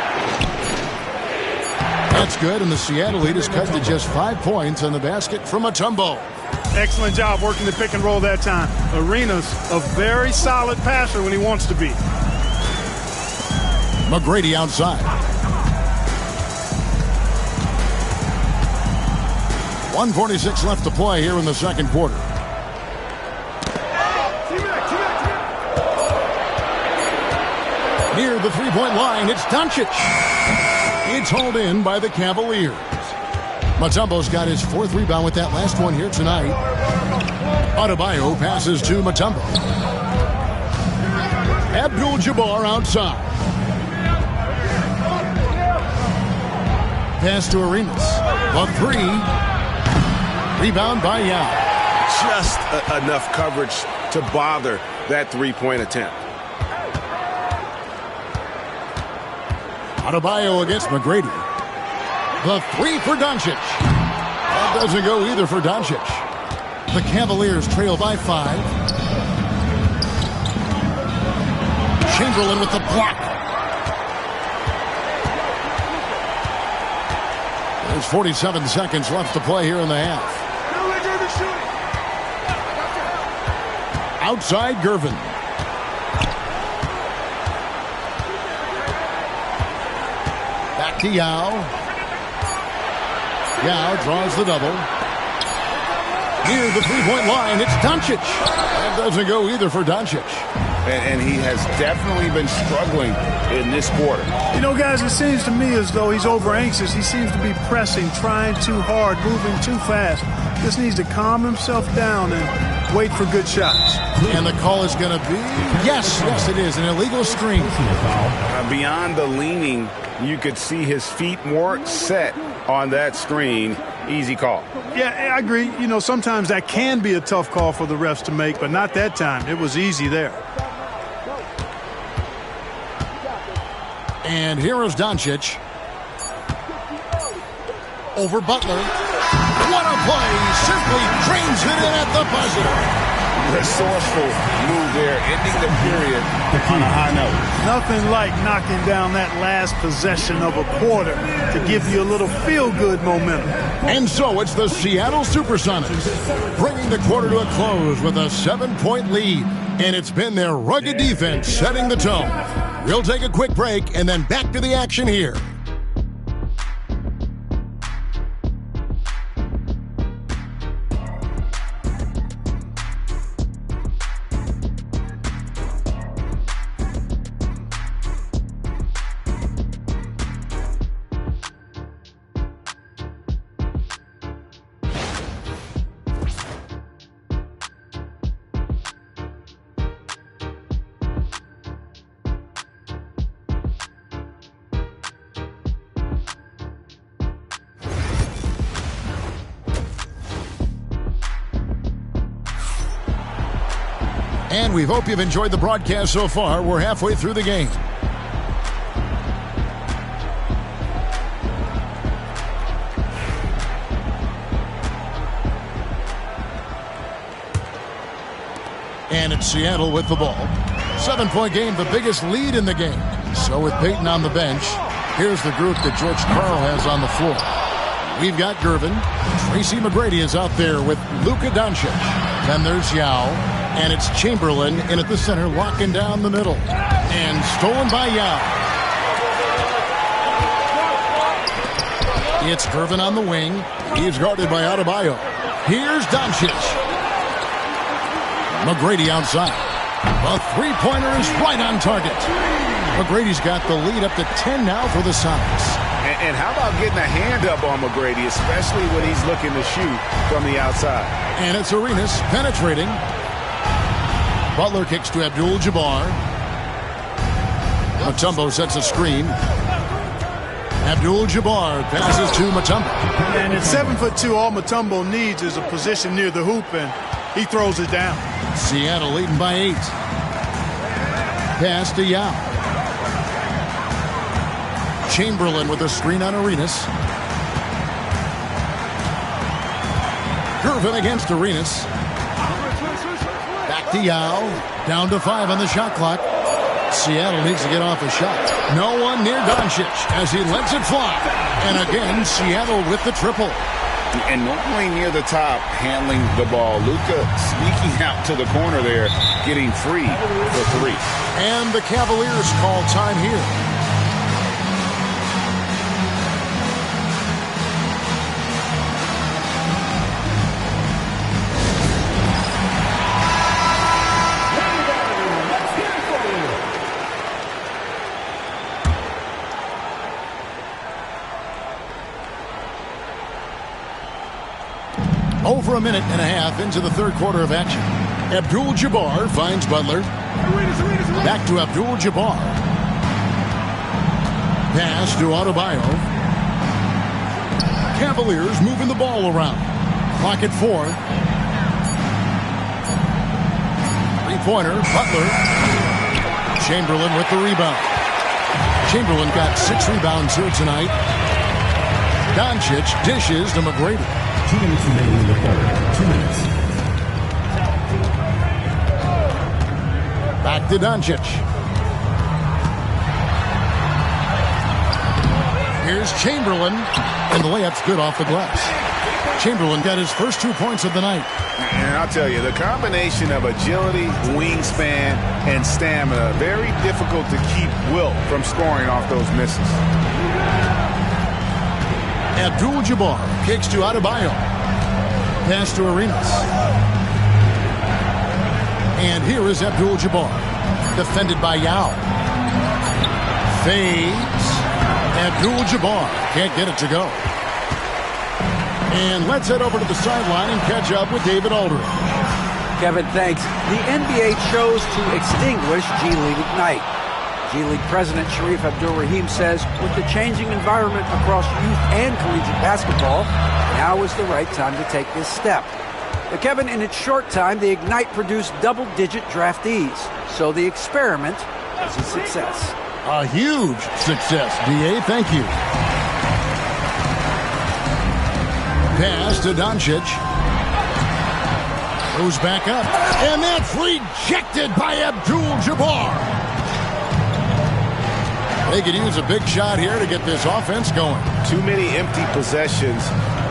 That's good, and the Seattle lead is cut to just 5 points on the basket from Mutombo. Excellent job working the pick and roll that time. Arenas a very solid passer when he wants to be. McGrady outside. 1:46 left to play here in the second quarter. Near the three-point line, it's Doncic. It's hauled in by the Cavaliers. Mutombo's got his 4th rebound with that last one here tonight. Adebayo passes to Mutombo. Abdul-Jabbar outside. Pass to Arenas. A 3. Rebound by Yao. Just enough coverage to bother that three-point attempt. Adebayo against McGrady. The 3 for Doncic. That doesn't go either for Doncic. The Cavaliers trail by 5. Chamberlain with the block. There's 47 seconds left to play here in the half. Outside Gervin. Back to Yao. Yao draws the double. Near the three-point line, it's Doncic. That doesn't go either for Doncic. And he has definitely been struggling in this quarter. You know, guys, it seems to me as though he's over anxious. He seems to be pressing, trying too hard, moving too fast. Just needs to calm himself down and wait for good shots. And the call is going to be, yes, it is, an illegal screen. Beyond the leaning, you could see his feet more set on that screen. Easy call. Yeah, I agree. You know, sometimes that can be a tough call for the refs to make, but not that time. It was easy there. And here is Doncic. Over Butler. What a play! Simply drains it in at the buzzer. Resourceful move there, ending the period on a high note. Nothing like knocking down that last possession of a quarter to give you a little feel-good momentum. And so it's the Seattle Supersonics bringing the quarter to a close with a 7-point lead. And it's been their rugged defense setting the tone. We'll take a quick break and then back to the action here. And we hope you've enjoyed the broadcast so far. We're halfway through the game. And it's Seattle with the ball. 7-point game, the biggest lead in the game. So with Peyton on the bench, here's the group that George Karl has on the floor. We've got Gervin. Tracy McGrady is out there with Luka Doncic. Then there's Yao. And it's Chamberlain in at the center, locking down the middle. And stolen by Yao. It's Gervin on the wing. He's guarded by Adebayo. Here's Doncic. McGrady outside. The three-pointer is right on target. McGrady's got the lead up to 10 now for the Sonics. And how about getting a hand up on McGrady, especially when he's looking to shoot from the outside? And it's Arenas penetrating. Butler kicks to Abdul-Jabbar. Mutombo sets a screen. Abdul-Jabbar passes to Mutombo. And at 7'2", all Mutombo needs is a position near the hoop, and he throws it down. Seattle leading by 8. Pass to Yao. Chamberlain with a screen on Arenas. Gervin against Arenas. Back to Yao. Down to 5 on the shot clock. Seattle needs to get off a shot. No one near Doncic as he lets it fly. And again, Seattle with the triple. And normally near the top, handling the ball. Luka sneaking out to the corner there, getting free for 3. And the Cavaliers call time here. Over a minute and a half into the third quarter of action. Abdul-Jabbar finds Butler. Back to Abdul-Jabbar. Pass to Adebayo. Cavaliers moving the ball around. Clock at 4. Three-pointer, Butler. Chamberlain with the rebound. Chamberlain got 6 rebounds here tonight. Doncic dishes to McGrady. 2 minutes remaining in the third. 2 minutes. Back to Doncic. Here's Chamberlain, and the layup's good off the glass. Chamberlain got his first 2 points of the night. And I'll tell you, the combination of agility, wingspan, and stamina, very difficult to keep Wilt from scoring off those misses. Abdul-Jabbar kicks to Adebayo. Pass to Arenas. And here is Abdul-Jabbar. Defended by Yao. Fades. Abdul-Jabbar can't get it to go. And let's head over to the sideline and catch up with David Aldridge. Kevin, thanks. The NBA chose to extinguish G League Ignite. G League President Sharif Abdul-Rahim says with the changing environment across youth and collegiate basketball, now is the right time to take this step. But Kevin, in its short time, the Ignite produced double-digit draftees. So the experiment was a success. A huge success, D.A. Thank you. Pass to Doncic. Goes back up. And that's rejected by Abdul-Jabbar. They could use a big shot here to get this offense going. Too many empty possessions.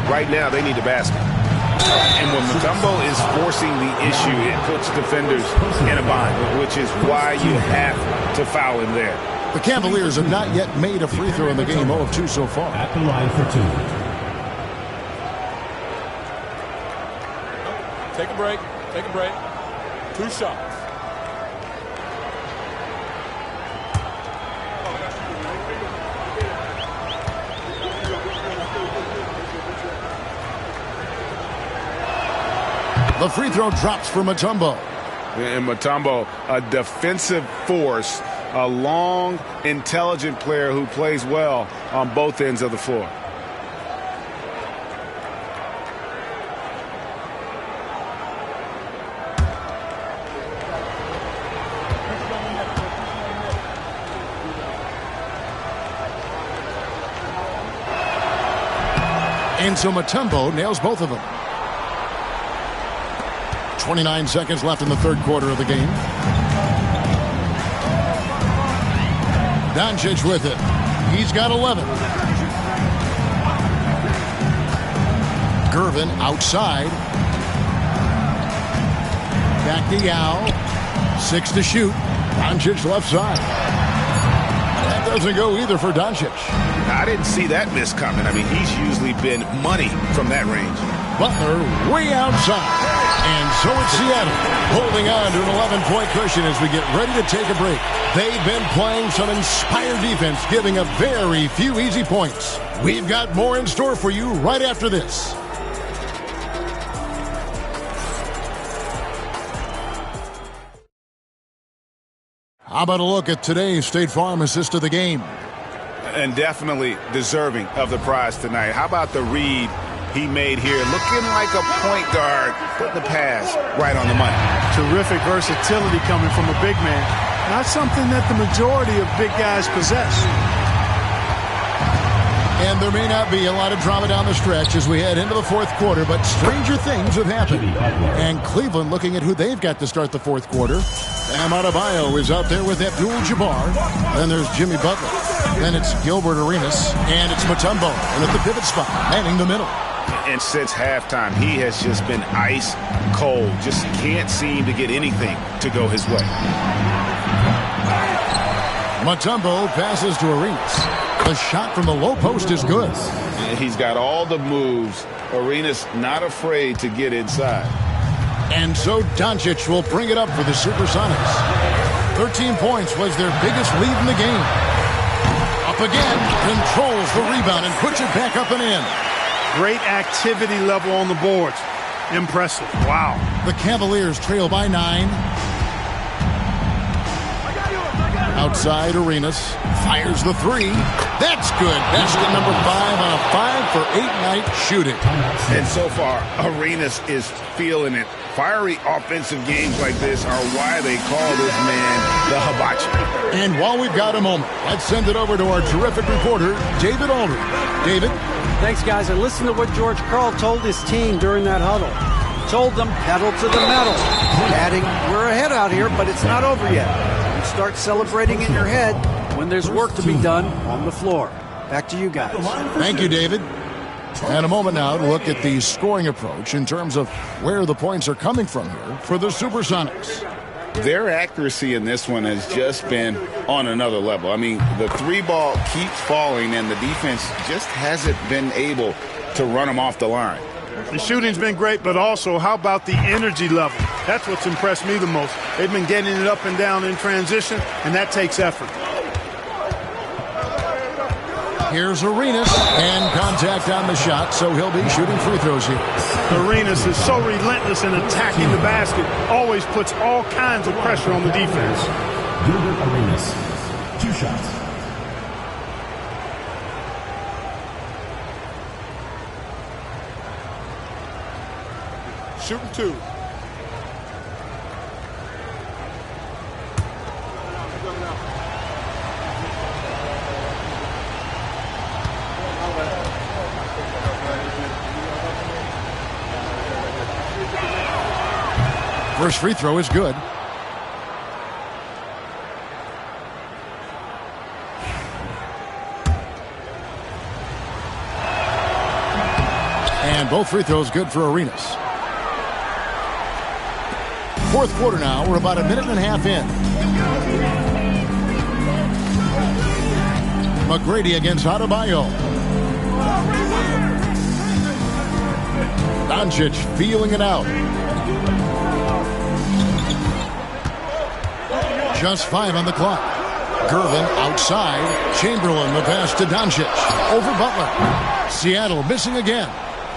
Right now, they need a basket. And when Mutombo is forcing the issue, it puts defenders in a bind, which is why you have to foul him there. The Cavaliers have not yet made a free throw in the game, 0 of 2 so far. At the line for 2. Take a break. Take a break. 2 shots. The free throw drops for Mutombo. And Mutombo, a defensive force, a long, intelligent player who plays well on both ends of the floor. And so Mutombo nails both of them. 29 seconds left in the third quarter of the game. Doncic with it. He's got 11. Gervin outside. Back to Yao. 6 to shoot. Doncic left side. doesn't go either for Doncic. I didn't see that miss coming. I mean, he's usually been money from that range. Butler way outside. And so it's Seattle holding on to an 11-point cushion as we get ready to take a break. They've been playing some inspired defense, giving up very few easy points. We've got more in store for you right after this. How about a look at today's State Farm assist of the game? And definitely deserving of the prize tonight. How about the read he made here? Looking like a point guard, putting the pass right on the money. Terrific versatility coming from a big man. Not something that the majority of big guys possess. And there may not be a lot of drama down the stretch as we head into the fourth quarter, but stranger things have happened. And Cleveland looking at who they've got to start the fourth quarter. Bam Adebayo is out there with Abdul-Jabbar. Then there's Jimmy Butler. Then it's Gilbert Arenas. And it's Mutombo. And at the pivot spot, manning the middle. And since halftime, he has just been ice cold. Just can't seem to get anything to go his way. Mutombo passes to Arenas. The shot from the low post is good. He's got all the moves. Arenas not afraid to get inside. And so Doncic will bring it up for the Supersonics. 13 points was their biggest lead in the game. Up again, controls the rebound and puts it back up and in. Great activity level on the boards. Impressive. Wow. The Cavaliers trail by 9. Outside, Arenas fires the 3. That's good. Basket number 5 on a 5-for-8 night shooting. And so far, Arenas is feeling it. Fiery offensive games like this are why they call this man the hibachi. And while we've got a moment, let's send it over to our terrific reporter, David Aldridge. David? Thanks, guys. And listen to what George Karl told his team during that huddle. Told them, pedal to the metal. Adding, we're ahead out here, but it's not over yet. You start celebrating in your head when there's work to be done on the floor. Back to you guys. Thank you, David. And a moment now to look at the scoring approach in terms of where the points are coming from here for the Supersonics. Their accuracy in this one has just been on another level. I mean, the 3-ball keeps falling, and the defense just hasn't been able to run them off the line. The shooting's been great, but also how about the energy level? That's what's impressed me the most. They've been getting it up and down in transition, and that takes effort. Here's Arenas, and contact on the shot, so he'll be shooting free throws here. Arenas is so relentless in attacking the basket, always puts all kinds of pressure on the defense. Gilbert Arenas, 2 shots. Shooting 2. First free throw is good. And both free throws good for Arenas. Fourth quarter now. We're about a minute and a half in. McGrady against Adebayo. Doncic feeling it out. Just 5 on the clock. Gervin outside. Chamberlain the pass to Doncic. Over Butler. Seattle missing again.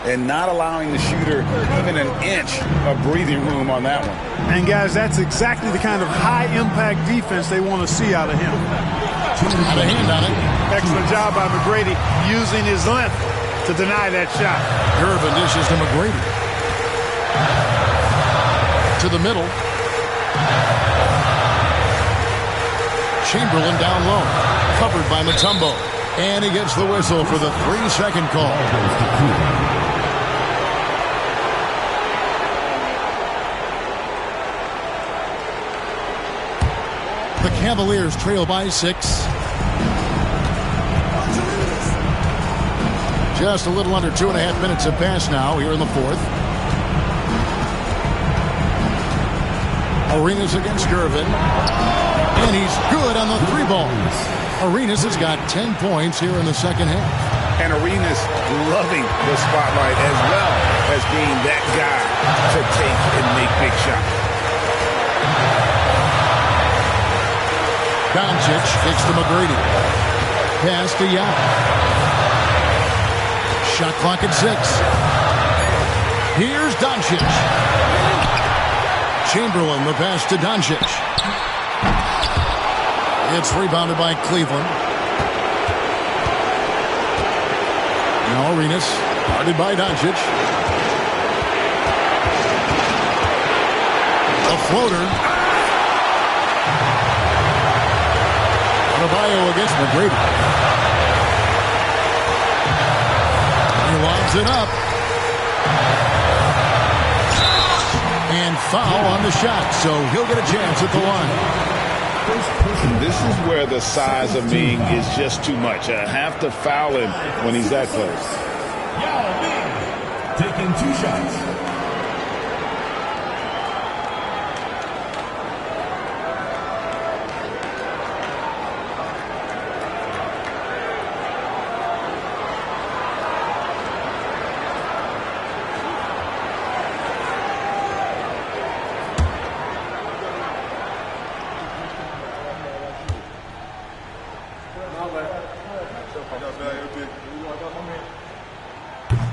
And not allowing the shooter even an inch of breathing room on that one. And guys, that's exactly the kind of high-impact defense they want to see out of him. Had a hand on it. Excellent job by McGrady using his length to deny that shot. Gervin dishes to McGrady. To the middle. Chamberlain down low. Covered by Mutombo. And he gets the whistle for the 3-second call. The Cavaliers trail by 6. Just a little under 2.5 minutes have passed now here in the fourth. Arenas against Gervin. And he's good on the 3-ball. Arenas has got 10 points here in the second half. And Arenas loving the spotlight as well as being that guy to take and make big shots. Doncic kicks to McGrady. Pass to Young. Shot clock at 6. Here's Doncic. Chamberlain, the pass to Doncic. It's rebounded by Cleveland. Now Arenas, guarded by Doncic. A floater. Adebayo against McGrady. He lobs it up. And foul on the shot, so he'll get a chance at the line. This is where the size of Ming is just too much. I have to foul him when he's that close. Yao Ming taking 2 shots.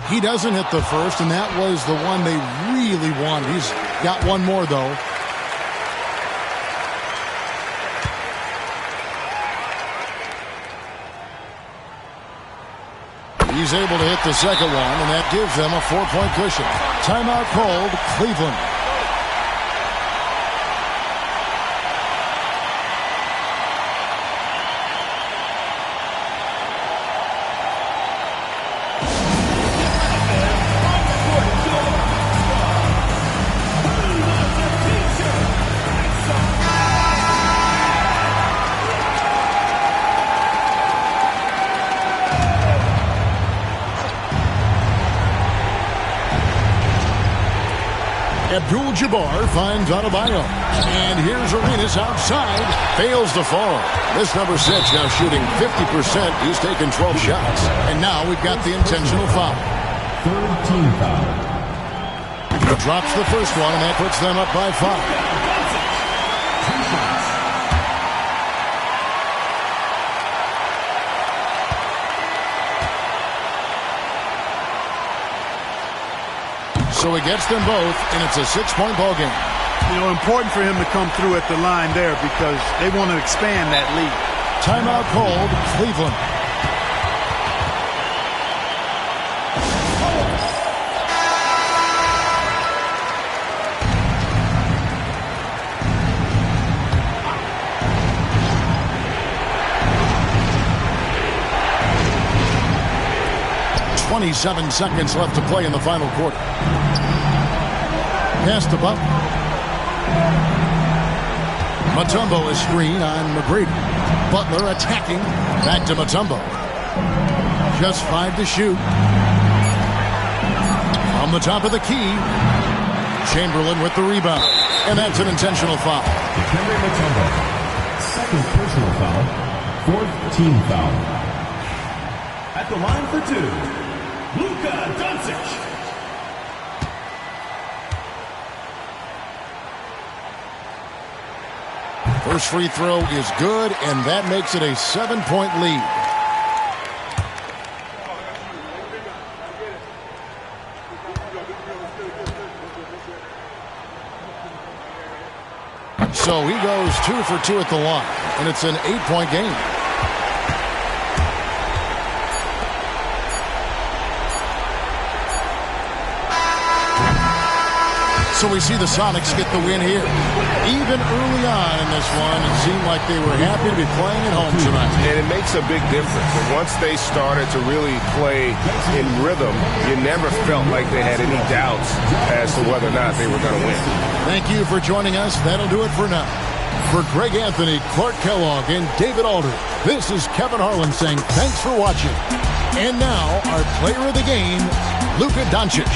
He doesn't hit the first, and that was the one they really wanted. He's got one more, though. He's able to hit the second one, and that gives them a 4-point cushion. Timeout called, Cleveland. Abdul-Jabbar finds Adebayo. And here's Arenas outside. Fails to fall. This number 6 now shooting 50%. He's taken 12 shots. And now we've got the intentional foul. Third team foul. He drops the first one, and that puts them up by 5. So he gets them both, and it's a 6-point ball game. You know, important for him to come through at the line there because they want to expand that lead. Timeout called, Cleveland. .27 seconds left to play in the final quarter. Pass to Butler. Mutombo is screen on McGrady. Butler attacking. Back to Mutombo. Just 5 to shoot. From the top of the key. Chamberlain with the rebound. And that's an intentional foul. Dikembe Mutombo. Second personal foul. Fourth team foul. At the line for 2. Luka Doncic. First free throw is good, and that makes it a 7-point lead. So he goes 2 for 2 at the line, and it's an 8-point game. So we see the Sonics get the win here. Even early on in this one, it seemed like they were happy to be playing at home tonight. And it makes a big difference. But once they started to really play in rhythm, you never felt like they had any doubts as to whether or not they were going to win. Thank you for joining us. That'll do it for now. For Greg Anthony, Clark Kellogg, and David Alder, this is Kevin Harlan saying thanks for watching. And now, our player of the game, Luka Doncic.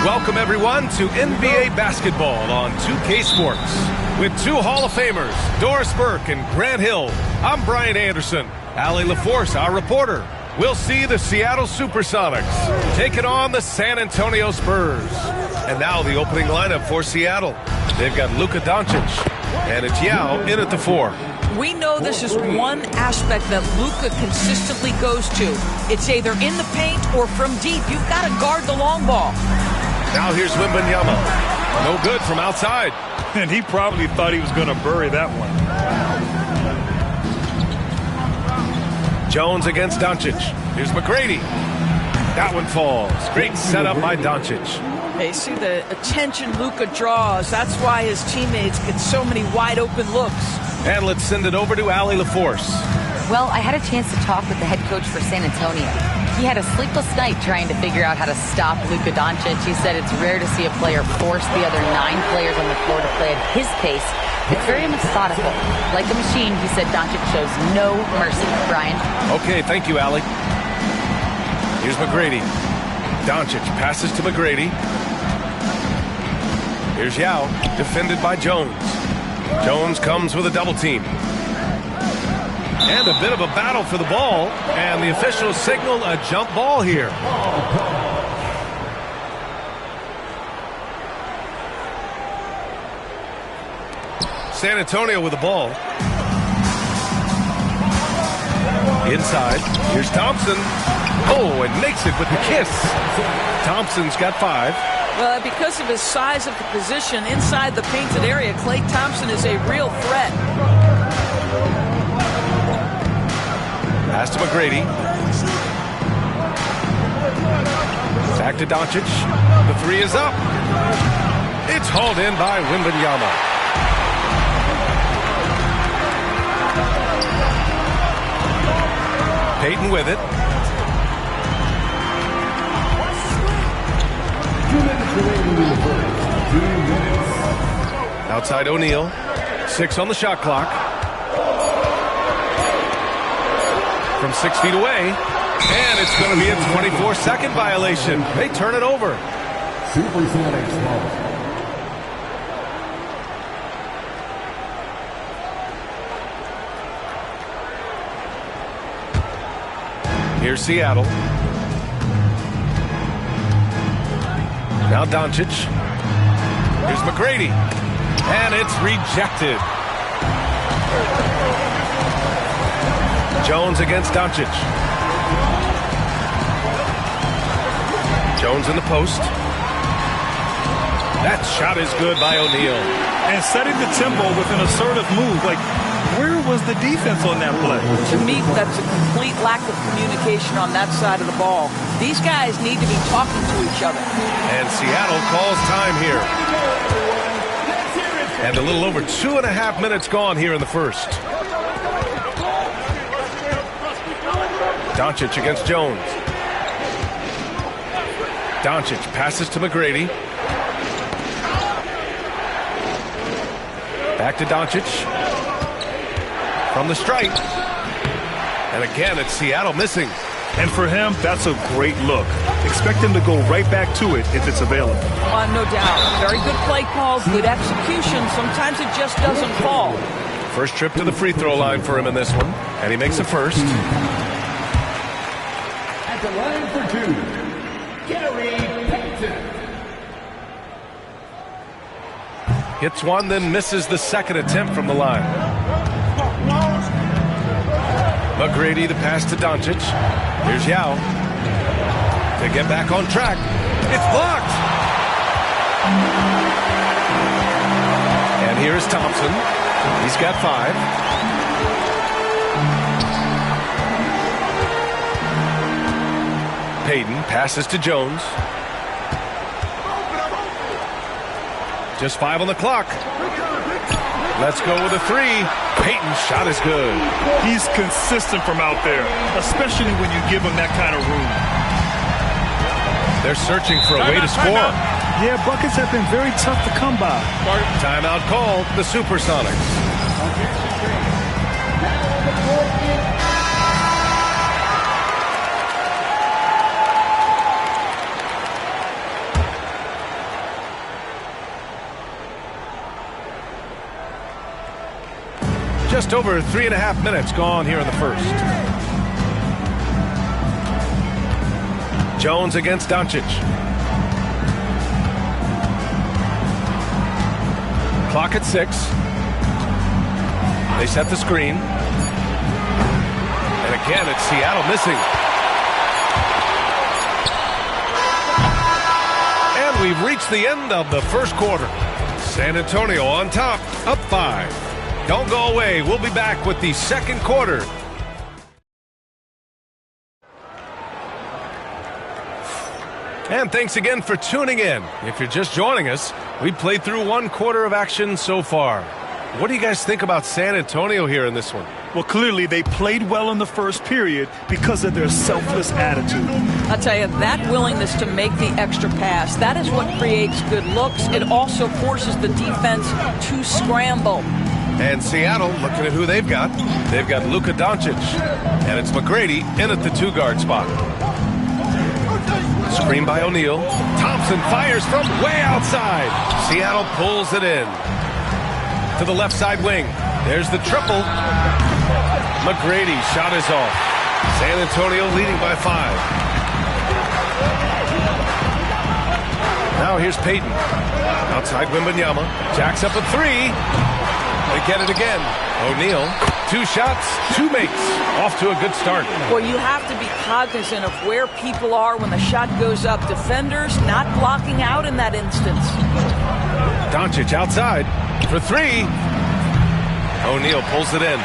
welcome everyone to NBA basketball on 2K Sports. With two Hall of Famers, Doris Burke and Grant Hill, I'm Brian Anderson. Allie LaForce, our reporter. We'll see the Seattle Supersonics taking on the San Antonio Spurs. And now the opening lineup for Seattle. They've got Luka Doncic, and it's Yao in at the 4. We know this is one aspect that Luka consistently goes to. It's either in the paint or from deep. You've got to guard the long ball. Now here's Wembanyama. No good from outside. And he probably thought he was going to bury that one. Jones against Doncic. Here's McGrady. That one falls. Great setup by Doncic. Hey, see the attention Luka draws. That's why his teammates get so many wide open looks. And let's send it over to Allie LaForce. Well, I had a chance to talk with the head coach for San Antonio. He had a sleepless night trying to figure out how to stop Luka Doncic. He said it's rare to see a player force the other 9 players on the floor to play at his pace. It's very methodical. Like a machine, he said Doncic shows no mercy. Brian? Okay, thank you, Allie. Here's McGrady. Doncic passes to McGrady. Here's Yao, defended by Jones. Jones comes with a double team. And a bit of a battle for the ball. And the officials signal a jump ball here. San Antonio with the ball. Inside. Here's Thompson. Oh, and makes it with the kiss. Thompson's got 5. Well, because of his size of the position inside the painted area, Klay Thompson is a real threat. Pass to McGrady. Back to Doncic. The 3 is up. It's hauled in by Wembanyama. Payton with it. Outside O'Neal. 6 on the shot clock. From 6 feet away. And it's going to be a 24-second violation. They turn it over. Here's Seattle. Now Doncic. Here's McGrady. And it's rejected. Jones against Doncic. Jones in the post. That shot is good by O'Neal. And setting the tempo with an assertive move. Like, where was the defense on that play? To me, that's a complete lack of communication on that side of the ball. These guys need to be talking to each other. And Seattle calls time here. And a little over 2.5 minutes gone here in the first. Doncic against Jones. Doncic passes to McGrady. Back to Doncic. From the stripe. And again, it's Seattle missing. And for him, that's a great look. Expect him to go right back to it if it's available. No doubt. Very good play call, good execution. Sometimes it just doesn't fall. First trip to the free throw line for him in this one. And he makes a first. At the line for 2, Gary Payton. Hits one, then misses the second attempt from the line. McGrady, the pass to Doncic. Here's Yao. To get back on track. It's blocked. And here is Thompson. He's got 5. Payton passes to Jones. Just 5 on the clock. Let's go with a 3. Payton's shot is good. He's consistent from out there, especially when you give him that kind of room. They're searching for a way to score. Yeah, buckets have been very tough to come by. Timeout called, the Supersonics. Just over 3.5 minutes gone here in the first. Jones against Doncic. Clock at 6. They set the screen. And again, it's Seattle missing. And we've reached the end of the first quarter. San Antonio on top, up 5. Don't go away. We'll be back with the second quarter. And thanks again for tuning in. If you're just joining us, we played through one quarter of action so far. What do you guys think about San Antonio here in this one? Well, clearly they played well in the first period because of their selfless attitude. I'll tell you, that willingness to make the extra pass, that is what creates good looks. It also forces the defense to scramble. And Seattle, looking at who they've got Luka Doncic. And it's McGrady in at the 2-guard spot. Screen by O'Neal. Thompson fires from way outside. Seattle pulls it in. To the left side wing. There's the triple. McGrady shot is off. San Antonio leading by 5. Now here's Payton. Outside Wembanyama. Jacks up a 3. They get it again. O'Neal. 2 shots, 2 makes. Off to a good start. Well, you have to be cognizant of where people are when the shot goes up. Defenders not blocking out in that instance. Doncic outside for 3. O'Neal pulls it in.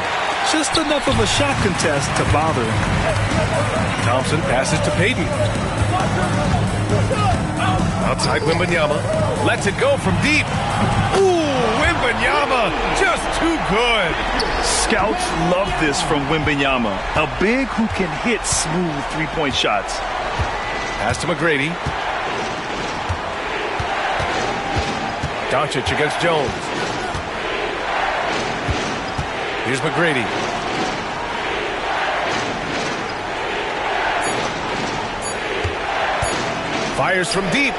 Just enough of a shot contest to bother him. Thompson passes to Payton. Outside Wembanyama. Lets it go from deep. Ooh, Wembanyama just too good. Scouts love this from Wembanyama. A big who can hit smooth three-point shots. Pass to McGrady. Doncic against Jones. Here's McGrady. Fires from deep.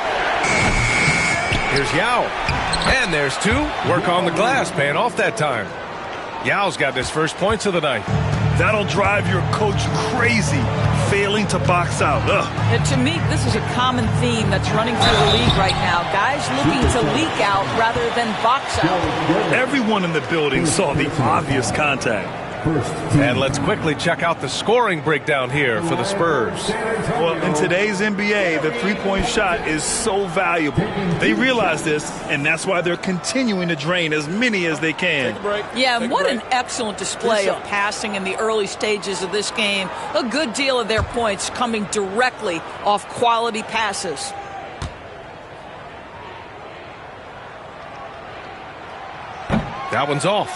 Here's Yao. And there's 2. Work on the glass, paying off that time. Yao's got his first points of the night. That'll drive your coach crazy, failing to box out. And to me, this is a common theme that's running through the league right now. Guys looking to leak out rather than box out. Everyone in the building saw the obvious contact. And let's quickly check out the scoring breakdown here for the Spurs. Well, in today's NBA, the three-point shot is so valuable. They realize this, and that's why they're continuing to drain as many as they can. Yeah, and what an excellent display of passing in the early stages of this game. A good deal of their points coming directly off quality passes. That one's off.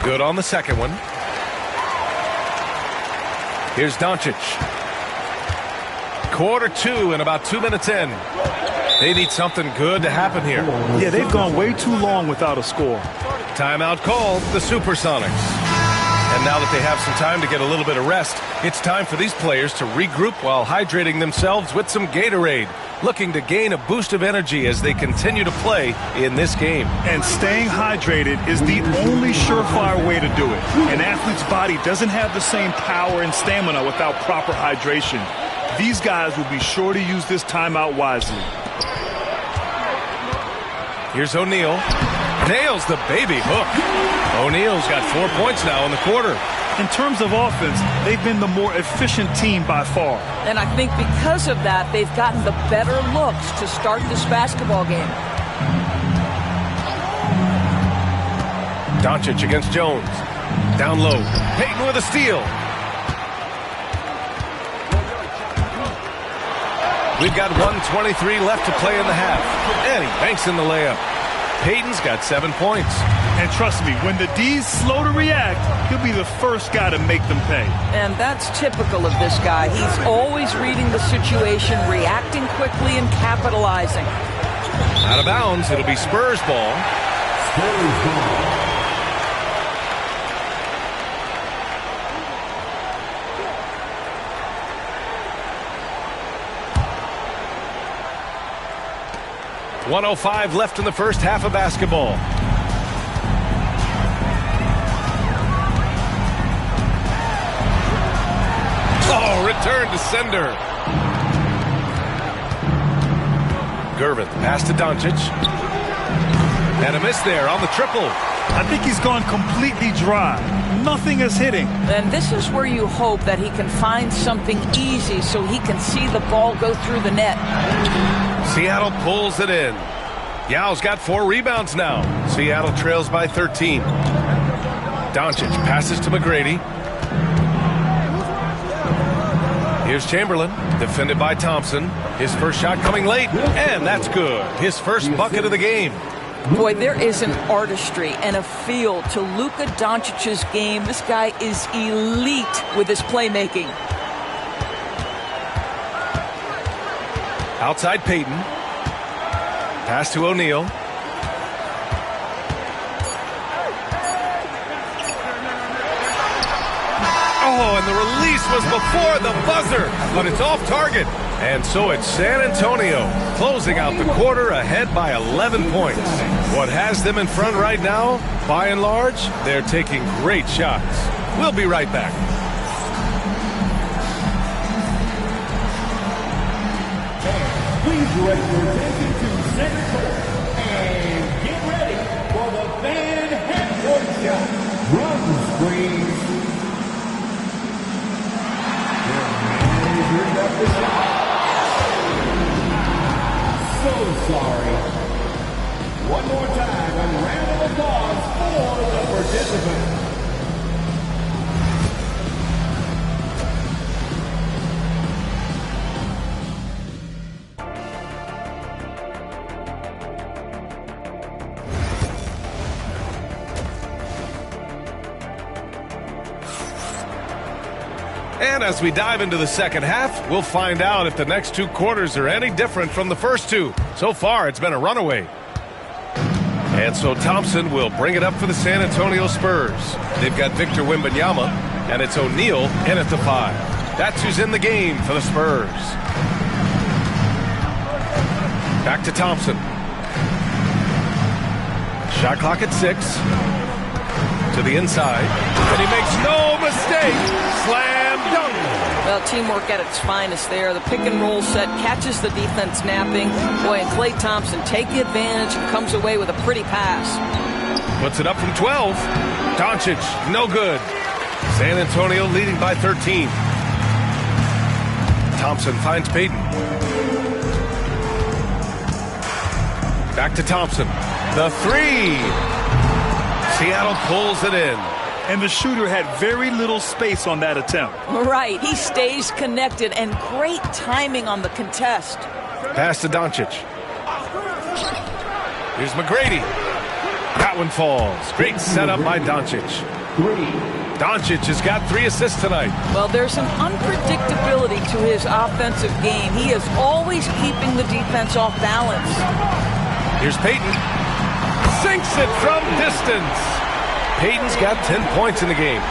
Good on the second one. Here's Doncic. Quarter 2 and about 2 minutes in. They need something good to happen here. Yeah, they've gone way too long without a score. Timeout called, the Supersonics. And now that they have some time to get a little bit of rest, it's time for these players to regroup while hydrating themselves with some Gatorade, looking to gain a boost of energy as they continue to play in this game. And staying hydrated is the only surefire way to do it. An athlete's body doesn't have the same power and stamina without proper hydration. These guys will be sure to use this timeout wisely. Here's O'Neal. Nails the baby hook. O'Neal's got 4 points now in the quarter. In terms of offense, they've been the more efficient team by far. And I think because of that, they've gotten the better looks to start this basketball game. Doncic against Jones. Down low. Payton with a steal. We've got 1:23 left to play in the half. And he banks in the layup. Payton's got 7 points. And trust me, when the D's slow to react, he'll be the first guy to make them pay. And that's typical of this guy. He's always reading the situation, reacting quickly and capitalizing. Out of bounds. It'll be Spurs ball. Spurs ball. .105 left in the first half of basketball. Oh, return to sender. Gervin, pass to Doncic. And a miss there on the triple. I think he's gone completely dry. Nothing is hitting. And this is where you hope that he can find something easy so he can see the ball go through the net. Seattle pulls it in. Yao's got 4 rebounds now. Seattle trails by 13. Doncic passes to McGrady. Here's Chamberlain, defended by Thompson. His first shot coming late, and that's good. His first bucket of the game. Boy, there is an artistry and a feel to Luka Doncic's game. This guy is elite with his playmaking. Outside Payton. Pass to O'Neal. Oh, and the release was before the buzzer, but it's off target. And so it's San Antonio closing out the quarter ahead by 11 points. What has them in front right now, by and large, they're taking great shots. We'll be right back. Please direct your attention to center court and get ready for the fan half-court shot. Run screens. Their managers up the shot. So sorry. One more time, a round of applause for the participants. And as we dive into the second half, we'll find out if the next 2 quarters are any different from the first 2. So far, it's been a runaway. And so Thompson will bring it up for the San Antonio Spurs. They've got Victor Wembanyama, and it's O'Neal in at the 5. That's who's in the game for the Spurs. Back to Thompson. Shot clock at 6. To the inside. And he makes no mistake. Slam dunk. Well, teamwork at its finest there. The pick and roll set catches the defense napping. Boy, and Klay Thompson taking advantage and comes away with a pretty pass. Puts it up from 12. Doncic, no good. San Antonio leading by 13. Thompson finds Payton. Back to Thompson. The 3. Seattle pulls it in. And the shooter had very little space on that attempt. Right. He stays connected, and great timing on the contest. Pass to Doncic. Here's McGrady. That one falls. Great setup by Doncic. Doncic has got 3 assists tonight. Well, there's an unpredictability to his offensive game. He is always keeping the defense off balance. Here's Payton. Sinks it from distance. Payton's got 10 points in the game.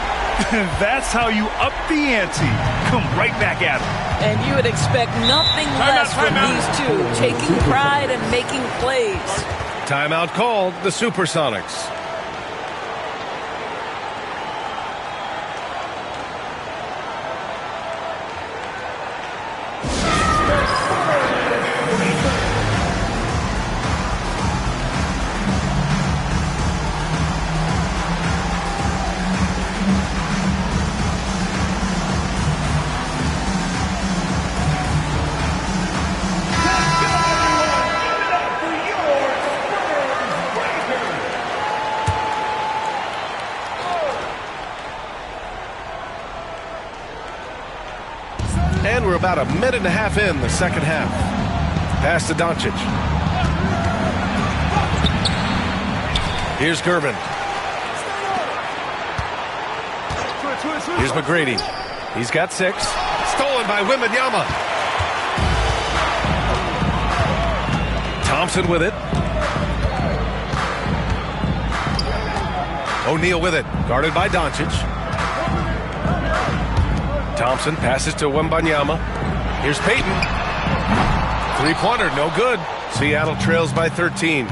That's how you up the ante. Come right back at him. And you would expect nothing less from these two, taking pride and making plays. Timeout called, the Supersonics. And we're about a minute and a half in the second half. Pass to Doncic. Here's Gervin. Here's McGrady. He's got 6. Stolen by Wembanyama. Thompson with it. O'Neal with it, guarded by Doncic. Thompson passes to Wembanyama. Here's Payton. Three-pointer, no good. Seattle trails by 13.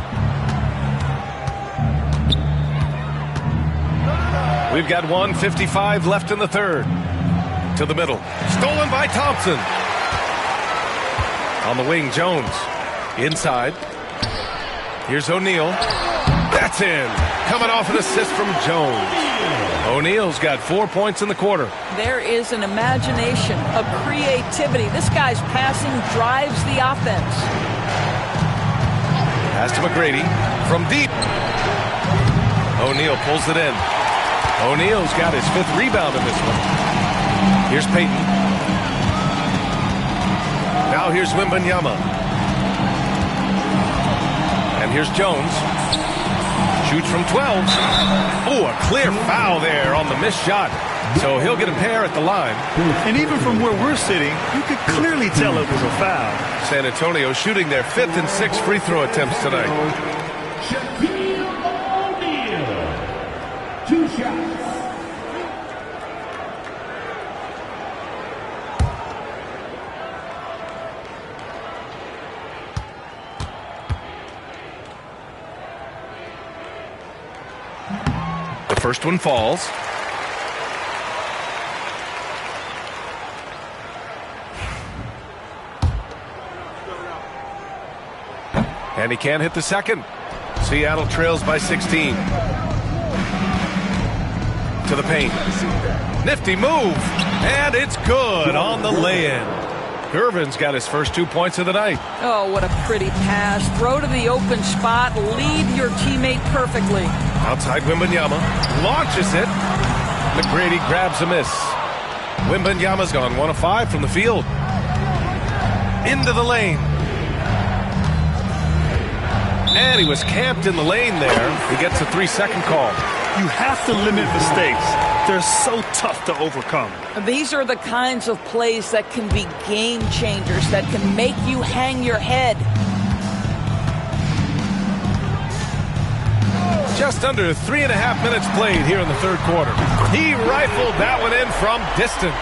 We've got 1:55 left in the third. To the middle. Stolen by Thompson. On the wing, Jones. Inside. Here's O'Neal. That's in. Coming off an assist from Jones. O'Neal's got 4 points in the quarter. There is an imagination, a creativity. This guy's passing drives the offense. Pass to McGrady from deep. O'Neal pulls it in. O'Neal's got his 5th rebound in this one. Here's Payton. Now here's Wembanyama. And here's Jones. Shoots from 12. Oh, a clear foul there on the missed shot. So he'll get a pair at the line. And even from where we're sitting, you could clearly tell it was a foul. San Antonio shooting their 5th and 6th free throw attempts tonight. Two shots. The first one falls. And he can't hit the second. Seattle trails by 16. To the paint. Nifty move. And it's good on the lay-in. Gervin's got his first 2 points of the night. Oh, what a pretty pass. Throw to the open spot. Lead your teammate perfectly. Outside Wembanyama. Launches it. McGrady grabs a miss. Wembanyama's gone 1 of 5 from the field. Into the lane. And he was camped in the lane there. He gets a 3-second call. You have to limit mistakes. They're so tough to overcome. These are the kinds of plays that can be game changers, that can make you hang your head. Just under 3.5 minutes played here in the third quarter. He rifled that one in from distance.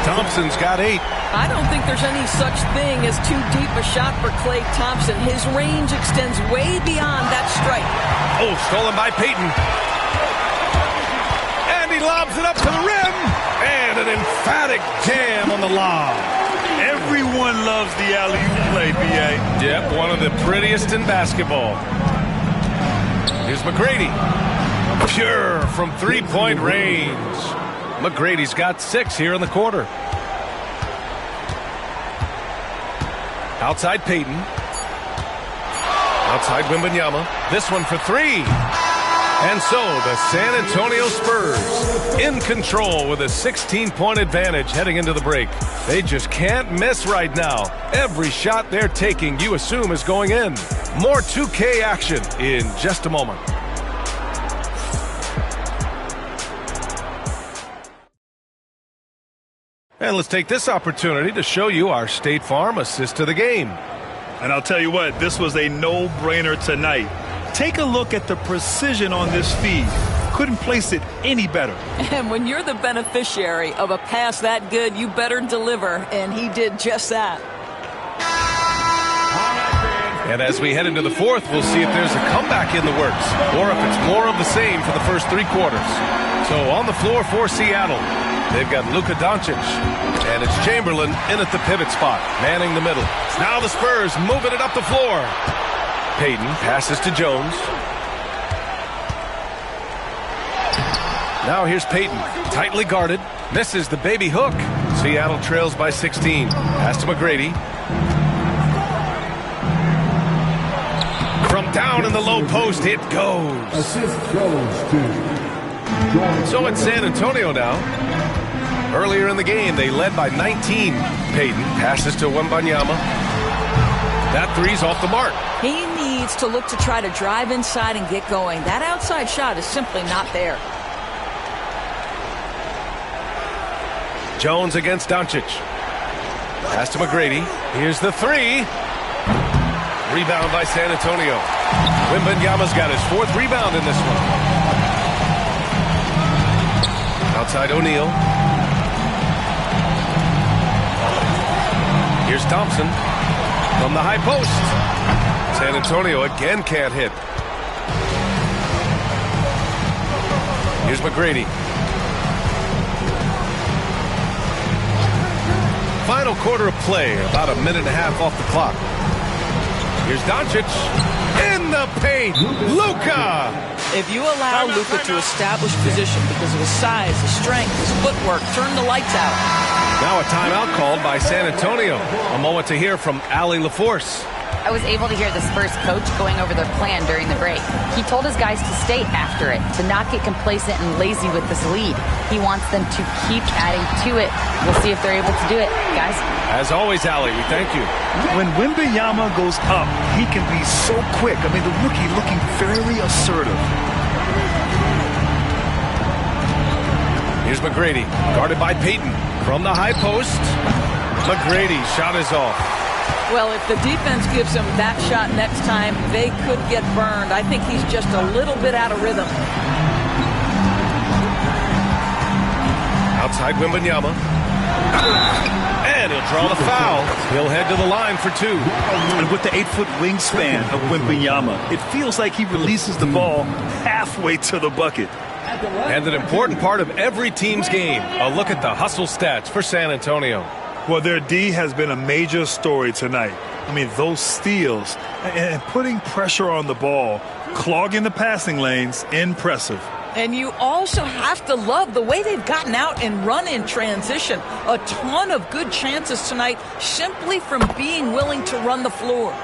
Thompson's got 8. I don't think there's any such thing as too deep a shot for Klay Thompson. His range extends way beyond that strike. Oh, stolen by Payton. And he lobs it up to the rim. And an emphatic jam on the lob. Everyone loves the alley-oop play, B.A. Yep, one of the prettiest in basketball. Here's McGrady. Pure from 3-point range. McGrady's got 6 here in the quarter. Outside Payton. Outside Wembanyama. This one for 3. And so the San Antonio Spurs in control with a 16-point advantage heading into the break. They just can't miss right now. Every shot they're taking, you assume, is going in. More 2K action in just a moment. And let's take this opportunity to show you our State Farm assist to the game. And I'll tell you what, this was a no-brainer tonight. Take a look at the precision on this feed. Couldn't place it any better. And when you're the beneficiary of a pass that good, you better deliver, and he did just that. And as we head into the fourth, we'll see if there's a comeback in the works or if it's more of the same for the first 3 quarters. So on the floor for Seattle, they've got Luka Doncic, and it's Chamberlain in at the pivot spot, manning the middle. Now the Spurs moving it up the floor. Payton passes to Jones. Now here's Payton, tightly guarded, misses the baby hook. Seattle trails by 16. Pass to McGrady. From down in the low post, it goes. Assist goes to So it's San Antonio now. Earlier in the game, they led by 19. Payton passes to Wembanyama. That three's off the mark. He needs to look to try to drive inside and get going. That outside shot is simply not there. Jones against Doncic. Pass to McGrady. Here's the 3. Rebound by San Antonio. Wembanyama's got his 4th rebound in this one. Outside O'Neal. Here's Thompson from the high post. San Antonio again can't hit. Here's McGrady. Final quarter of play, about a minute and a half off the clock. Here's Doncic in the paint. Luka! If you allow Luka to establish position because of his size, his strength, his footwork, turn the lights out. Now a timeout called by San Antonio. A moment to hear from Allie LaForce. I was able to hear the Spurs coach going over their plan during the break. He told his guys to stay after it, to not get complacent and lazy with this lead. He wants them to keep adding to it. We'll see if they're able to do it, guys. As always, Allie, we thank you. When Wembanyama goes up, he can be so quick. I mean, the rookie looking very assertive. Here's McGrady, guarded by Payton. From the high post, McGrady shot is off. Well, if the defense gives him that shot next time, they could get burned. I think he's just a little bit out of rhythm. Outside Wembanyama. And he'll draw the foul. He'll head to the line for 2. And with the 8-foot wingspan of Wembanyama, it feels like he releases the ball halfway to the bucket. And an important part of every team's game, a look at the hustle stats for San Antonio. Well, their D has been a major story tonight. I mean, those steals and putting pressure on the ball, clogging the passing lanes, impressive. And you also have to love the way they've gotten out and run in transition. A ton of good chances tonight simply from being willing to run the floor.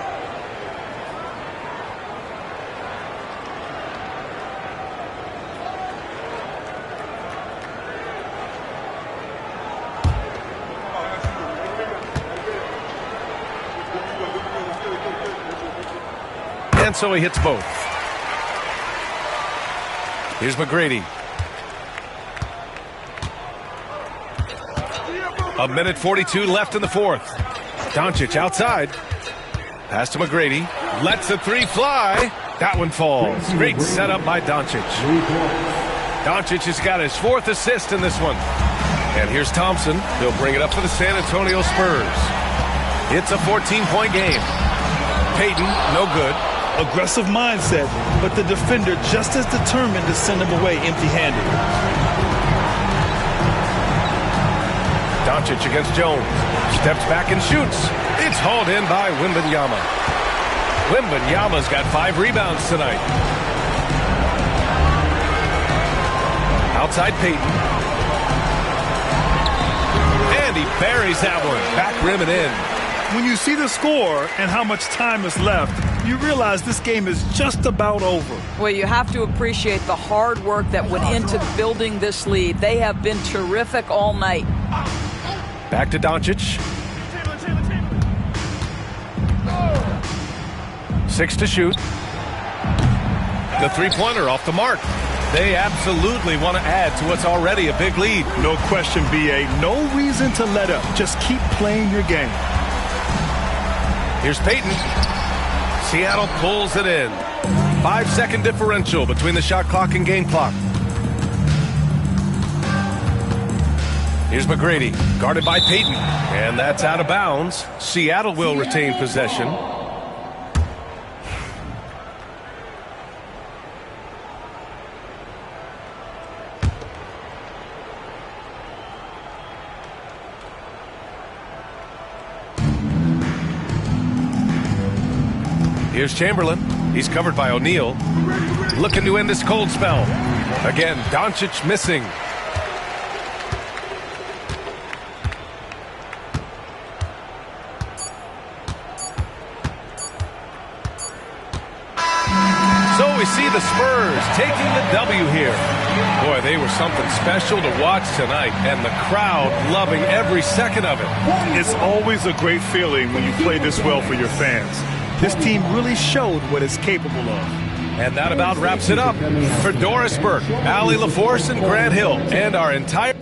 And so he hits both. Here's McGrady. A minute 42 left in the 4th. Doncic outside. Pass to McGrady. Lets the 3 fly. That one falls. Great setup by Doncic. Doncic has got his 4th assist in this one. And here's Thompson. He'll bring it up for the San Antonio Spurs. It's a 14-point game. Payton, no good. Aggressive mindset, but the defender just as determined to send him away empty-handed. Doncic against Jones. Steps back and shoots. It's hauled in by Wembanyama. Wembanyama's got 5 rebounds tonight. Outside Payton. And he buries that one. Back rim and in. When you see the score and how much time is left, you realize this game is just about over. Well, you have to appreciate the hard work that went into building this lead. They have been terrific all night. Back to Doncic. 6 to shoot. The 3-pointer off the mark. They absolutely want to add to what's already a big lead. No question, B.A. No reason to let up. Just keep playing your game. Here's Payton. Seattle pulls it in. 5-second differential between the shot clock and game clock. Here's McGrady, guarded by Payton. And that's out of bounds. Seattle will retain possession. Here's Chamberlain. He's covered by O'Neal. Looking to end this cold spell. Again, Doncic missing. So we see the Spurs taking the W here. Boy, they were something special to watch tonight, and the crowd loving every second of it. It's always a great feeling when you play this well for your fans. This team really showed what it's capable of. And that about wraps it up. For Doris Burke, Allie LaForce, and Grant Hill, and our entire